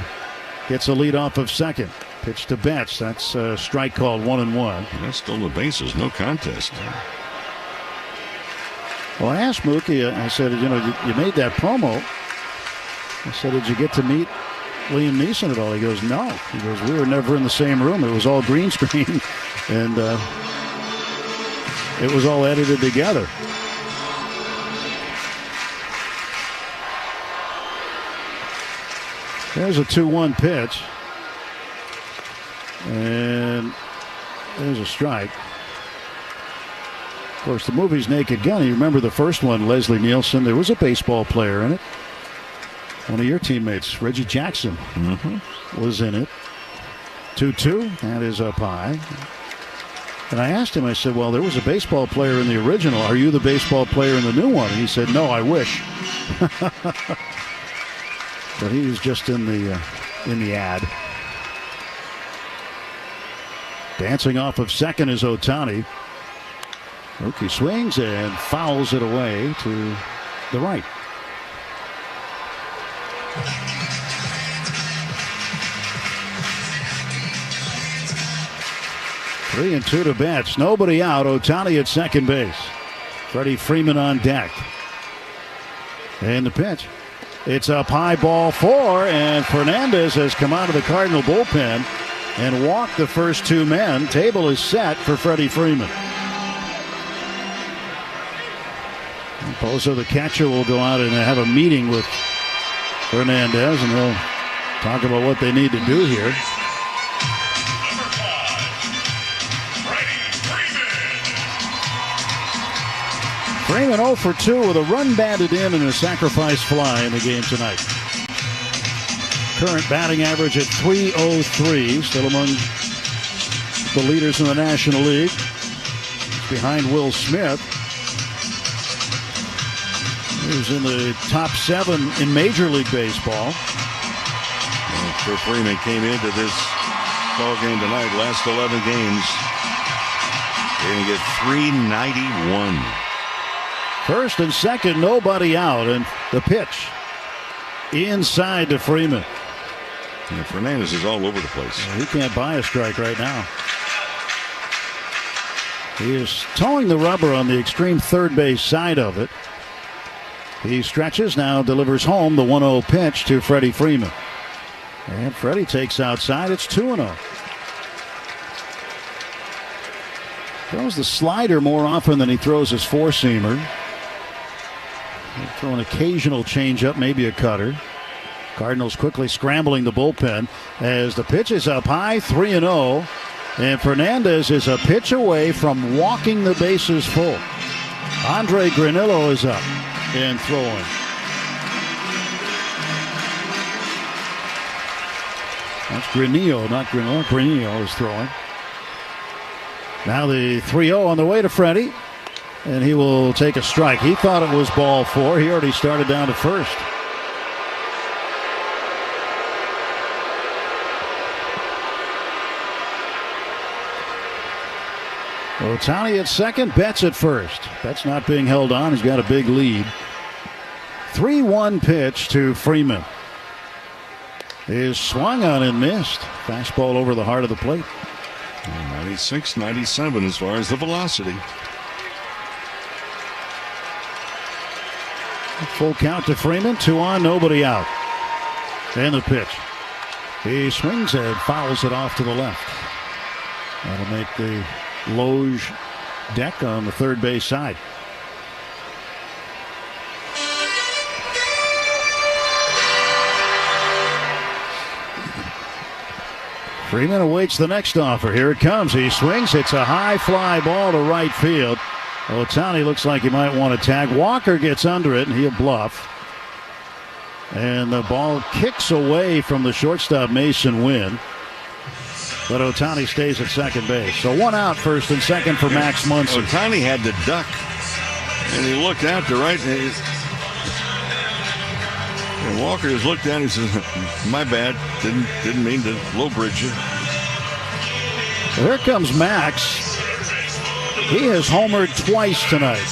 Gets a lead off of second. Pitch to Betts. That's a strike called 1-1. That's still the bases. No contest. Well, I asked Mookie, I said, you know, you made that promo. I said, did you get to meet Liam Neeson at all? He goes, no. He goes, we were never in the same room. It was all green screen. And it was all edited together. There's a 2-1 pitch. And there's a strike. Of course, the movie's Naked Gun. You remember the first one, Leslie Nielsen. There was a baseball player in it. One of your teammates, Reggie Jackson, was in it. 2-2. That is up high. And I asked him, I said, well, there was a baseball player in the original. Are you the baseball player in the new one? And he said, no, I wish. But he was just in the ad. Dancing off of second is Ohtani. Mookie swings and fouls it away to the right. Three and two to Betts. Nobody out. Ohtani at second base. Freddie Freeman on deck. And the pitch. It's up high, ball 4, and Fernandez has come out of the Cardinal bullpen and walked the first 2 men. Table is set for Freddie Freeman. Pozo, the catcher, will go out and have a meeting with Fernandez, and they'll talk about what they need to do here. Freeman 0 for 2 with a run batted in and a sacrifice fly in the game tonight. Current batting average at .303, still among the leaders in the National League. behind Will Smith, who's in the top 7 in Major League Baseball. For Freeman came into this ball game tonight, last 11 games, they're going to get 391. First and second, nobody out, and the pitch inside to Freeman. And Fernandez is all over the place. He can't buy a strike right now. He is towing the rubber on the extreme third base side of it. He stretches, now delivers home the 1-0 pitch to Freddie Freeman. And Freddie takes outside. It's 2-0. Throws the slider more often than he throws his four-seamer. He'll throw an occasional changeup, maybe a cutter. Cardinals quickly scrambling the bullpen as the pitch is up high, 3-0. And Fernandez is a pitch away from walking the bases full. Andre Granillo is up and throwing. That's Granillo, not Granillo. Granillo is throwing. Now the 3-0 on the way to Freddie. And he will take a strike. He thought it was ball 4. He already started down to first. Ohtani at second, Betts at first. Betts not being held on. He's got a big lead. 3-1 pitch to Freeman. Is swung on and missed. Fastball over the heart of the plate. 96, 97 as far as the velocity. Full count to Freeman. 2 on, nobody out. And the pitch. He swings and fouls it off to the left. That'll make the Loge deck on the third base side. Freeman awaits the next offer. Here it comes. He swings. It's a high fly ball to right field. Ohtani looks like he might want to tag. Walker gets under it, and he'll bluff. And the ball kicks away from the shortstop, Mason Wynn. But Ohtani stays at second base. So 1 out, first and second for Max Muncy. Ohtani had to duck, and he looked out to right. And Walker has looked down and says, "My bad. Didn't mean to low bridge you." Well, here comes Max. He has homered twice tonight.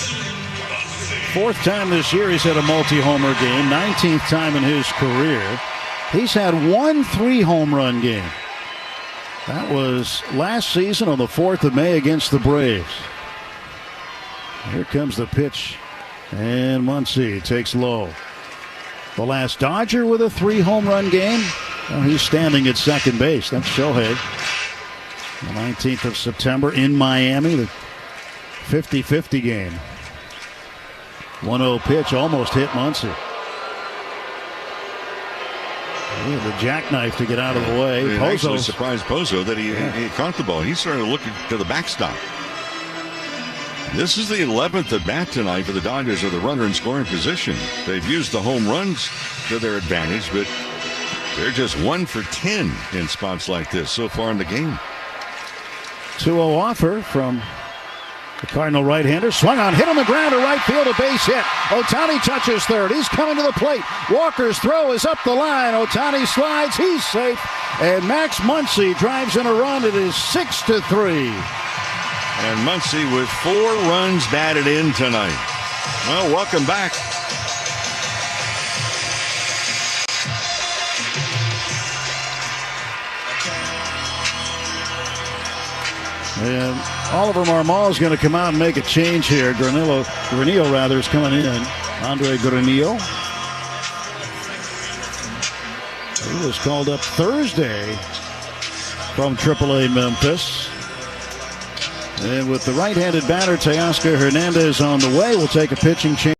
4th time this year he's had a multi-homer game. 19th time in his career. He's had 1 3-home run game. That was last season on the 4th of May against the Braves. Here comes the pitch. And Muncy takes low. The last Dodger with a 3-home run game. Well, he's standing at second base. That's Shohei. The 19th of September in Miami. The 50-50 game. 1-0 pitch almost hit Muncy. The jackknife to get out of the way. It actually surprised Pozo that he caught the ball. He started looking to the backstop. This is the 11th at bat tonight for the Dodgers with a runner in scoring position. They've used the home runs to their advantage, but they're just 1 for 10 in spots like this so far in the game. 2-0 offer from the Cardinal right-hander. Swung on, hit on the ground to right field, a base hit. Ohtani touches third. He's coming to the plate. Walker's throw is up the line. Ohtani slides. He's safe. And Max Muncy drives in a run. It is 6-3. And Muncy with 4 runs batted in tonight. Well, welcome back. And Oliver Marmol is going to come out and make a change here. Granillo is coming in. Andre Granillo. He was called up Thursday from AAA Memphis. And with the right-handed batter, Teoscar Hernandez on the way, we'll take a pitching change.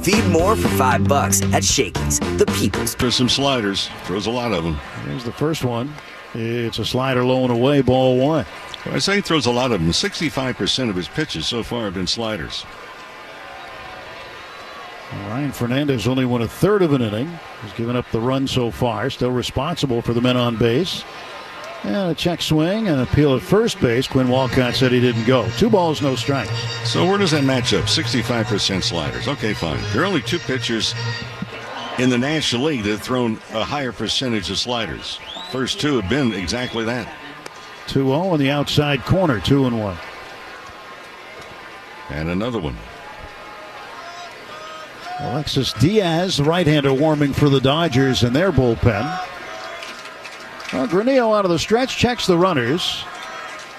Feed more for $5 at Shakey's, the people's. There's some sliders. Throws a lot of them. Here's the first one. It's a slider low and away, ball one. I say he throws a lot of them. 65% of his pitches so far have been sliders. Ryan Fernandez only won a third of an inning. He's given up the run so far. Still responsible for the men on base. And a check swing and appeal at first base. Quinn Walcott said he didn't go. 2 balls, no strikes. So where does that match up? 65% sliders. Okay, fine. There are only 2 pitchers in the National League that have thrown a higher percentage of sliders. First 2 have been exactly that. 2-0 in the outside corner, 2-1. And another one. Alexis Diaz, the right-hander, warming for the Dodgers in their bullpen. Well, Granillo out of the stretch, checks the runners.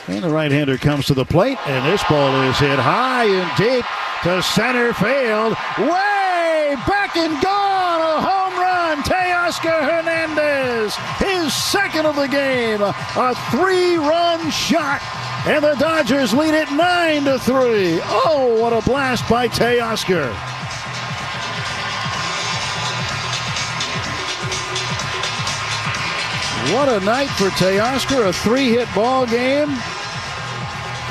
And the right-hander comes to the plate, and this ball is hit high and deep to center field. Way back and gone, a home run. Teoscar Hernandez, his second of the game, a 3-run shot. And the Dodgers lead it 9-3. Oh, what a blast by Teoscar. What a night for Teoscar, a 3-hit ball game,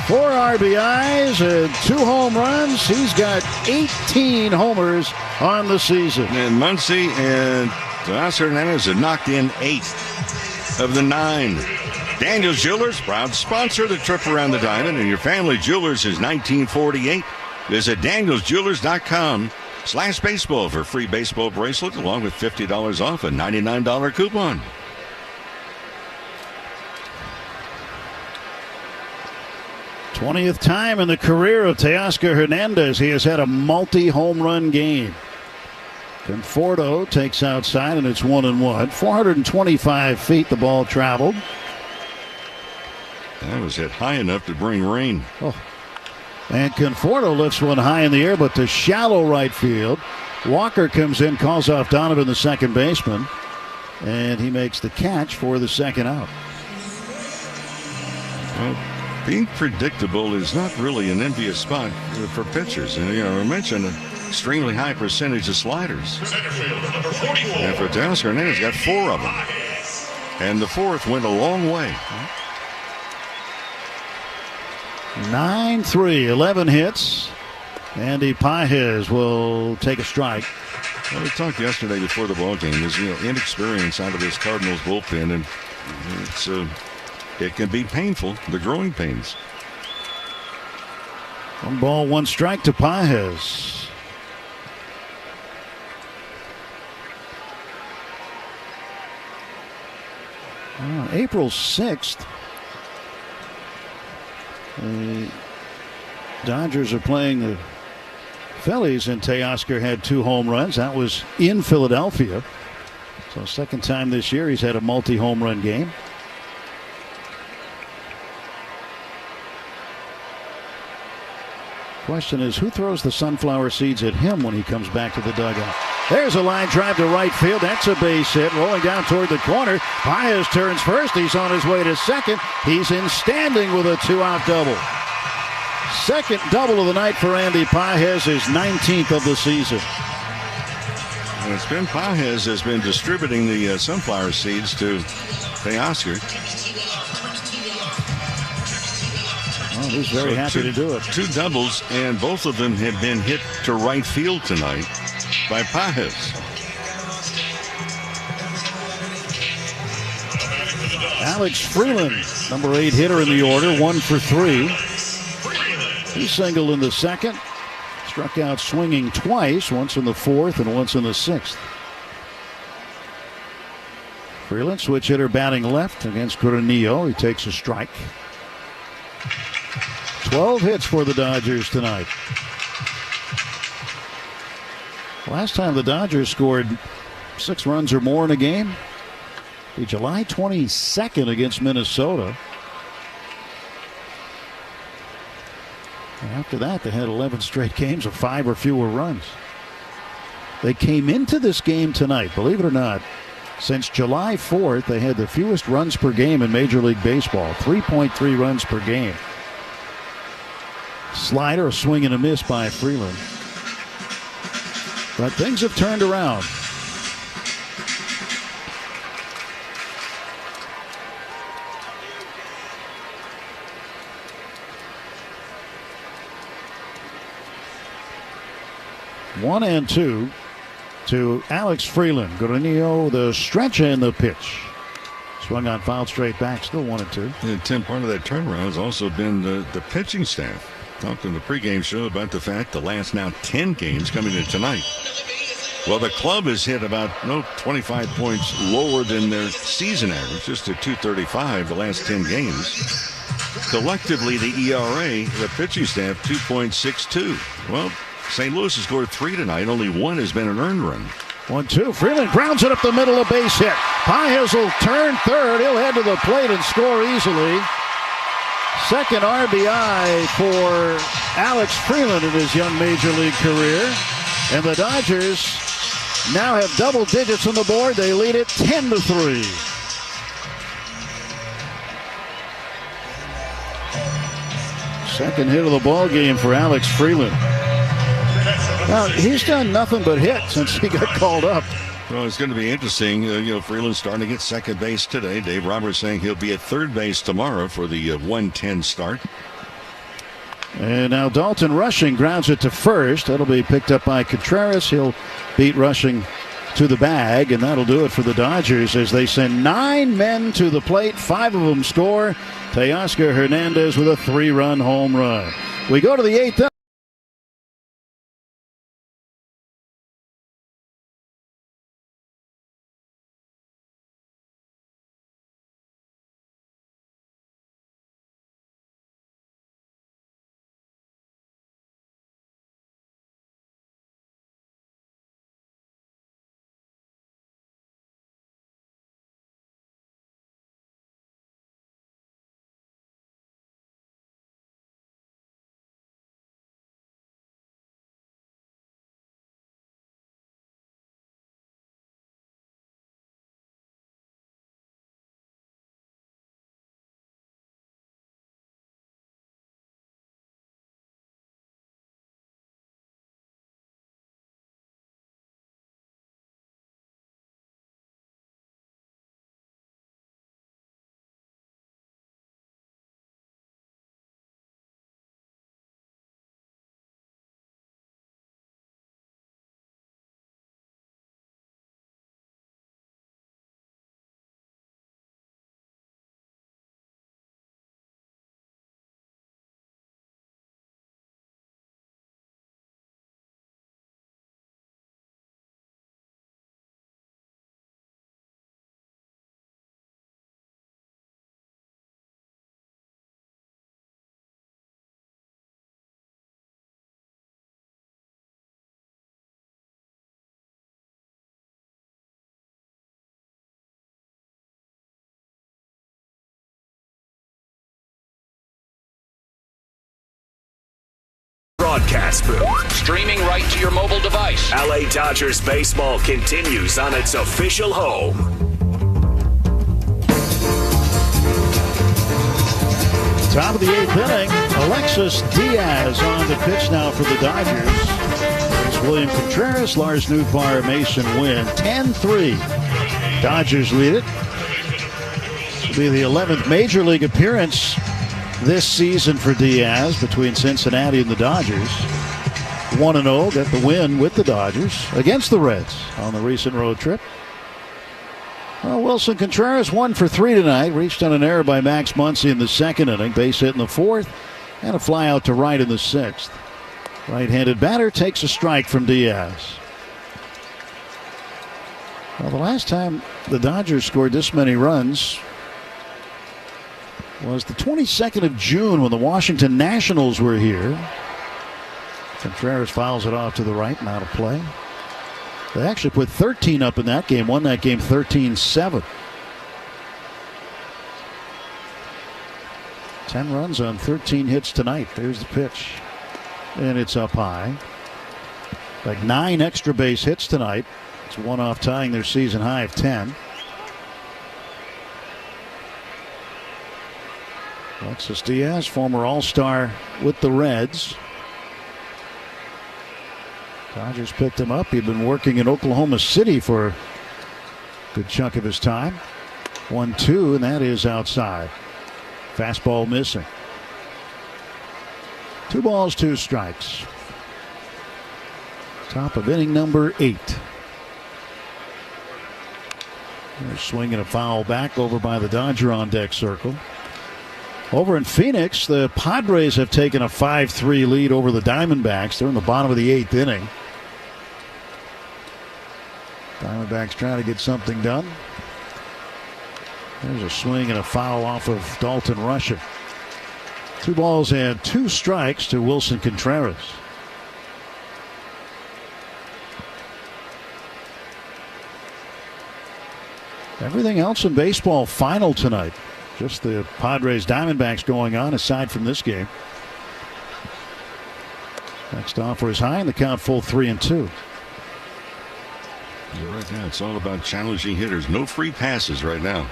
4 RBIs and 2 home runs. He's got 18 homers on the season. And Muncy and Teoscar Hernandez have knocked in 8 of the 9. Daniels Jewelers, proud sponsor of the trip around the diamond, and your family jewelers is 1948. Visit danielsjewelers.com/baseball for free baseball bracelet along with $50 off a $99 coupon. th time in the career of Teoscar Hernandez, he has had a multi-home run game. Conforto takes outside, and it's 1-1. 425 feet the ball traveled. That was hit high enough to bring rain. Oh. And Conforto lifts one high in the air, but to shallow right field. Walker comes in, calls off Donovan, the second baseman, and he makes the catch for the second out. Well, being predictable is not really an envious spot for pitchers. And, I mentioned an extremely high percentage of sliders. And for Teoscar Hernandez, got 4 of them. And the 4th went a long way. 9-3, 11 hits. Andy Pages will take a strike. Well, we talked yesterday before the ball game. There's inexperience out of this Cardinals bullpen, and it can be painful, the growing pains. 1 ball, 1 strike to Pages. April 6th, the Dodgers are playing the Phillies, and Teoscar had 2 home runs. That was in Philadelphia. So second time this year he's had a multi-home run game. Question is, who throws the sunflower seeds at him when he comes back to the dugout? There's a line drive to right field. That's a base hit. Rolling down toward the corner. Pages turns first. He's on his way to second. He's in standing with a 2-out double. Second double of the night for Andy Pages, his 19th of the season. And it's been Pages has been distributing the sunflower seeds to Teoscar. Oh, he's very happy to do it. 2 doubles, and both of them have been hit to right field tonight by Pages. Alex Freeland, number 8 hitter in the order, 1 for 3. He singled in the second. Struck out swinging twice, once in the 4th and once in the 6th. Freeland, switch hitter, batting left against Granillo. He takes a strike. 12 hits for the Dodgers tonight. Last time the Dodgers scored 6 runs or more in a game, the July 22nd against Minnesota. And after that, they had 11 straight games of 5 or fewer runs. They came into this game tonight, believe it or not, since July 4th, they had the fewest runs per game in Major League Baseball, 3.3 runs per game. Slider, a swing and a miss by Freeland. But things have turned around. One and two to Alex Freeland. Guarino, the stretch and the pitch. Swung on, fouled straight back, still 1-2. Yeah, Tim, part of that turnaround has also been the pitching staff. Talked in the pregame show about the fact the last now 10 games coming in tonight. Well, the club has hit about 25 points lower than their season average, just at 235 the last 10 games. Collectively, the ERA, the pitching staff, 2.62. Well, St. Louis has scored 3 tonight. Only 1 has been an earned run. 1-2. Freeland grounds it up the middle, a base hit. Pages will turn third. He'll head to the plate and score easily. Second RBI for Alex Freeland in his young major league career. And the Dodgers now have double digits on the board. They lead it 10-3. Second hit of the ball game for Alex Freeland. Now, he's done nothing but hit since he got called up. Well, it's going to be interesting. Freeland's starting at second base today. Dave Roberts saying he'll be at third base tomorrow for the 1:10 start. And now Dalton Rushing grounds it to first. That'll be picked up by Contreras. He'll beat Rushing to the bag, and that'll do it for the Dodgers as they send 9 men to the plate. 5 of them score. Teoscar Hernandez with a 3-run home run. We go to the 8th. Broadcast booth. Streaming right to your mobile device. LA Dodgers baseball continues on its official home. Top of the 8th inning, Alexis Diaz on the pitch now for the Dodgers. There's William Contreras, Lars Nootbaar, Mason Wynn. 10-3. Dodgers lead it. This will be the 11th major league appearance this season for Diaz between Cincinnati and the Dodgers. 1-0, got the win with the Dodgers against the Reds on the recent road trip. Well, Wilson Contreras 1 for 3 tonight. Reached on an error by Max Muncy in the second inning. Base hit in the 4th and a fly out to right in the 6th. Right-handed batter takes a strike from Diaz. Well, the last time the Dodgers scored this many runs was the 22nd of June when the Washington Nationals were here. Contreras fouls it off to the right and out of play. They actually put 13 up in that game, won that game 13-7. 10 runs on 13 hits tonight. There's the pitch. And it's up high. Like 9 extra base hits tonight. It's 1 off tying their season high of 10. Alexis Diaz, former All-Star with the Reds. Dodgers picked him up. He'd been working in Oklahoma City for a good chunk of his time. 1-2, and that is outside. Fastball missing. 2 balls, 2 strikes. Top of inning number 8. They're swinging a foul back over by the Dodger on deck circle. Over in Phoenix, the Padres have taken a 5-3 lead over the Diamondbacks. They're in the bottom of the 8th inning. Diamondbacks trying to get something done. There's a swing and a foul off of Dalton Rusher. 2 balls and 2 strikes to Wilson Contreras. Everything else in baseball final tonight. Just the Padres Diamondbacks going on aside from this game. Next offer is high and the count full 3-2. Right now, it's all about challenging hitters. No free passes right now.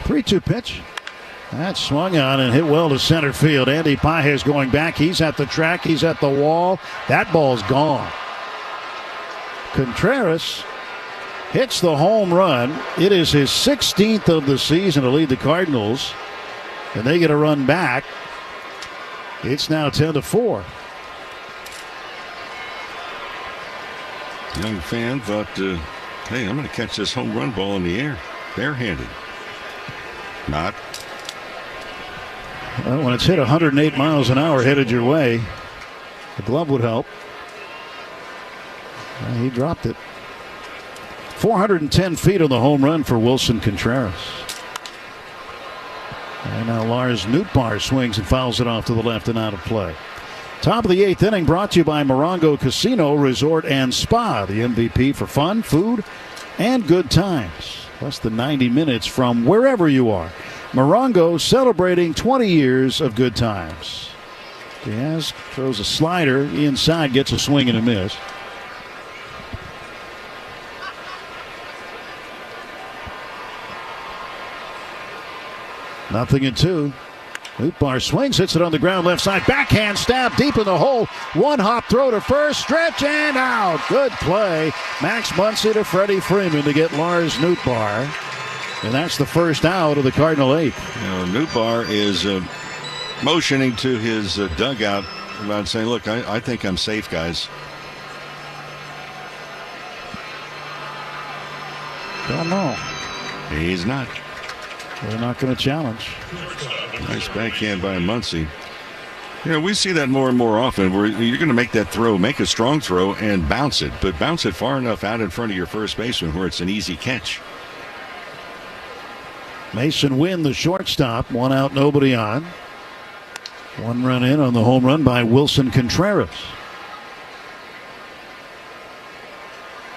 3-2 pitch. That's swung on and hit well to center field. Andy Pages going back. He's at the track. He's at the wall. That ball's gone. Contreras hits the home run. It is his 16th of the season to lead the Cardinals. And they get a run back. It's now 10-4. Young fan thought, hey, I'm going to catch this home run ball in the air. Barehanded. Not. Well, when it's hit 108 miles an hour headed your way, the glove would help. He dropped it. 410 feet on the home run for Wilson Contreras. And now Lars Nootbaar swings and fouls it off to the left and out of play. Top of the 8th inning brought to you by Morongo Casino Resort and Spa, the MVP for fun, food, and good times. Less than 90 minutes from wherever you are. Morongo celebrating 20 years of good times. Diaz throws a slider inside, gets a swing and a miss. Nothing in 2. Nootbaar swings, hits it on the ground left side. Backhand stab deep in the hole. One hop throw to first, stretch and out. Good play. Max Muncy to Freddie Freeman to get Lars Nootbaar. And that's the first out of the Cardinal 8th. Nootbaar is motioning to his dugout about saying, look, I think I'm safe, guys. Don't know. He's not. They're not going to challenge. Nice backhand by Muncy. You know, we see that more and more often where you're going to make that throw, make a strong throw, and bounce it. But bounce it far enough out in front of your first baseman where it's an easy catch. Mason Wynn, the shortstop. 1 out, nobody on. 1 run in on the home run by Wilson Contreras.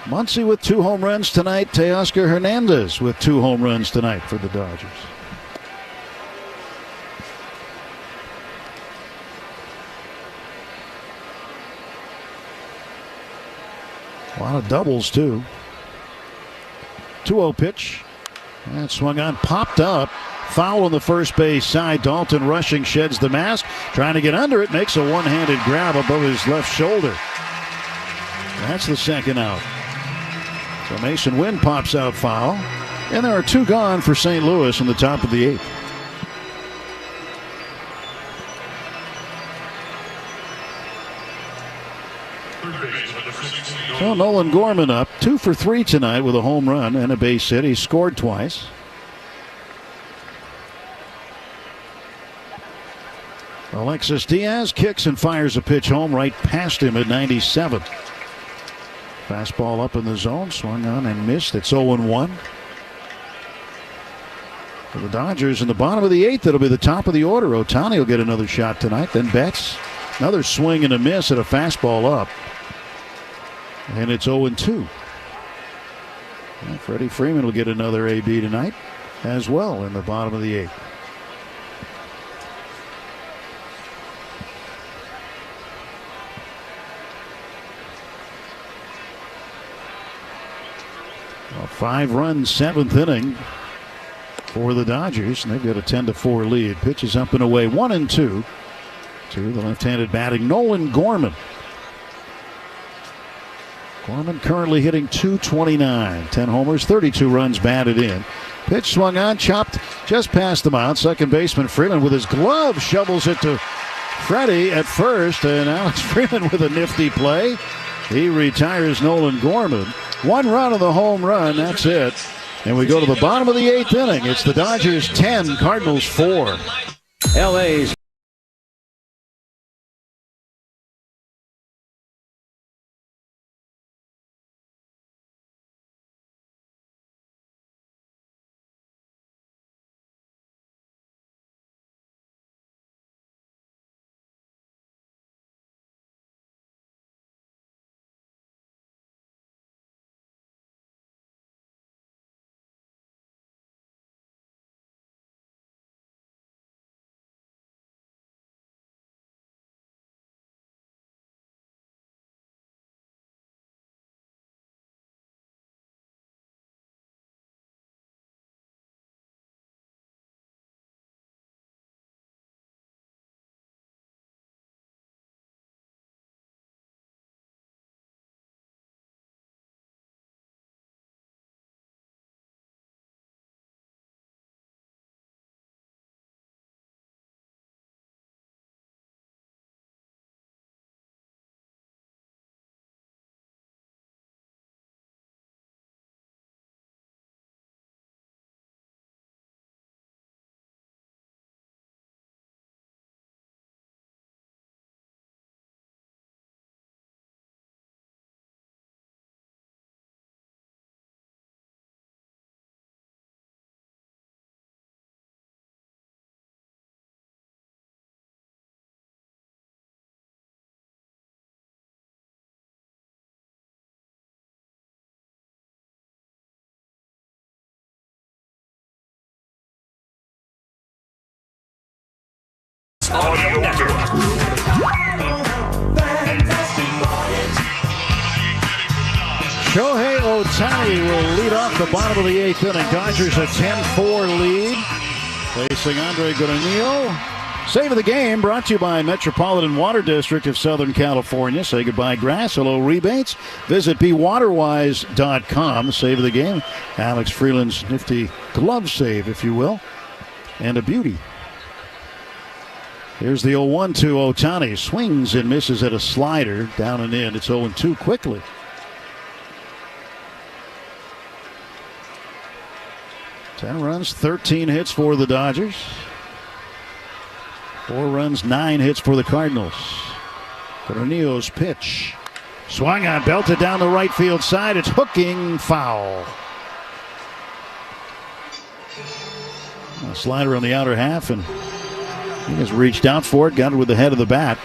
Muncy with 2 home runs tonight. Teoscar Hernandez with 2 home runs tonight for the Dodgers. A lot of doubles, too. 2-0 pitch. That swung on, popped up. Foul on the first base side. Dalton rushing, sheds the mask. Trying to get under it. Makes a one-handed grab above his left shoulder. That's the second out. So Mason Wynn pops out foul. And there are 2 gone for St. Louis in the top of the 8th. So Nolan Gorman up 2 for 3 tonight with a home run and a base hit. He scored twice. Alexis Diaz kicks and fires a pitch home right past him at 97. Fastball up in the zone, swung on and missed. It's 0-1. For the Dodgers in the bottom of the 8th, it'll be the top of the order. Ohtani will get another shot tonight. Then Betts, another swing and a miss at a fastball up. And it's 0-2. And Freddie Freeman will get another AB tonight as well in the bottom of the 8th. A 5-run 7th inning. for the Dodgers, and they've got a 10-4 lead. Pitches up and away, 1-2 to the left-handed batting Nolan Gorman. Gorman currently hitting .229, 10 homers, 32 runs batted in. Pitch swung on, chopped just past the mound. Second baseman Freeland with his glove shovels it to Freddie at first, and Alex Freeland with a nifty play. He retires Nolan Gorman. 1 run of the home run, that's it. And we go to the bottom of the 8th inning. It's the Dodgers 10, Cardinals 4. LA's Shohei Ohtani will lead off the bottom of the 8th inning. Dodgers a 10-4 lead. Facing Andre Granillo. Save of the game brought to you by Metropolitan Water District of Southern California. Say goodbye, grass. Hello, rebates. Visit bewaterwise.com. Save of the game. Alex Freeland's nifty glove save, if you will. And a beauty. Here's the 0-1 to Ohtani. Swings and misses at a slider. Down and in. It's 0-2 quickly. Ten runs, 13 hits for the Dodgers. 4 runs, 9 hits for the Cardinals. Granillo's pitch. Swung on, belted down the right field side. It's hooking foul. A slider on the outer half, and he just reached out for it, got it with the head of the bat.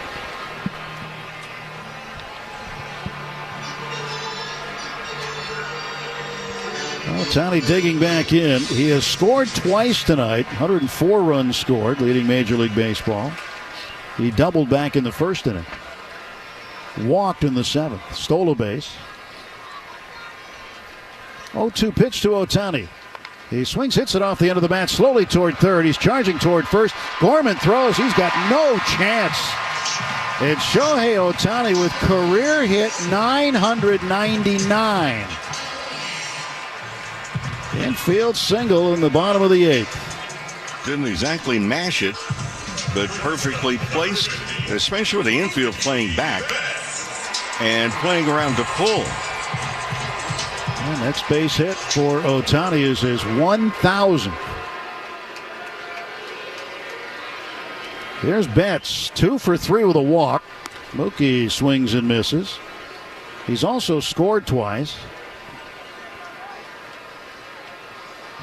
Ohtani digging back in. He has scored twice tonight. 104 runs scored, leading Major League Baseball. He doubled back in the first inning. Walked in the 7th. Stole a base. 0-2 pitch to Ohtani. He swings, hits it off the end of the bat, slowly toward third. He's charging toward first. Gorman throws. He's got no chance. It's Shohei Ohtani with career hit 999. Infield single in the bottom of the 8th. Didn't exactly mash it, but perfectly placed, especially with the infield playing back and playing around to pull. And next base hit for Ohtani is his 1,000th. Here's Betts, 2 for 3 with a walk. Mookie swings and misses. He's also scored twice.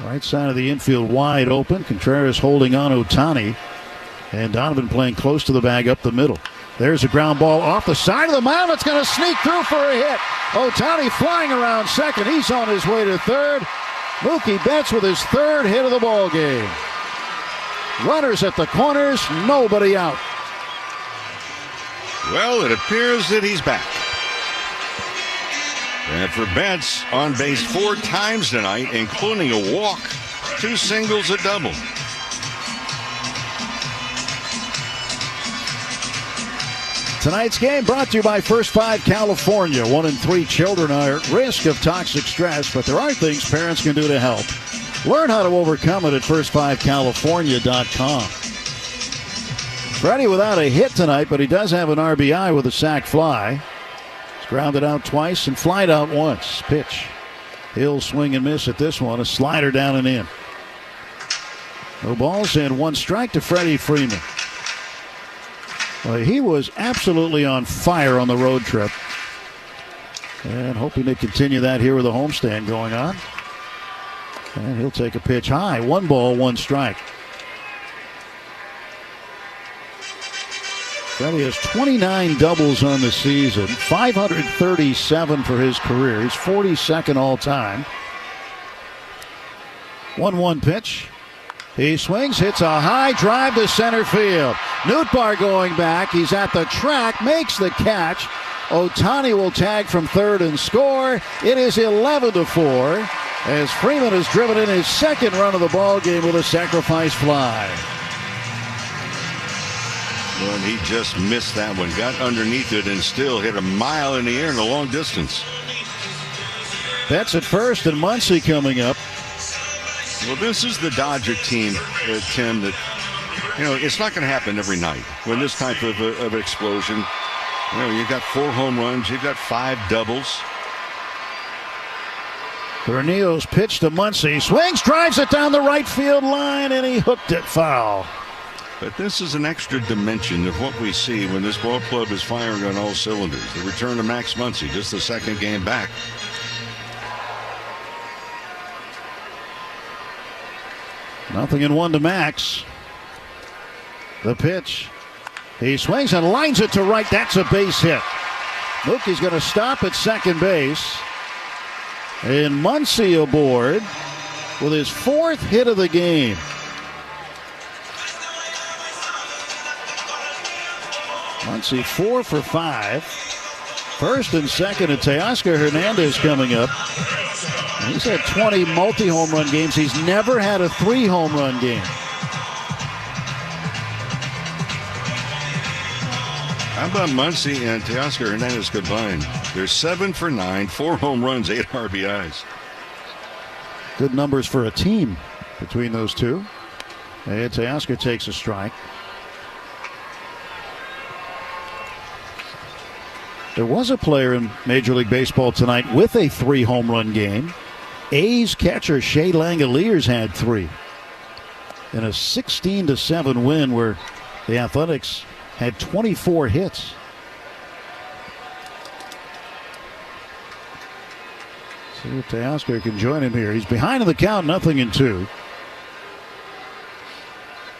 Right side of the infield wide open. Contreras holding on Ohtani. And Donovan playing close to the bag up the middle. There's a ground ball off the side of the mound. It's going to sneak through for a hit. Ohtani flying around second. He's on his way to third. Mookie Betts with his 3rd hit of the ball game. Runners at the corners, nobody out. Well, it appears that he's back. And for Betts, on base 4 times tonight, including a walk. 2 singles, a double. Tonight's game brought to you by First 5 California. 1 in 3 children are at risk of toxic stress, but there are things parents can do to help. Learn how to overcome it at first5california.com. Freddie without a hit tonight, but he does have an RBI with a sac fly. He's grounded out twice and flied out once. Pitch. He'll swing and miss at this one. A slider down and in. No balls and 1 strike to Freddie Freeman. Well, he was absolutely on fire on the road trip. And hoping to continue that here with a homestand going on. And he'll take a pitch high. 1 ball, 1 strike. Freddie has 29 doubles on the season, 537 for his career. He's 42nd all time. 1-1 pitch. He swings, hits a high drive to center field. Nootbaar going back. He's at the track, makes the catch. Ohtani will tag from third and score. It is 11-4 as Freeman has driven in his 2nd run of the ball game with a sacrifice fly. Well, he just missed that one. Got underneath it and still hit a mile in the air in the long distance. Betts at first and Muncy coming up. Well, this is the Dodger team, Tim, that, it's not going to happen every night when this type of explosion. You've got 4 home runs, you've got 5 doubles. Gurneo's pitch to Muncy. Swings, drives it down the right field line, and he hooked it foul. But this is an extra dimension of what we see when this ball club is firing on all cylinders. The return of Max Muncy, just the 2nd game back. Nothing in 1 to Max. The pitch. He swings and lines it to right. That's a base hit. Mookie's going to stop at second base. And Muncy aboard with his 4th hit of the game. Muncy 4 for 5. First and second, and Teoscar Hernandez coming up. He's had 20 multi-home run games. He's never had a 3-home run game. How about Muncy and Teoscar Hernandez combined? They're 7 for 9, 4 home runs, 8 RBIs. Good numbers for a team between those two. And Teoscar takes a strike. There was a player in Major League Baseball tonight with a 3-home run game. A's catcher Shea Langoliers had 3 in a 16-7 win where the Athletics had 24 hits. See if Teoscar can join him here. He's behind in the count, 0-2.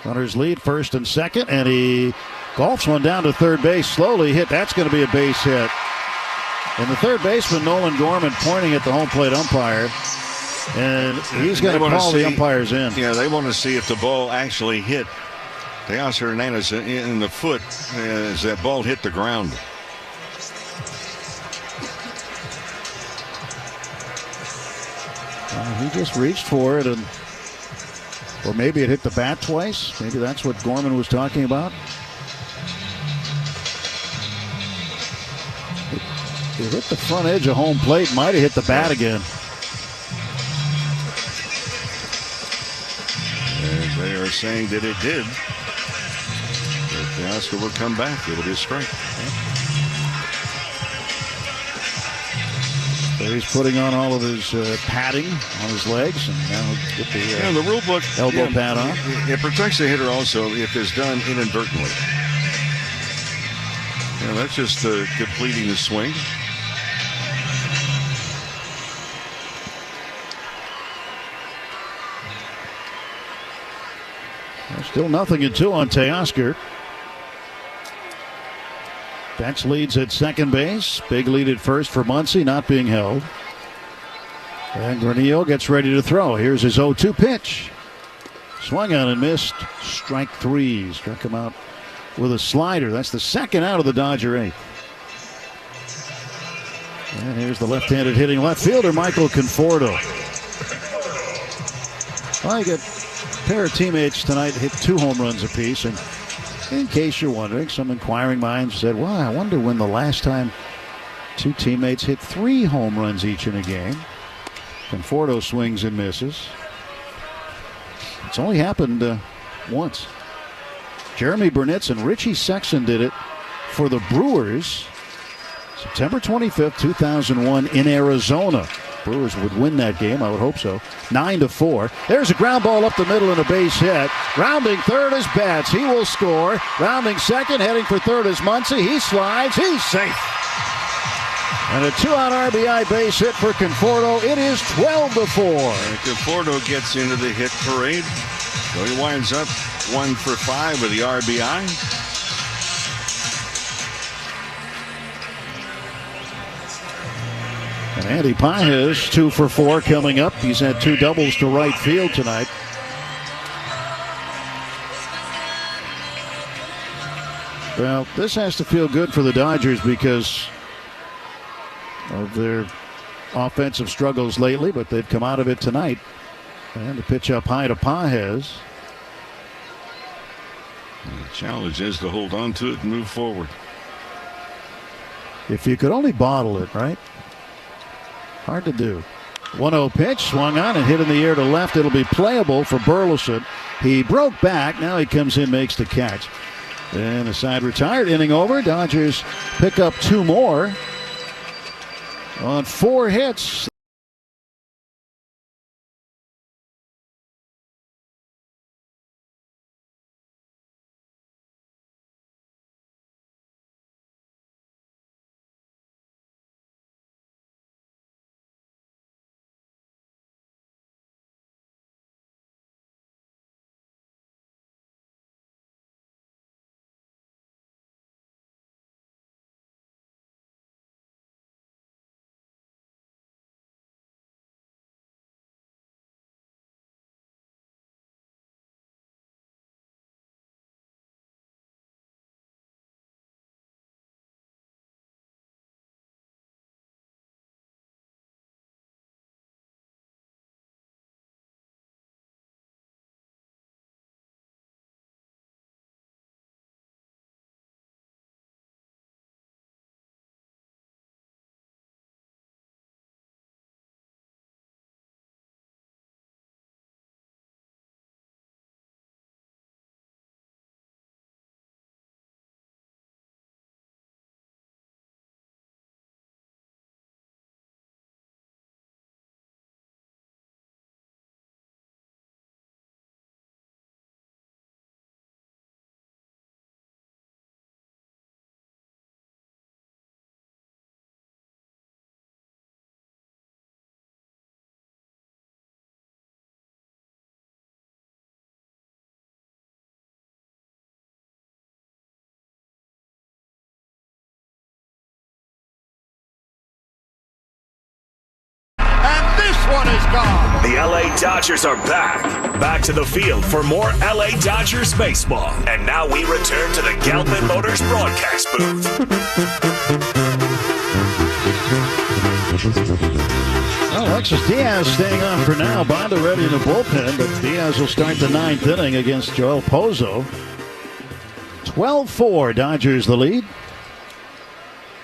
Runners lead first and second, and he golfs one down to third base. Slowly hit. That's going to be a base hit. And the third baseman, Nolan Gorman, pointing at the home plate umpire. And he's going to call the umpires in. Yeah, they want to see if the ball actually hit Teoscar Hernandez in the foot as that ball hit the ground. He just reached for it, or maybe it hit the bat twice. Maybe that's what Gorman was talking about. It hit the front edge of home plate. Might have hit the bat again. And they are saying that it did. If Teoscar will come back, it'll be a strike. So he's putting on all of his padding on his legs, and now get the, the rule book elbow pad on. It protects the hitter also if it's done inadvertently. That's just completing the swing. Still 0-2 on Teoscar. Betts leads at second base. Big lead at first for Muncy, not being held. And Gurneau gets ready to throw. Here's his 0-2 pitch. Swung on and missed. Strike 3. Struck him out with a slider. That's the second out of the Dodger 8th. And here's the left-handed hitting left fielder, Michael Conforto. Well, you got a pair of teammates tonight hit 2 home runs apiece. And in case you're wondering, some inquiring minds said, well, I wonder when the last time 2 teammates hit 3 home runs each in a game. Conforto swings and misses. It's only happened once. Jeremy Burnitz and Richie Sexson did it for the Brewers September 25th, 2001 in Arizona. Brewers would win that game. I would hope so. 9-4. There's a ground ball up the middle and a base hit. Rounding third is Betts. He will score. Rounding second, heading for third is Muncy. He slides. He's safe. And a 2-out RBI base hit for Conforto. It is 12-4. And Conforto gets into the hit parade. So he winds up 1 for 5 with the RBI. And Andy Pages 2 for 4 coming up. He's had 2 doubles to right field tonight. Well, this has to feel good for the Dodgers because of their offensive struggles lately, but they've come out of it tonight. And the pitch up high to Pages. The challenge is to hold on to it and move forward. If you could only bottle it, right? Hard to do. 1-0 pitch, swung on and hit in the air to left. It'll be playable for Burleson. He broke back. Now he comes in, makes the catch. And the side retired. Inning over. Dodgers pick up 2 more on 4 hits. One is gone. The LA Dodgers are back. Back to the field for more LA Dodgers baseball. And now we return to the Galvin Motors broadcast booth. Alexis Diaz staying on for now. Bonda ready in the bullpen, but Diaz will start the 9th inning against Joel Pozo. 12-4, Dodgers the lead.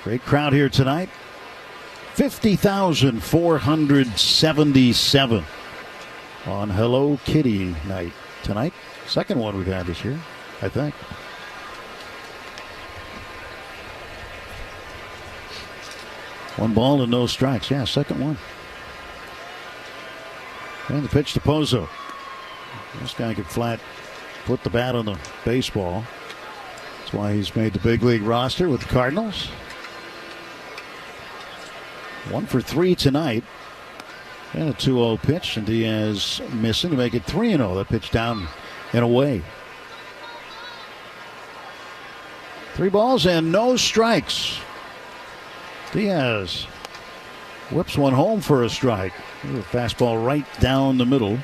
Great crowd here tonight. 50,477 on Hello Kitty night tonight. Second one we've had this year, I think. One ball and no strikes. Yeah, second one. And the pitch to Pozo. This guy could flat put the bat on the baseball. That's why he's made the big league roster with the Cardinals. 1 for 3 tonight. And a 2-0 pitch. And Diaz missing to make it 3-0. That pitch down and away. 3 balls and no strikes. Diaz whips one home for a strike. A fastball right down the middle.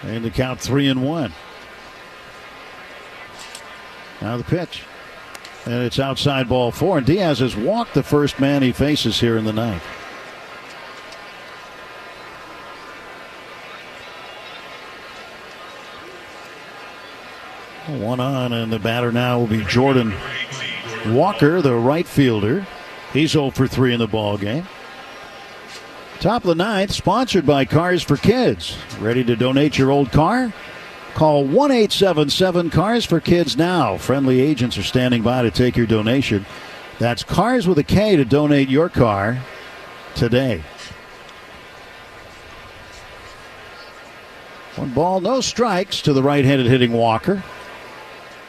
And the count 3-1. Now the pitch. And it's outside ball 4. And Diaz has walked the first man he faces here in the ninth. One on, and the batter now will be Jordan Walker, the right fielder. He's 0 for 3 in the ball game. Top of the ninth, sponsored by Cars for Kids. Ready to donate your old car? Call 1-877-CARS-FOR-KIDS now. Friendly agents are standing by to take your donation. That's Cars with a K to donate your car today. 1 ball, no strikes to the right-handed hitting Walker.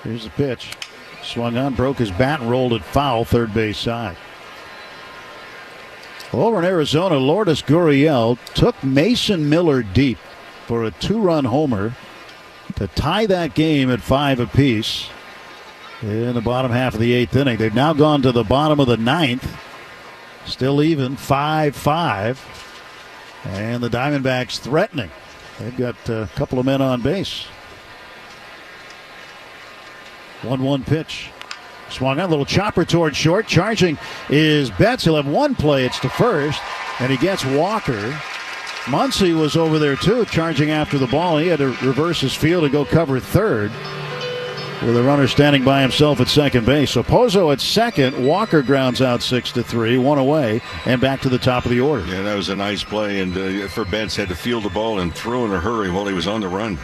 Here's the pitch. Swung on, broke his bat, and rolled it foul, third base side. Over in Arizona, Lourdes Gurriel took Mason Miller deep for a 2-run homer to tie that game at 5 apiece in the bottom half of the 8th inning. They've now gone to the bottom of the 9th. Still even, 5-5. And the Diamondbacks threatening. They've got a couple of men on base. 1-1 pitch. Swung on, a little chopper toward short. Charging is Betts. He'll have one play. It's to first, and he gets Walker. Muncy was over there, too, charging after the ball. He had to reverse his field and go cover third with a runner standing by himself at second base. So Pozo at second. Walker grounds out 6-3, 1 away, and back to the top of the order. Yeah, that was a nice play, and for Betts had to field the ball and throw in a hurry while he was on the run.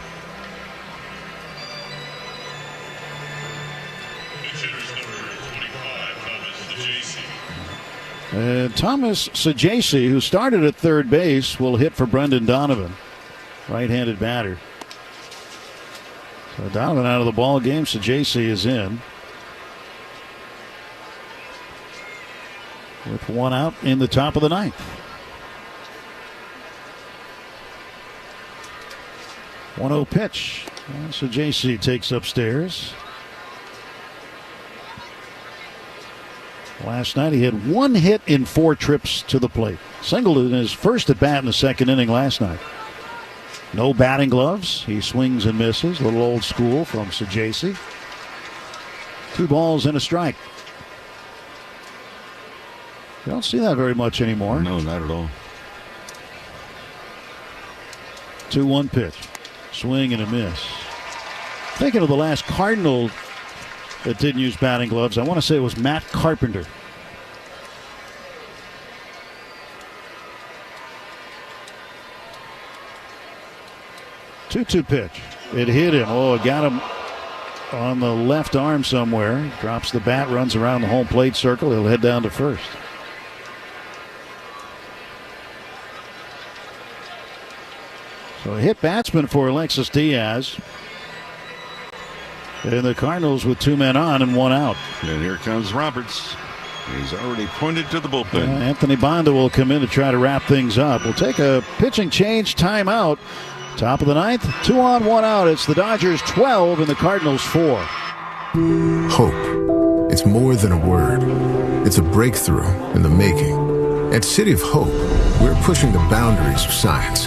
Thomas Sajaci, who started at third base, will hit for Brendan Donovan, right-handed batter. So Donovan out of the ball game. Sajaci is in with 1 out in the top of the 9th. 1-0 pitch. Sajaci takes upstairs. Last night he had 1 hit in 4 trips to the plate. Singled in his first at bat in the second inning last night. No batting gloves. He swings and misses. A little old school from Sajaci. 2 balls and a strike. You don't see that very much anymore. No, not at all. 2-1 pitch. Swing and a miss. Thinking of the last Cardinal that didn't use batting gloves, I want to say it was Matt Carpenter. Two-two pitch. It hit him. Oh, it got him on the left arm somewhere. Drops the bat, runs around the home plate circle. He'll head down to first. So a hit batsman for Alexis Diaz. And the Cardinals with 2 men on and 1 out. And here comes Roberts. He's already pointed to the bullpen. Anthony Banda will come in to try to wrap things up. We'll take a pitching change timeout. Top of the 9th, 2 on, 1 out. It's the Dodgers 12 and the Cardinals 4. Hope. It's more than a word. It's a breakthrough in the making. At City of Hope, we're pushing the boundaries of science.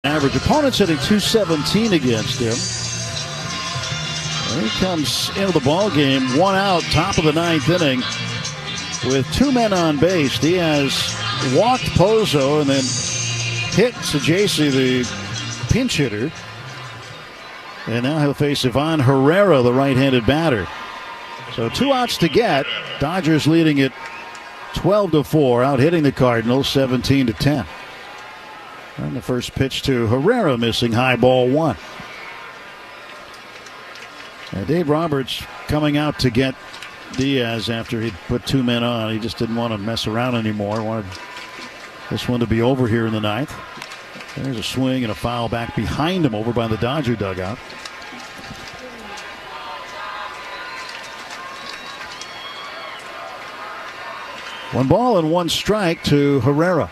Average opponents hitting .217 against him. And he comes into the ball game, 1 out, top of the 9th inning, with 2 men on base. Diaz walked Pozo and then hit Sajasi, the pinch hitter. And now he'll face Ivan Herrera, the right-handed batter. So 2 outs to get. Dodgers leading it 12-4, out hitting the Cardinals 17-10. And the first pitch to Herrera, missing high, ball 1. And Dave Roberts coming out to get Diaz after he'd put 2 men on. He just didn't want to mess around anymore. Wanted this one to be over here in the 9th. There's a swing and a foul back behind him over by the Dodger dugout. One ball and 1 strike to Herrera.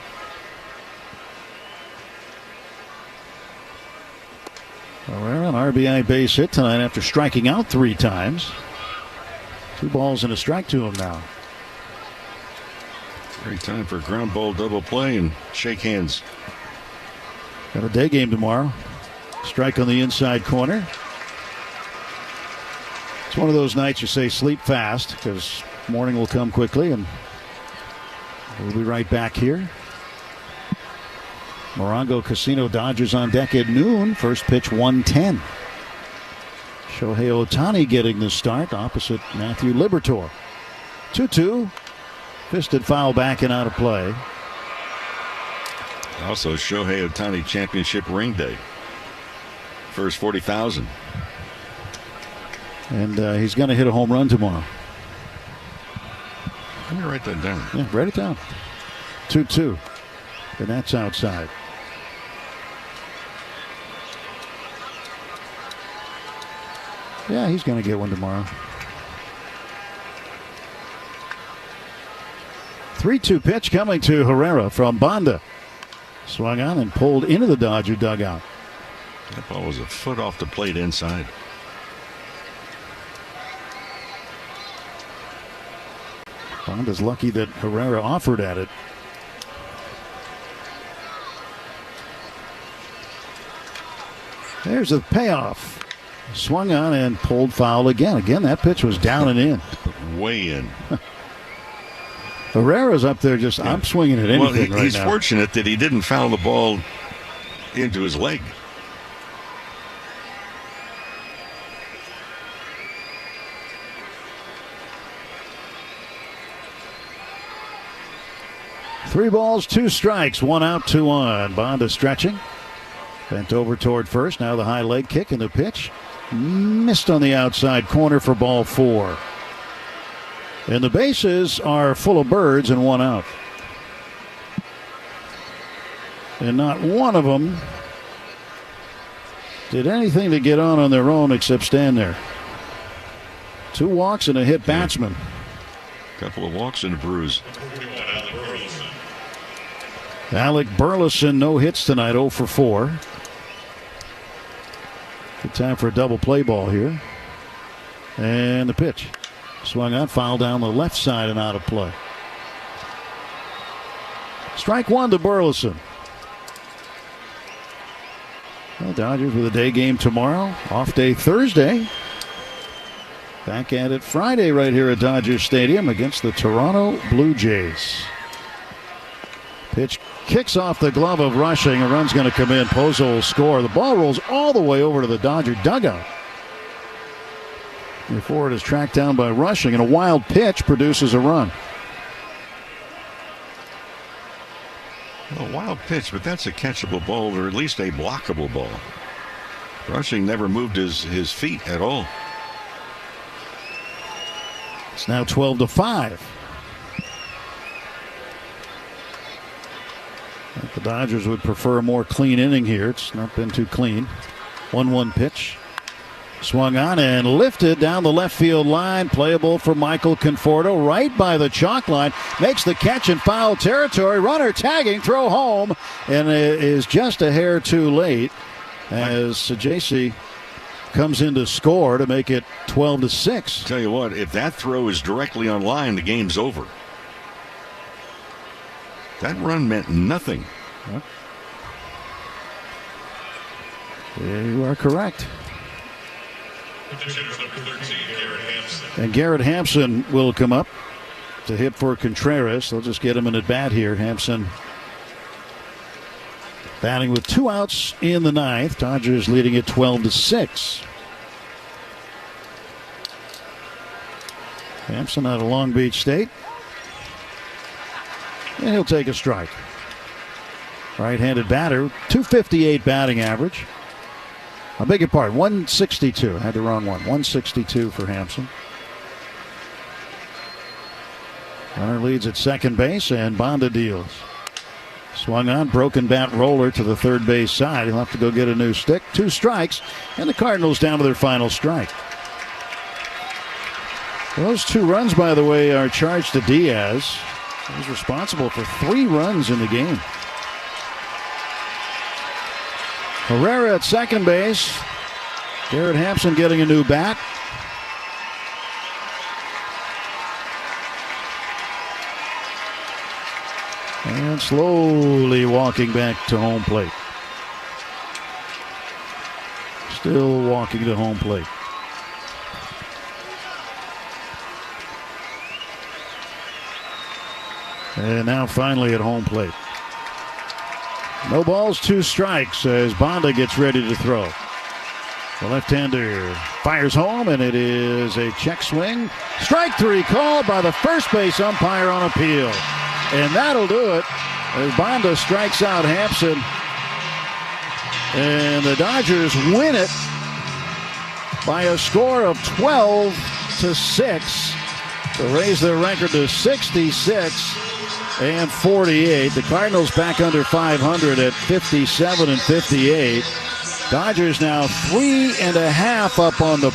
Herrera, an RBI base hit tonight after striking out 3 times. 2 balls and a strike to him now. Great time for a ground ball double play and shake hands. Got a day game tomorrow. Strike on the inside corner. It's one of those nights you say sleep fast because morning will come quickly, and we'll be right back here. Morongo Casino Dodgers on deck at noon. First pitch 1:10. Shohei Ohtani getting the start opposite Matthew Liberatore. 2-2. Fisted foul back and out of play. Also Shohei Ohtani championship ring day. First 40,000. And he's going to hit a home run tomorrow. Let me write that down. Yeah, write it down. 2-2. And that's outside. Yeah, he's going to get one tomorrow. 3-2 pitch coming to Herrera from Banda. Swung on and pulled into the Dodger dugout. That ball was a foot off the plate inside. Banda's lucky that Herrera offered at it. There's a payoff. Swung on and pulled foul again. Again, that pitch was down and in. Way in. Herrera's up there just, I'm swinging at anything right now. He's fortunate that he didn't foul the ball into his leg. Three balls, 2 strikes, 1 out, 2 on. Banda stretching. Bent over toward first. Now the high leg kick and the pitch. Missed on the outside corner for ball 4. And the bases are full of birds and 1 out. And not one of them did anything to get on their own except stand there. 2 walks and a hit batsman. Couple of walks and a bruise. Alec Burleson, no hits tonight, 0 for 4. Good time for a double play ball here. And the pitch. Swung on, foul down the left side and out of play. Strike 1 to Burleson. Well, Dodgers with a day game tomorrow. Off day Thursday. Back at it Friday right here at Dodger Stadium against the Toronto Blue Jays. Pitch kicks off the glove of Rushing. A run's going to come in. Pozo will score. The ball rolls all the way over to the Dodger dugout. Before it is tracked down by Rushing, and a wild pitch produces a run. A wild pitch, but that's a catchable ball, or at least a blockable ball. Rushing never moved his feet at all. It's now 12-5. The Dodgers would prefer a more clean inning here. It's not been too clean. 1-1 pitch. Swung on and lifted down the left field line. Playable for Michael Conforto right by the chalk line. Makes the catch in foul territory. Runner tagging, throw home. And it is just a hair too late as Sajasi comes in to score to make it 12-6. Tell you what, if that throw is directly on line, the game's over. That run meant nothing. You are correct. And Garrett Hampson will come up to hit for Contreras. They'll just get him an at-bat here. Hampson batting with 2 outs in the ninth. Dodgers leading it 12-6. Hampson out of Long Beach State. And he'll take a strike. Right-handed batter, 258 batting average. I beg your pardon, 162. I had the wrong one. 162 for Hampson. Runner leads at second base, and Bonda deals. Swung on, broken bat roller to the third base side. He'll have to go get a new stick. 2 strikes, and the Cardinals down to their final strike. Those 2 runs, by the way, are charged to Diaz. He's responsible for 3 runs in the game. Herrera at second base. Garrett Hampson getting a new bat. And slowly walking back to home plate. Still walking to home plate. And now finally at home plate. No balls, 2 strikes as Bonda gets ready to throw. The left-hander fires home, and it is a check swing. Strike 3 called by the first base umpire on appeal. And that'll do it as Bonda strikes out Hampson. And the Dodgers win it by a score of 12-6 to raise their record to 66-48. The Cardinals back under 500 at 57-58. Dodgers now 3.5 up on the